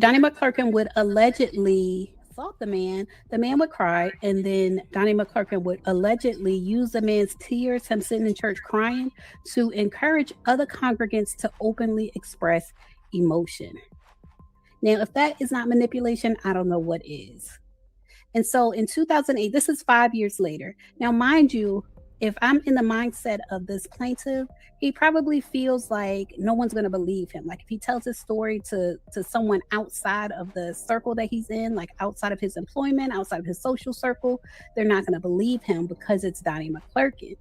Donnie McClurkin would allegedly assault the man. The man would cry, and then Donnie McClurkin would allegedly use the man's tears, him sitting in church crying, to encourage other congregants to openly express emotion. Now, if that is not manipulation, I don't know what is. And so in 2008, this is 5 years later. Now, mind you, if I'm in the mindset of this plaintiff, he probably feels like no one's going to believe him. Like, if he tells his story to someone outside of the circle that he's in, like outside of his employment, outside of his social circle, they're not going to believe him because it's Donnie McClurkin.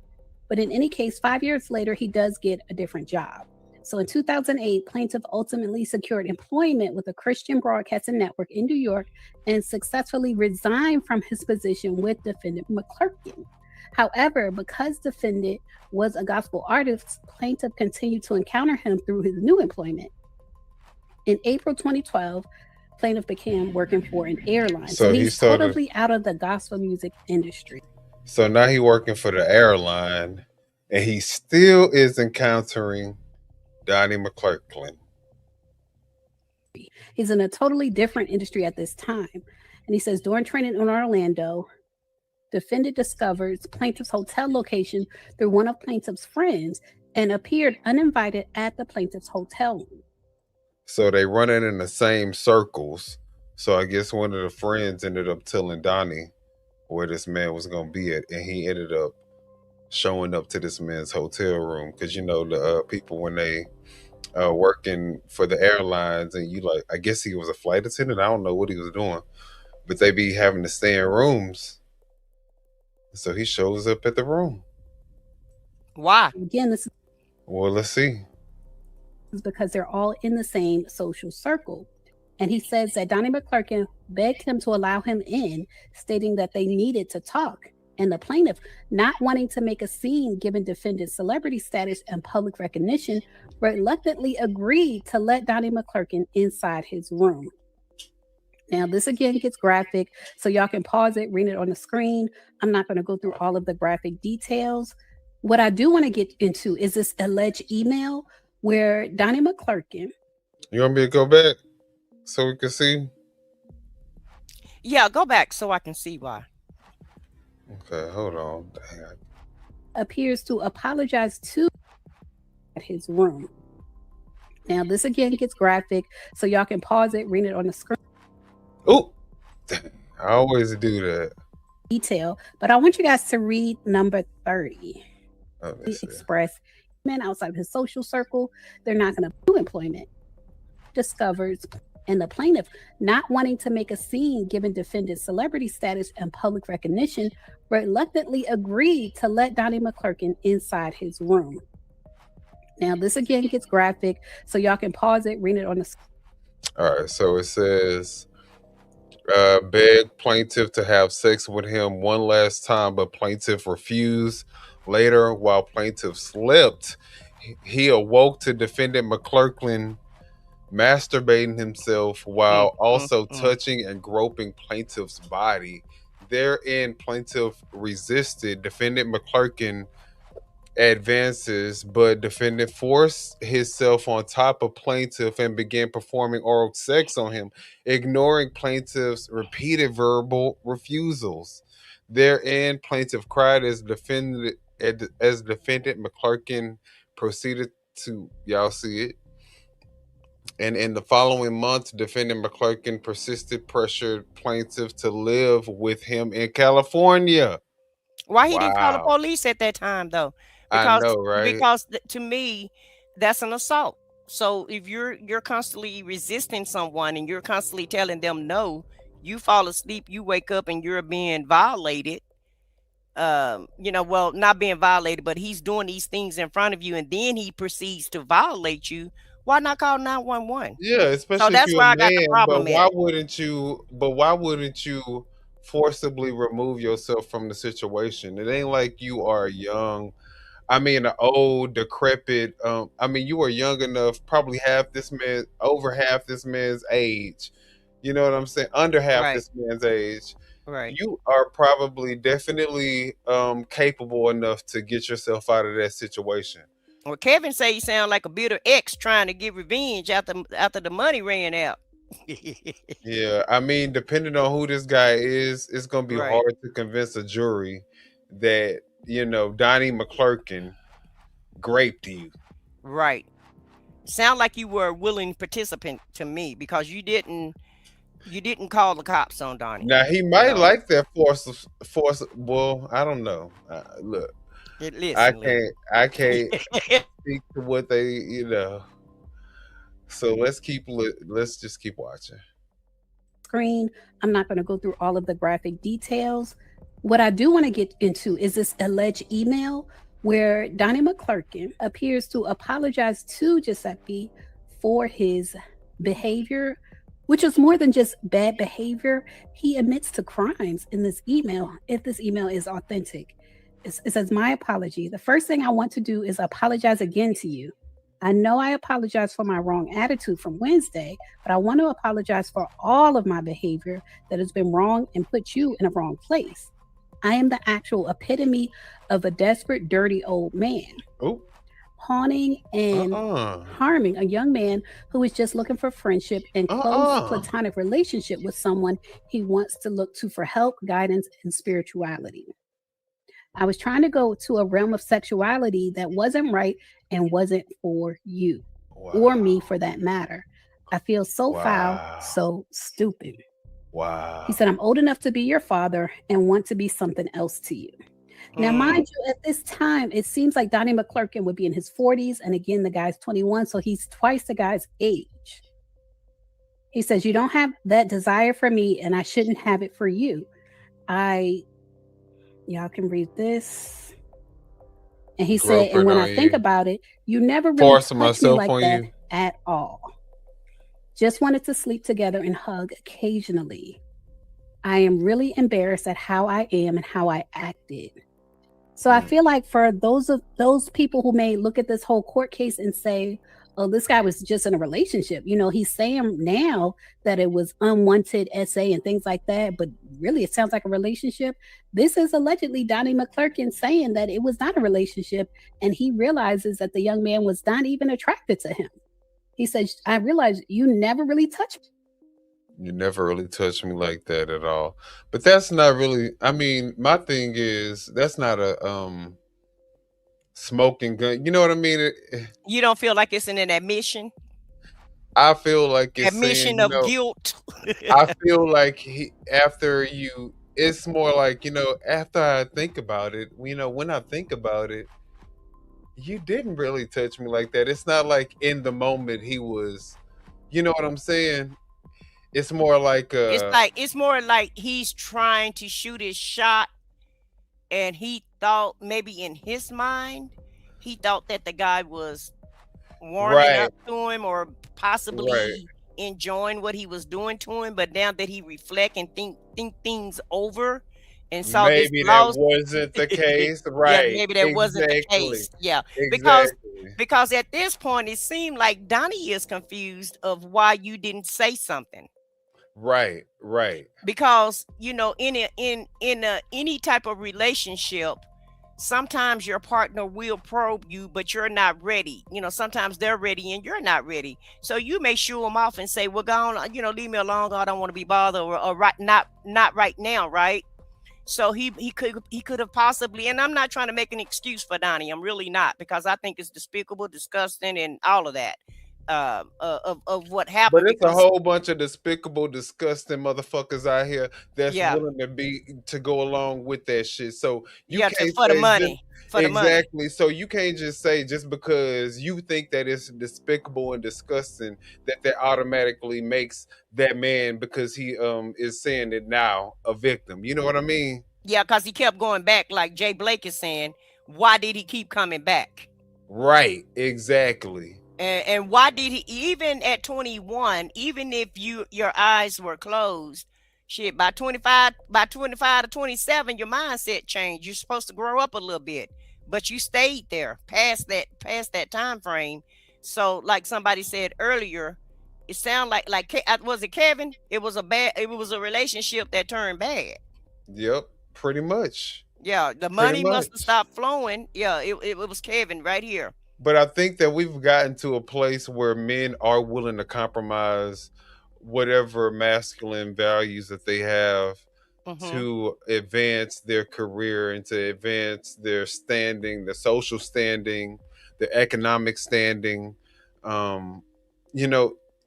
But in any case, 5 years later, he does get a different job. So in 2008, plaintiff ultimately secured employment with a Christian broadcasting network in New York and successfully resigned from his position with defendant McClurkin. However, because defendant was a gospel artist, plaintiff continued to encounter him through his new employment. In April 2012, Plaintiff began working for an airline. So So he he's started- totally out of the gospel music industry. So now he working for the airline, and he still is encountering Donnie McClurkin. He's in a totally different industry at this time. And he says, during training in Orlando, defendant discovered plaintiff's hotel location through one of plaintiff's friends and appeared uninvited at the plaintiff's hotel room. So they running in the same circles. So I guess one of the friends ended up telling Donnie where this man was going to be at, and he ended up showing up to this man's hotel room. Because, you know, the people, when they working for the airlines, and you like, I guess he was a flight attendant. I don't know what he was doing, but they be having to stay in rooms. So he shows up at the room. Why? Again, this Well, let's see. is because they're all in the same social circle. And he says that Donnie McClurkin begged him to allow him in, stating that they needed to talk. And the plaintiff, not wanting to make a scene given defendant's celebrity status and public recognition, reluctantly agreed to let Donnie McClurkin inside his room. Now, this again gets graphic, so y'all can pause it, read it on the screen. I'm not going to go through all of the graphic details. What I do want to get into is this alleged email where Donnie McClurkin. You want me to go back so we can see? Yeah, go back so I can see why. Okay, hold on. Dang, appears to apologize to at his room. Now, this again gets graphic, so y'all can pause it, read it on the screen. Oh, I always do that. Detail, but I want you guys to read number 30. Oh, He expressed men outside of his social circle, they're not going to do employment. Discovers and the plaintiff, not wanting to make a scene given defendant's celebrity status and public recognition, reluctantly agreed to let Donnie McClurkin inside his room. Now, this again gets graphic, so y'all can pause it, read it on the screen. All right, so it says, begged plaintiff to have sex with him one last time, but plaintiff refused. Later, while plaintiff slept, he awoke to defendant McClurkin masturbating himself while also touching and groping plaintiff's body. Therein, plaintiff resisted. Defendant McClurkin advances, but defendant forced himself on top of plaintiff and began performing oral sex on him, ignoring plaintiff's repeated verbal refusals. Therein, plaintiff cried as defendant McClurkin proceeded to, y'all see it. And in the following month, defendant McClurkin pressured plaintiff to live with him in California. Why he didn't call the police at that time, though? I know, right? Because to me, that's an assault. So if you're constantly resisting someone and you're constantly telling them no, you fall asleep, you wake up and you're being violated. Well, not being violated, but he's doing these things in front of you, and then he proceeds to violate you. Why not call 911? Yeah, especially so that's if you're where a I got man, the problem. But why wouldn't you forcibly remove yourself from the situation? It ain't like you are young. An old, decrepit. You were young enough, probably over half this man's age. You know what I'm saying? Under half this man's age. Right. You are probably definitely capable enough to get yourself out of that situation. Well, Kevin say you sound like a bitter ex trying to get revenge after the money ran out. Yeah, depending on who this guy is, it's gonna be hard to convince a jury that Donnie McClurkin raped you. Right. Sound like you were a willing participant to me because you didn't call the cops on Donnie. Now he might like that force. Well, I don't know. Look. I can't speak to what they, So let's just keep watching. Screen. I'm not going to go through all of the graphic details. What I do want to get into is this alleged email where Donnie McClurkin appears to apologize to Giuseppe for his behavior, which is more than just bad behavior. He admits to crimes in this email, if this email is authentic. It says, my apology. The first thing I want to do is apologize again to you. I know I apologize for my wrong attitude from Wednesday, but I want to apologize for all of my behavior that has been wrong and put you in a wrong place. I am the actual epitome of a desperate, dirty old man. Oh. Haunting and harming a young man who is just looking for friendship and close platonic relationship with someone he wants to look to for help, guidance, and spirituality. I was trying to go to a realm of sexuality that wasn't right and wasn't for you or me for that matter. I feel so foul, so stupid. Wow. He said, I'm old enough to be your father and want to be something else to you. Now, mind you, at this time, it seems like Donnie McClurkin would be in his 40s. And again, the guy's 21. So he's twice the guy's age. He says, you don't have that desire for me and I shouldn't have it for you. Y'all can read this. And he said, and when I think about it, you never really touched me like that at all. Just wanted to sleep together and hug occasionally. I am really embarrassed at how I am and how I acted. So I feel like for those people who may look at this whole court case and say, oh, this guy was just in a relationship. You know, he's saying now that it was unwanted SA and things like that, but really it sounds like a relationship. This is allegedly Donnie McClurkin saying that it was not a relationship, and he realizes that the young man was not even attracted to him. He says, I realized you never really touched me. You never really touched me like that at all. But that's not really, I mean, my thing is, that's not a smoking gun. You know what I mean? You don't feel like it's an admission? I feel like it's admission saying, of guilt. I feel like it's more like, after I think about it, when I think about it, you didn't really touch me like that. It's not like in the moment he was, you know what I'm saying? It's more like it's more like he's trying to shoot his shot, and he thought maybe in his mind he thought that the guy was warming up to him or possibly enjoying what he was doing to him, but now that he reflect and think things over and saw maybe that wasn't the case. Right. Yeah, maybe that wasn't the case. Yeah. Because at this point it seemed like Donnie is confused of why you didn't say something. Right. Because in any type of relationship, sometimes your partner will probe you, but you're not ready. Sometimes they're ready and you're not ready. So you may shoo them off and say, "Well, go on, leave me alone. I don't want to be bothered," or not right now, right? So he could have possibly, and I'm not trying to make an excuse for Donnie. I'm really not, because I think it's despicable, disgusting, and all of that. Of what happened. But it's a whole bunch of despicable, disgusting motherfuckers out here that's willing to go along with that shit. So you can't for the money. Exactly. So you can't just say just because you think that it's despicable and disgusting that automatically makes that man, because he is saying it now, a victim. You know what I mean? Yeah, because he kept going back, like Jay Blake is saying. Why did he keep coming back? Right. Exactly. And why did he, even at 21, even if your eyes were closed, shit, by 25 to 27, your mindset changed. You're supposed to grow up a little bit, but you stayed there past that time frame. So like somebody said earlier, it sounded like was it Kevin? It was a relationship that turned bad. Yep, pretty much. Yeah, the money must have stopped flowing. Yeah, it was Kevin right here. But I think that we've gotten to a place where men are willing to compromise whatever masculine values that they have to advance their career and to advance their standing, the social standing, the economic standing.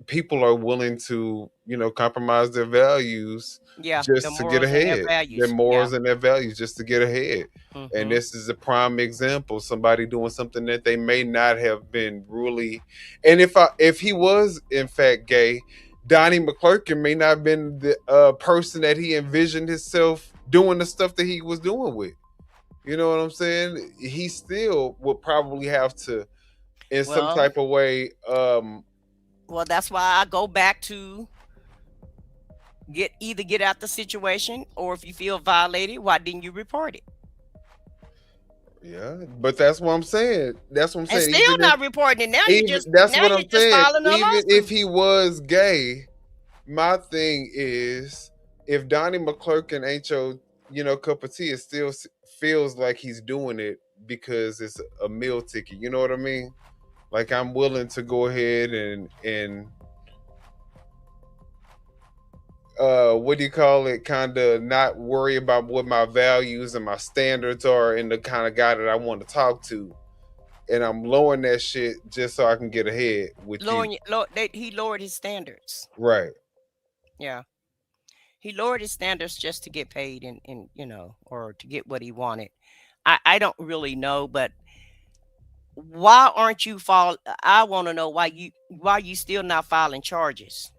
People are willing to, compromise their values just to get ahead. Their morals and their values just to get ahead. And this is a prime example. Somebody doing something that they may not have been really. And if he was in fact gay, Donnie McClurkin may not have been the person that he envisioned himself doing the stuff that he was doing with. You know what I'm saying? He still would probably have to, in some type of way. Well, that's why I go back to either get out the situation, or if you feel violated, why didn't you report it? Yeah, but that's what I'm saying. That's what I'm And saying. still Even not reporting it. Now you even, just that's now what you I'm just saying. filing a Even lawsuit. if he was gay, my thing is, if Donnie McClurkin ain't your, cup of tea, it still feels like he's doing it because it's a meal ticket. You know what I mean? Like, I'm willing to go ahead and what do you call it? Kind of not worry about what my values and my standards are and the kind of guy that I want to talk to. And I'm lowering that shit just so I can get ahead with you. He lowered his standards. Right. Yeah. He lowered his standards just to get paid and or to get what he wanted. I don't really know, but why aren't you I want to know why you still not filing charges?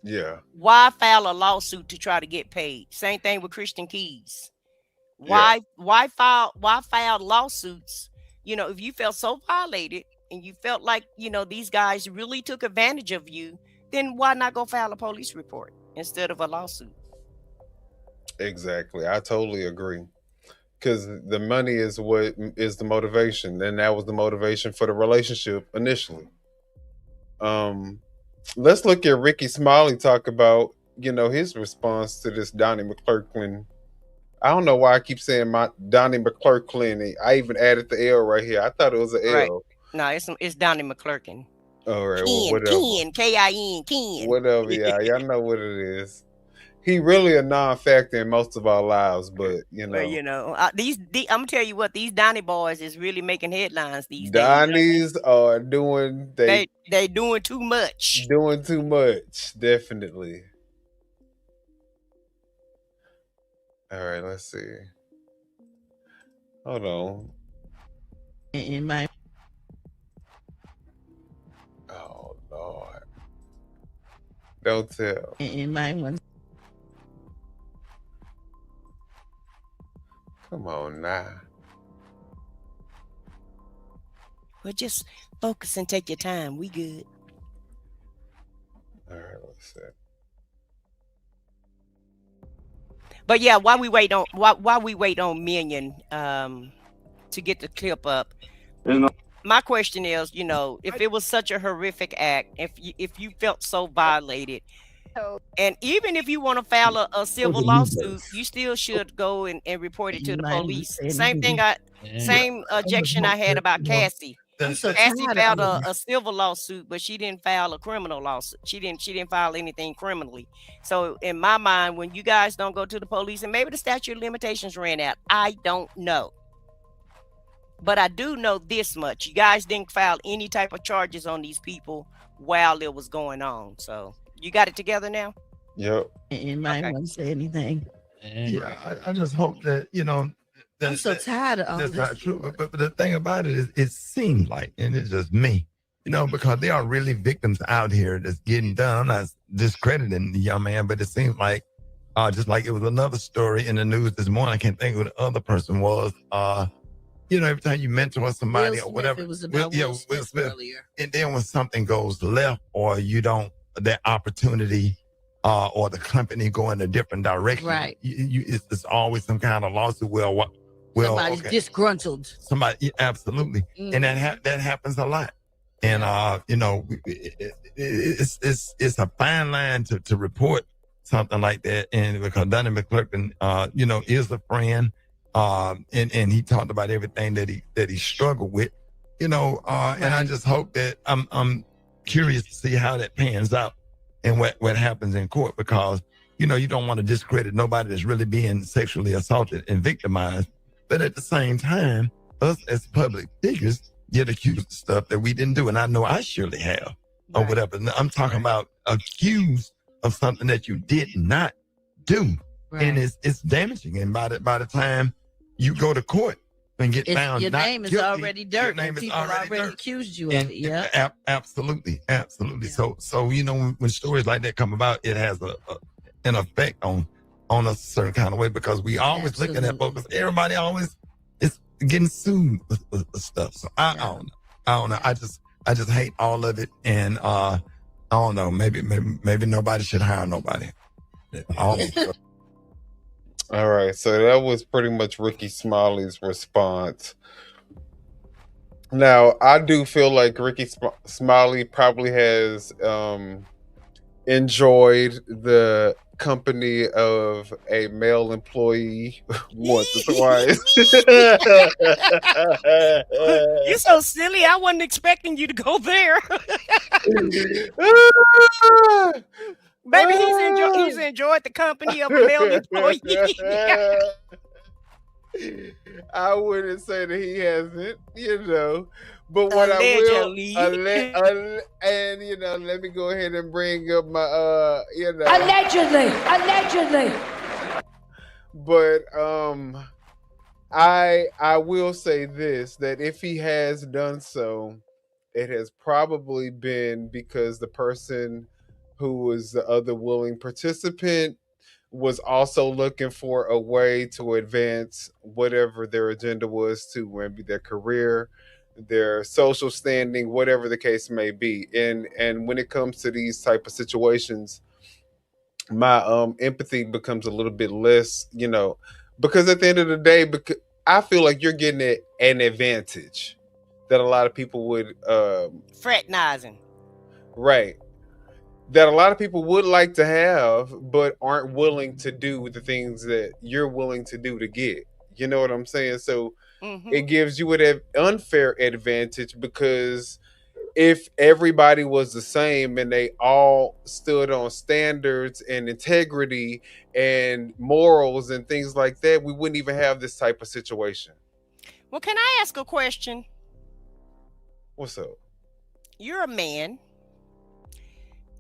Yeah. Why file a lawsuit to try to get paid? Same thing with Christian Keys. Why file lawsuits? If you felt so violated and you felt like, these guys really took advantage of you, then why not go file a police report instead of a lawsuit? Exactly. I totally agree. Because the money is what is the motivation. And that was the motivation for the relationship initially. Let's look at Ricky Smiley talk about, his response to this Donnie McClurkin. I don't know why I keep saying my Donnie McClurkin. I even added the L right here. I thought it was an L. Right. No, it's Donnie McClurkin. All right. Ken, Well, whatever. Ken, K-I-N, Ken. Whatever, y'all know what it is. He really a non-factor in most of our lives, but Well, I'm gonna tell you what, these Donnie boys is really making headlines these Donnies days. are doing They doing too much. Doing too much, definitely. All right, let's see. Hold on. In my Oh Lord. Don't tell. in my one. Come on now. Well, just focus and take your time. We good. All right, let's see. But yeah, while we wait on Minion to get the clip up, my question is, if it was such a horrific act, if you felt so violated, and even if you want to file a civil lawsuit, you still should go and report it to the police. Same thing. Same objection I had about Cassie. Cassie filed a civil lawsuit, but she didn't file a criminal lawsuit. She didn't file anything criminally. So in my mind, when you guys don't go to the police, and maybe the statute of limitations ran out, I don't know. But I do know this much: you guys didn't file any type of charges on these people while it was going on. So you got it together now? Yep. And I won't say anything. Yeah, I just hope that I'm so tired of all that's this. not true. But the thing about it is, it seems like, and it's just me, because there are really victims out here that's getting done. I'm not discrediting the young man, but it seems like, just like it was another story in the news this morning. I can't think who the other person was. Every time you mentor somebody or whatever, It was about Will Smith earlier. and then when something goes left or you don't, that opportunity or the company go in a different direction, Right. It's always some kind of lawsuit. Well, Somebody's disgruntled. Somebody, absolutely, and that happens a lot. And it's a fine line to report something like that. And because Donnie McClurkin, is a friend, and he talked about everything that he struggled with, and I just hope that I'm curious to see how that pans out and what happens in court, because you don't want to discredit nobody that's really being sexually assaulted and victimized. But at the same time, us as public figures get accused of stuff that we didn't do. And I know I surely have, or whatever. I'm talking about accused of something that you did not do. Right. And it's damaging. And by the time you go to court and get found your not name is guilty, already dirt. your name is People already dirt. accused you of it. Yeah. Absolutely. So when stories like that come about, it has an effect on a certain kind of way, because we always looking at folks. Everybody always is getting sued with stuff. So I don't know. I just hate all of it, and I don't know. Maybe nobody should hire nobody. All right, so that was pretty much Ricky Smiley's response. Now, I do feel like Ricky Smiley probably has enjoyed the company of a male employee once or twice. You're so silly. I wasn't expecting you to go there. Maybe he's enjoyed the company of a male employee. I wouldn't say that he hasn't, But what Allegedly. I will, and let me go ahead and bring up my, Allegedly. But I will say this, that if he has done so, it has probably been because the person who was the other willing participant was also looking for a way to advance whatever their agenda was, to maybe their career, their social standing, whatever the case may be. And when it comes to these type of situations, my empathy becomes a little bit less, because at the end of the day, because I feel like you're getting an advantage that a lot of people would fraternizing, right, that a lot of people would like to have but aren't willing to do the things that you're willing to do to get. You know what I'm saying? So it gives you an unfair advantage, because if everybody was the same and they all stood on standards and integrity and morals and things like that, we wouldn't even have this type of situation. Well, can I ask a question? What's up? You're a man,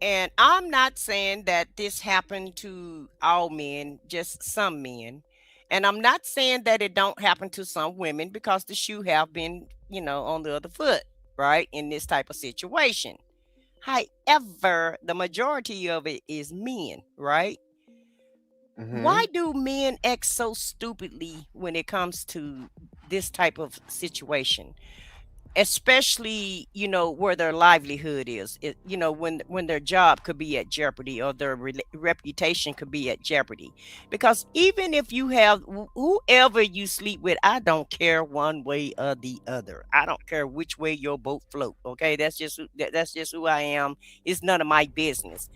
and I'm not saying that this happened to all men, just some men. And I'm not saying that it don't happen to some women, because the shoe have been, on the other foot, right, in this type of situation. However, the majority of it is men, right? Why do men act so stupidly when it comes to this type of situation? Especially, where their livelihood is, when their job could be at jeopardy, or their reputation could be at jeopardy. Because even if you have whoever you sleep with, I don't care one way or the other. I don't care which way your boat float. Okay, that's just who I am. It's none of my business.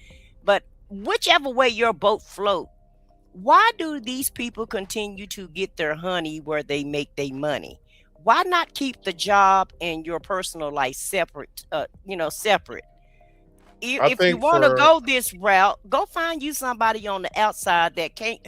But whichever way your boat float, why do these people continue to get their honey where they make their money? Why not keep the job and your personal life separate? Separate. If you want to go this route, go find you somebody on the outside that can't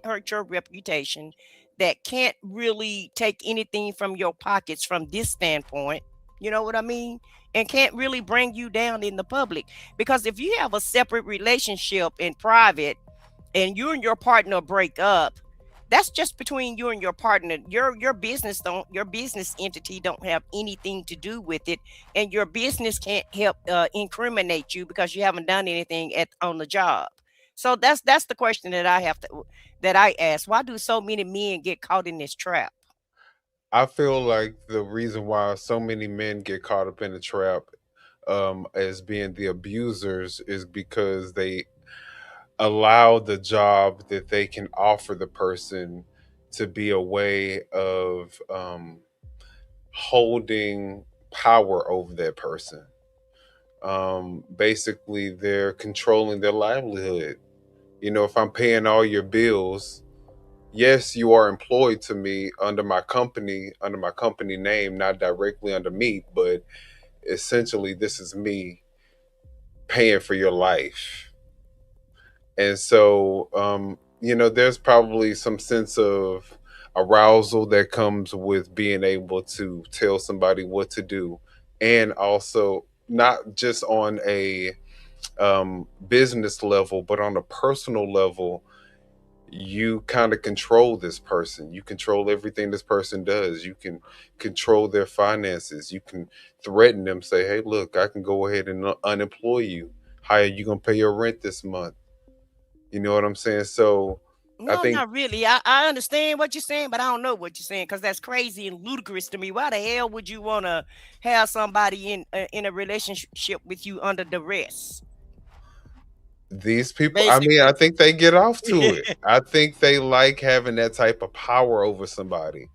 hurt your reputation, that can't really take anything from your pockets from this standpoint. You know what I mean? And can't really bring you down in the public. Because if you have a separate relationship in private, and you and your partner break up, that's just between you and your partner. Your business entity don't have anything to do with it, and your business can't help incriminate you because you haven't done anything on the job. So that's the question that I ask. Why do so many men get caught in this trap? I feel like the reason why so many men get caught up in the trap as being the abusers is because they allow the job that they can offer the person to be a way of holding power over that person. Basically, they're controlling their livelihood. If I'm paying all your bills, yes, you are employed to me under my company name, not directly under me, but essentially this is me paying for your life. And so, there's probably some sense of arousal that comes with being able to tell somebody what to do. And also, not just on a business level, but on a personal level, you kind of control this person. You control everything this person does. You can control their finances. You can threaten them, say, hey, look, I can go ahead and unemploy you. How are you going to pay your rent this month? You know what I'm saying? So no, I think not really. I understand what you're saying, but I don't know what you're saying, because that's crazy and ludicrous to me. Why the hell would you want to have somebody in a relationship with you under duress? These people, I mean, I think they get off to it. I think they like having that type of power over somebody.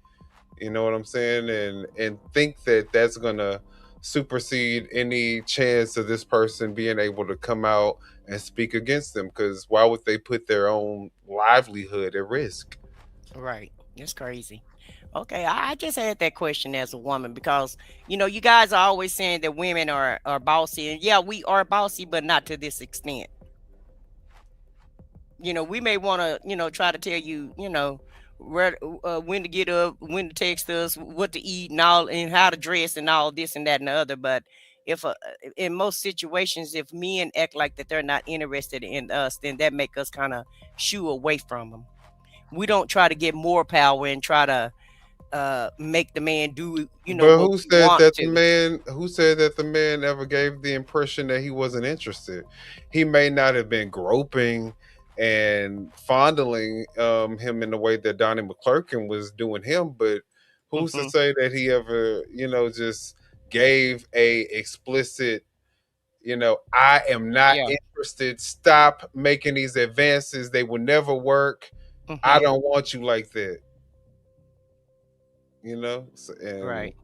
You know what I'm saying? And think that that's gonna supersede any chance of this person being able to come out and speak against them. Because why would they put their own livelihood at risk? Right. It's crazy. Okay, I just had that question as a woman because you guys are always saying that women are bossy, and yeah, we are bossy, but not to this extent. We may want to try to tell you where when to get up, when to text us, what to eat, and all, and how to dress, and all this and that and the other. But if in most situations, if men act like that they're not interested in us, then that make us kind of shoo away from them. We don't try to get more power and try to make the man do But what who we said want that to. the man ever gave the impression that he wasn't interested? He may not have been groping and fondling him in the way that Donnie McClurkin was doing him, but who's to say that he ever just gave a explicit I am not interested, stop making these advances, they will never work, I don't want you like that. Right.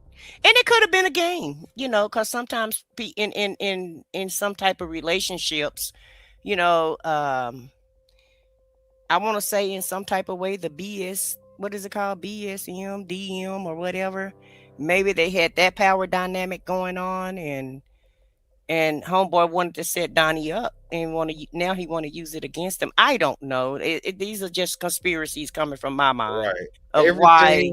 And it could have been a game, because sometimes in some type of relationships, I want to say in some type of way, the BS, what is it called? BSM, DM, or whatever. Maybe they had that power dynamic going on, and homeboy wanted to set Donnie up and now he want to use it against him. I don't know. These are just conspiracies coming from my mind of why.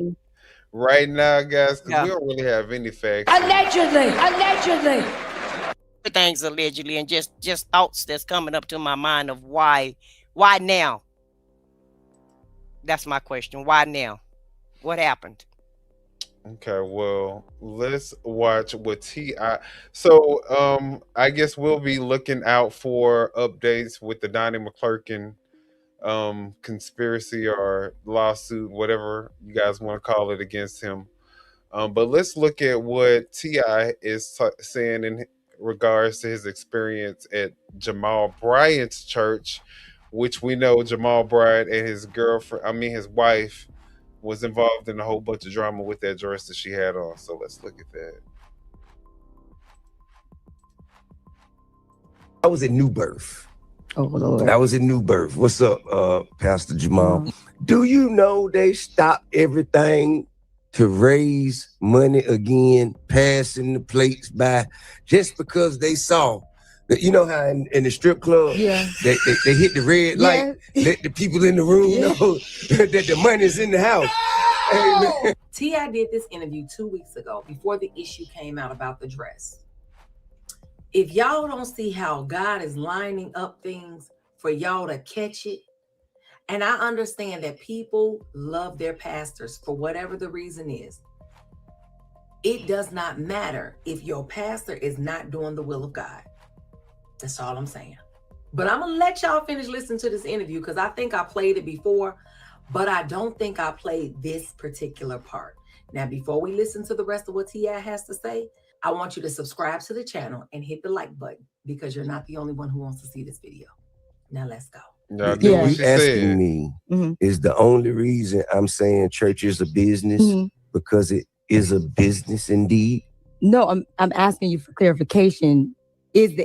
Right now, guys, because we don't really have any facts. Allegedly. Everything's allegedly, and just thoughts that's coming up to my mind of why now. That's my question. Why now? What happened? Okay, well, let's watch what T.I. So, I guess we'll be looking out for updates with the Donnie McClurkin conspiracy or lawsuit, whatever you guys want to call it, against him. But let's look at what T.I. is saying in regards to his experience at Jamal Bryant's church, which we know Jamal Bryant and his wife, was involved in a whole bunch of drama with that dress that she had on. So let's look at that. I was at New Birth. Oh, Lord. I was in New Birth. What's up, Pastor Jamal? Do you know they stopped everything to raise money again, passing the plates by, just because they saw that, you know how in the strip club, they hit the red light, let the people in the room know that the money's in the house. Hey, T.I. did this interview 2 weeks ago before the issue came out about the dress. If y'all don't see how God is lining up things for y'all to catch it, and I understand that people love their pastors for whatever the reason is. It does not matter if your pastor is not doing the will of God. That's all I'm saying. But I'm going to let y'all finish listening to this interview because I think I played it before, but I don't think I played this particular part. Now, before we listen to the rest of what T.I. has to say, I want you to subscribe to the channel and hit the like button because you're not the only one who wants to see this video. Now, let's go. You asking me is the only reason I'm saying church is a business because it is a business indeed. No, I'm asking you for clarification. Is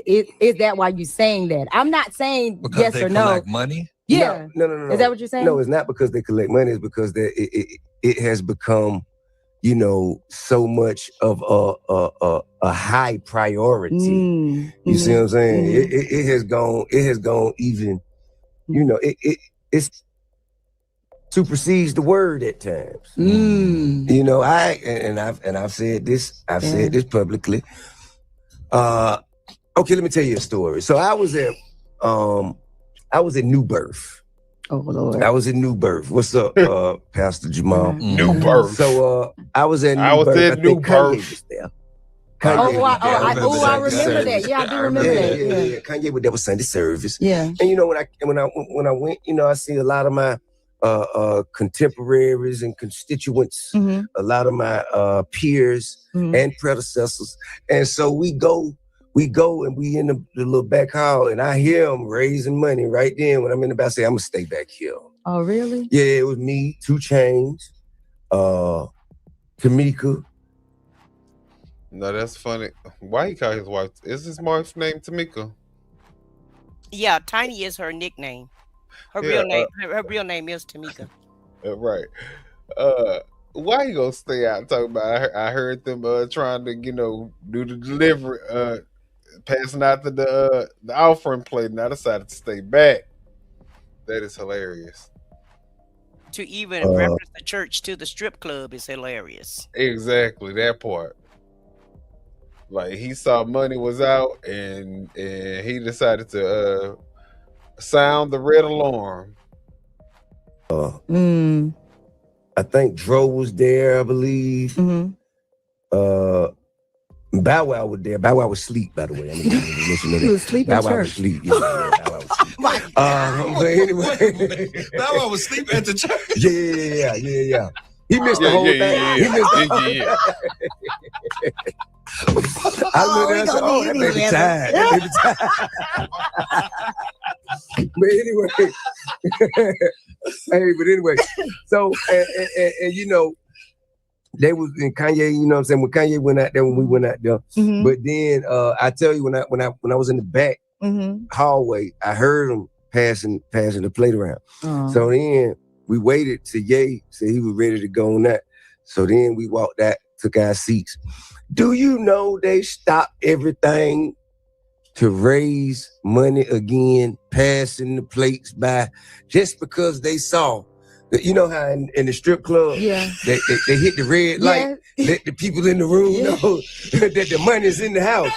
that why you're saying that? I'm not saying Because yes they or no. collect money? Yeah. No. Is that what you're saying? No, it's not because they collect money. It's because it has become, so much of a high priority. You see what I'm saying? It has gone even. It supersedes the word at times. I've said this. I've said this publicly. Okay, let me tell you a story. So I was at New Birth. Oh Lord. I was in New Birth. What's up, Pastor Jamal? New Birth. So I was at New Birth. At New Kanye Birth. was there. I remember that. Yeah, I do remember that. Yeah. Kanye was there with Sunday service. Yeah. And when I went, I see a lot of my contemporaries and constituents, a lot of my peers and predecessors. And so we go we go and we in the little back hall, and I hear him raising money right then. When I'm in the back, I say, I'm gonna stay back here. Oh, really? Yeah, it was me, 2 Chainz, Tamika. No, that's funny. Why he call his wife? Is his wife's name Tamika? Yeah, Tiny is her nickname. Her Yeah, real name. Her real name is Tamika. Right. Why you gonna stay out and talk about? I heard them trying to do the delivery, passing out the offering plate, and I decided to stay back. That is hilarious. To even reference the church to the strip club is hilarious. Exactly that part. Like he saw money was out, and he decided to sound the red alarm. I think Dro was there, I believe. Bow Wow was there. Bow Wow was asleep, by the way. I mean, He was asleep Bow at Wow was church. asleep. Yeah, Bow Wow was asleep. But anyway, Bow Wow was asleep at the church. Yeah. He missed the whole thing. He missed the whole thing. I looked at him and said, that baby tired. That baby tired. But anyway, so and they was in Kanye, you know what I'm saying? When Kanye went out there, when we went out there. But then I tell you, when I was in the back hallway, I heard him passing the plate around. So then we waited till Ye said he was ready to go on that. So then we walked out, took our seats. Do you know they stopped everything to raise money again, passing the plates by, just because they saw that, you know how in the strip club, they hit the red light, let the people in the room know that the money's in the house.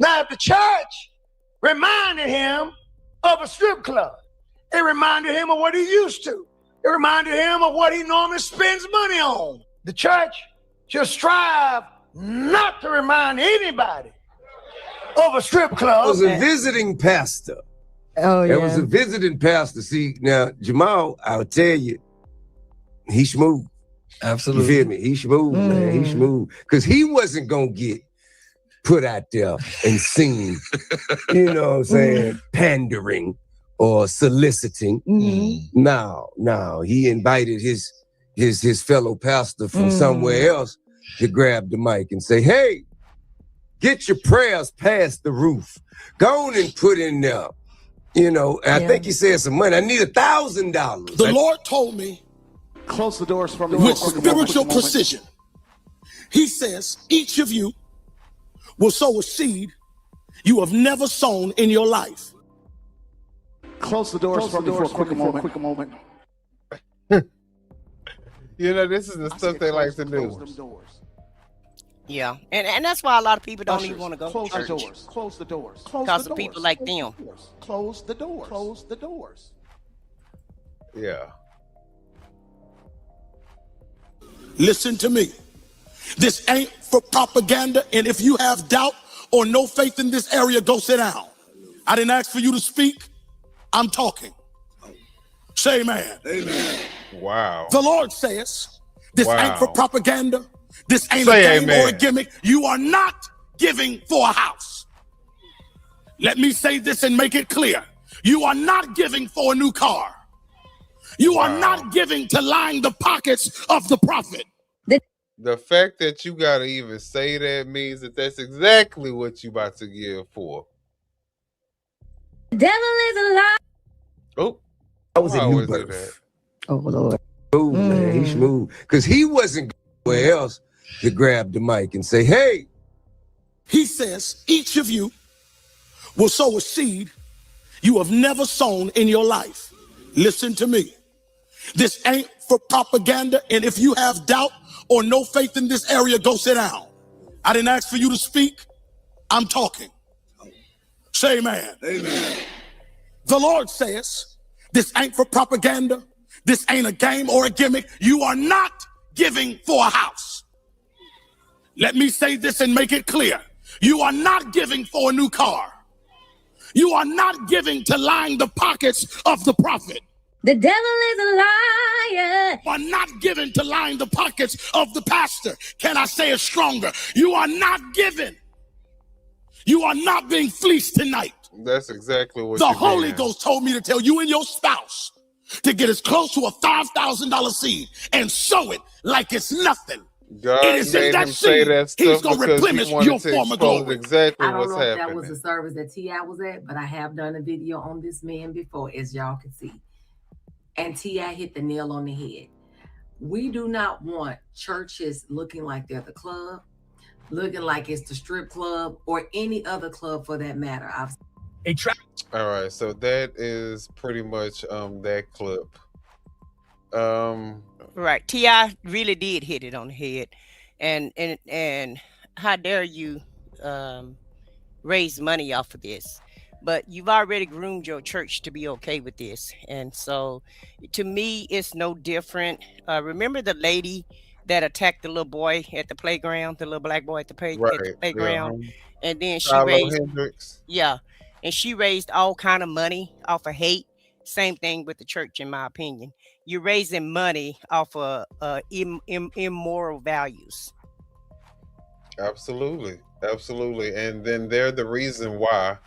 Now, if the church reminded him of a strip club, it reminded him of what he used to. It reminded him of what he normally spends money on. The church should strive not to remind anybody of a strip club. I was a visiting pastor. Oh, yeah. It was a visiting pastor. See, now, Jamal, I'll tell you, he smooth. Absolutely. You feel me? He smooth, man. He smooth. Because he wasn't going to get put out there and seen, you know what I'm saying, pandering or soliciting. No. He invited his fellow pastor from somewhere else to grab the mic and say, hey, get your prayers past the roof. Go on and put in there. I think he said some money. I need $1,000. The Lord told me, close the doors from with spiritual precision. He says, each of you will sow a seed you have never sown in your life. Close the doors from me for a quick moment. This is the stuff they like to do. Yeah, and that's why a lot of people don't even want to go Close to the church. doors. Close the doors. Because of people like them. Close the doors. Close the doors. Yeah. Listen to me. This ain't for propaganda, and if you have doubt or no faith in this area, go sit down. I didn't ask for you to speak. I'm talking. Say amen. Amen. Wow. The Lord says, this ain't for propaganda. This ain't Say a game or a gimmick. You are not giving for a house. Let me say this and make it clear. You are not giving for a new car. You are not giving to line the pockets of the prophet. The fact that you gotta even say that means that that's exactly what you about to give for. The devil is a lie. Oh, that was a new is it birth. Oh, Lord. Smooth, man. He smooth. Because he wasn't going anywhere else to grab the mic and say, hey. He says, each of you will sow a seed you have never sown in your life. Listen to me. This ain't for propaganda, and if you have doubt or no faith in this area, go sit down. I didn't ask for you to speak. I'm talking. Say amen. Amen. The Lord says, this ain't for propaganda. This ain't a game or a gimmick. You are not giving for a house. Let me say this and make it clear. You are not giving for a new car. You are not giving to line the pockets of the prophet. The devil is a liar. You are not giving to line the pockets of the pastor. Can I say it stronger? You are not giving You are not being fleeced tonight. That's exactly what The you're Holy being. Ghost told me to tell you and your spouse to get as close to a $5,000 seed and sow it like it's nothing. God It is in made that him say seed that He's stuff going to because he replenish wanted your to former expose glory. exactly I don't what's know if that happening. was the service that T.I was at, but I have done a video on this man before, as y'all can see. And T.I hit the nail on the head. We do not want churches looking like they're the club, looking like it's the strip club, or any other club for that matter. All right, so that is pretty much that clip. Right. T.I really did hit it on the head. And how dare you raise money off of this? But you've already groomed your church to be okay with this. And so to me, it's no different. Remember the lady that attacked the little boy at the playground, the little black boy at the Right. playground? And then she Shiloh raised, Hendricks. yeah, and she raised all kind of money off of hate. Same thing with the church, in my opinion. You're raising money off of immoral values. Absolutely. Absolutely. And then they're the reason why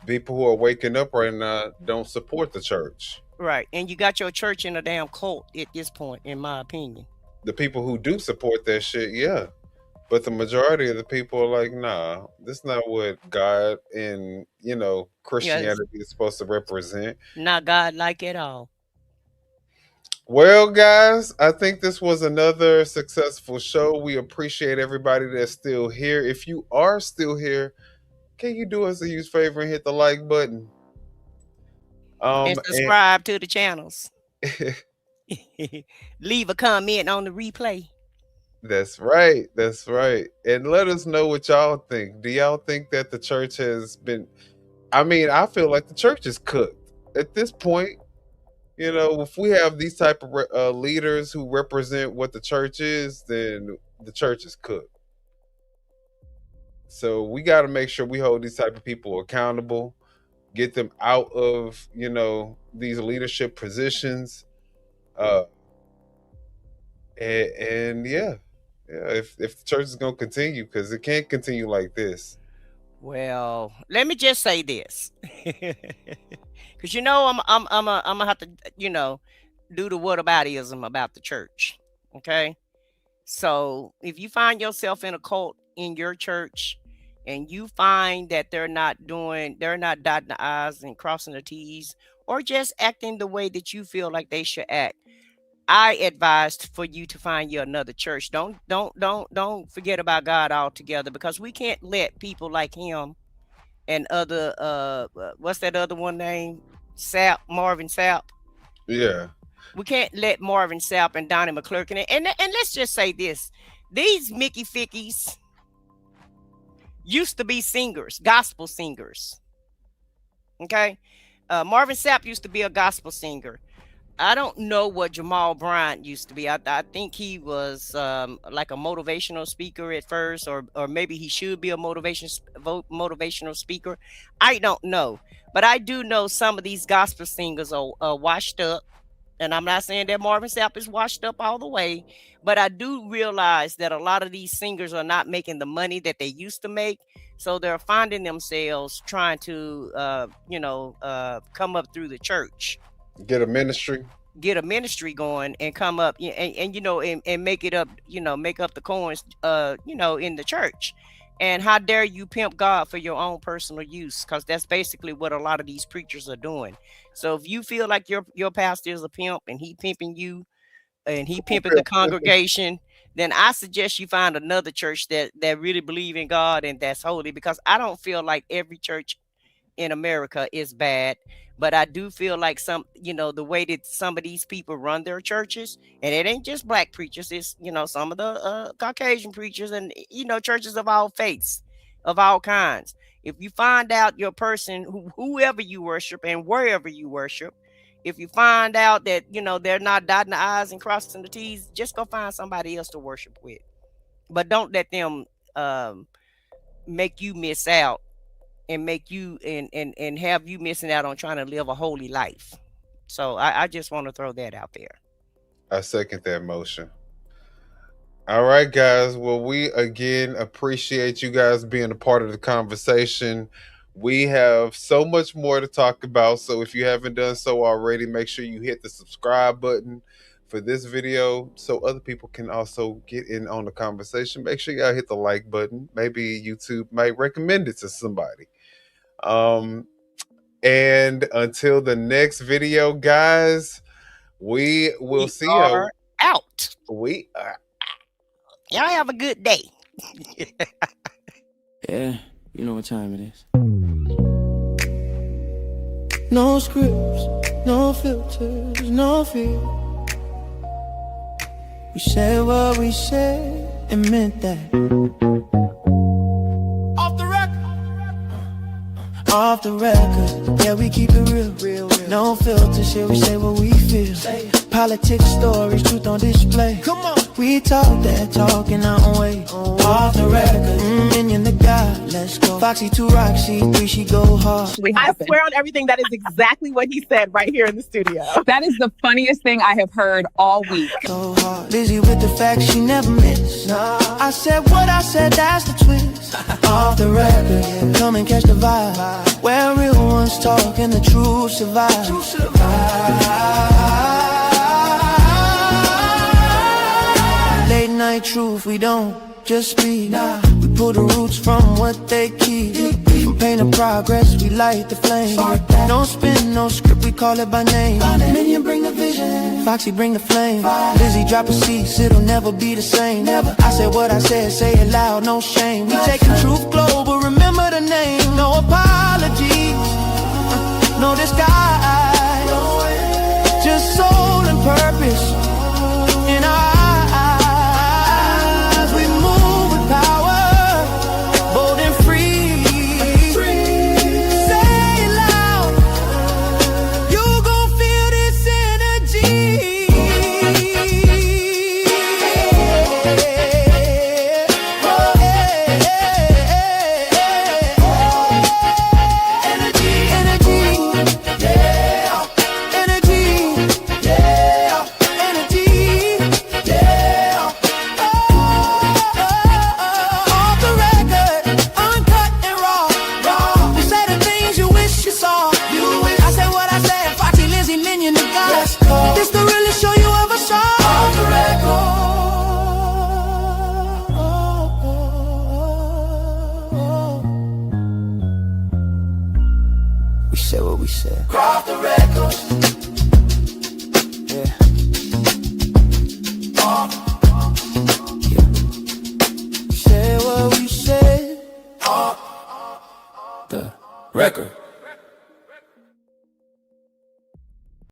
people who are waking up right now don't support the church. Right. And you got your church in a damn cult at this point, in my opinion. The people who do support that shit, yeah. But the majority of the people are like, nah, this is not what God and, Christianity is supposed to represent. Not God-like at all. Well, guys, I think this was another successful show. We appreciate everybody that's still here. If you are still here, can you do us a huge favor and hit the like button? And subscribe to the channels. Leave a comment on the replay. That's right. That's right. And let us know what y'all think. Do y'all think that the church has been... I feel like the church is cooked. At this point, if we have these type of leaders who represent what the church is, then the church is cooked. So we got to make sure we hold these type of people accountable, get them out of, these leadership positions. And yeah, if the church is going to continue, because it can't continue like this. Well, let me just say this, because I'm gonna have to do the whataboutism about the church. Okay, so if you find yourself in a cult in your church, and you find that they're not dotting the I's and crossing the T's, or just acting the way that you feel like they should act, I advised for you to find you another church. Don't forget about God altogether, because we can't let people like him and other what's that other one name? Marvin Sapp. Yeah. We can't let Marvin Sapp and Donnie McClurkin and let's just say this. These Mickey Fickies used to be singers, gospel singers. Okay? Marvin Sapp used to be a gospel singer. I don't know what Jamal Bryant used to be. I think he was like a motivational speaker at first, or maybe he should be a motivational speaker. I don't know. But I do know some of these gospel singers are washed up. And I'm not saying that Marvin Sapp is washed up all the way, but I do realize that a lot of these singers are not making the money that they used to make. So they're finding themselves trying to, come up through the church. Get a ministry going and come up and make it up, make up the coins, in the church. And how dare you pimp God for your own personal use? Because that's basically what a lot of these preachers are doing. So if you feel like your pastor is a pimp and he pimping you and he pimping the congregation, then I suggest you find another church that really believe in God and that's holy, because I don't feel like every church in America is bad, but I do feel like the way that some of these people run their churches, and it ain't just black preachers, it's some of the Caucasian preachers and churches of all faiths, of all kinds. If you find out your person, whoever you worship and wherever you worship, if you find out that they're not dotting the I's and crossing the T's, just go find somebody else to worship with. But don't let them make you miss out and make you and have you missing out on trying to live a holy life. So I just want to throw that out there. I second that motion. All right, guys. Well, we again appreciate you guys being a part of the conversation. We have so much more to talk about. So if you haven't done so already, make sure you hit the subscribe button for this video so other people can also get in on the conversation. Make sure y'all hit the like button. Maybe YouTube might recommend it to somebody. And until the next video, guys, we will see you out. We are. Y'all have a good day. Yeah, you know what time it is. No scripts, no filters, no fear. We said what we said and meant that. Off the record, yeah, we keep it real. No filter shit, we say what we feel. Politics, stories, truth on display. Come on, we talk that talk in our own way. Off the record, minion the God, let's go. Foxy 2 Roxy 3, she go hard. I swear on everything, that is exactly what he said right here in the studio. That is the funniest thing I have heard all week. So hard, busy with the facts, she never miss. Nah. I said what I said, that's the twist. Off the record, yeah, come and catch the vibe. Where real ones talk and the truth survive. Late night truth, we don't just speak. We pull the roots from what they keep. From pain to progress, we light the flame. No spin, no script, we call it by name. Minion bring the vision, Foxy bring the flame. Lizzie drop a cease, it'll never be the same. I said what I said, say it loud, no shame. We taking truth global, remember the name. No apologies, no disguise. Just soul and purpose in our eyes. We move with power, bold and free. Say it loud, you gon' feel this energy. We said what we said. Off the record. Yeah. Yeah. We said what we said. Off the record.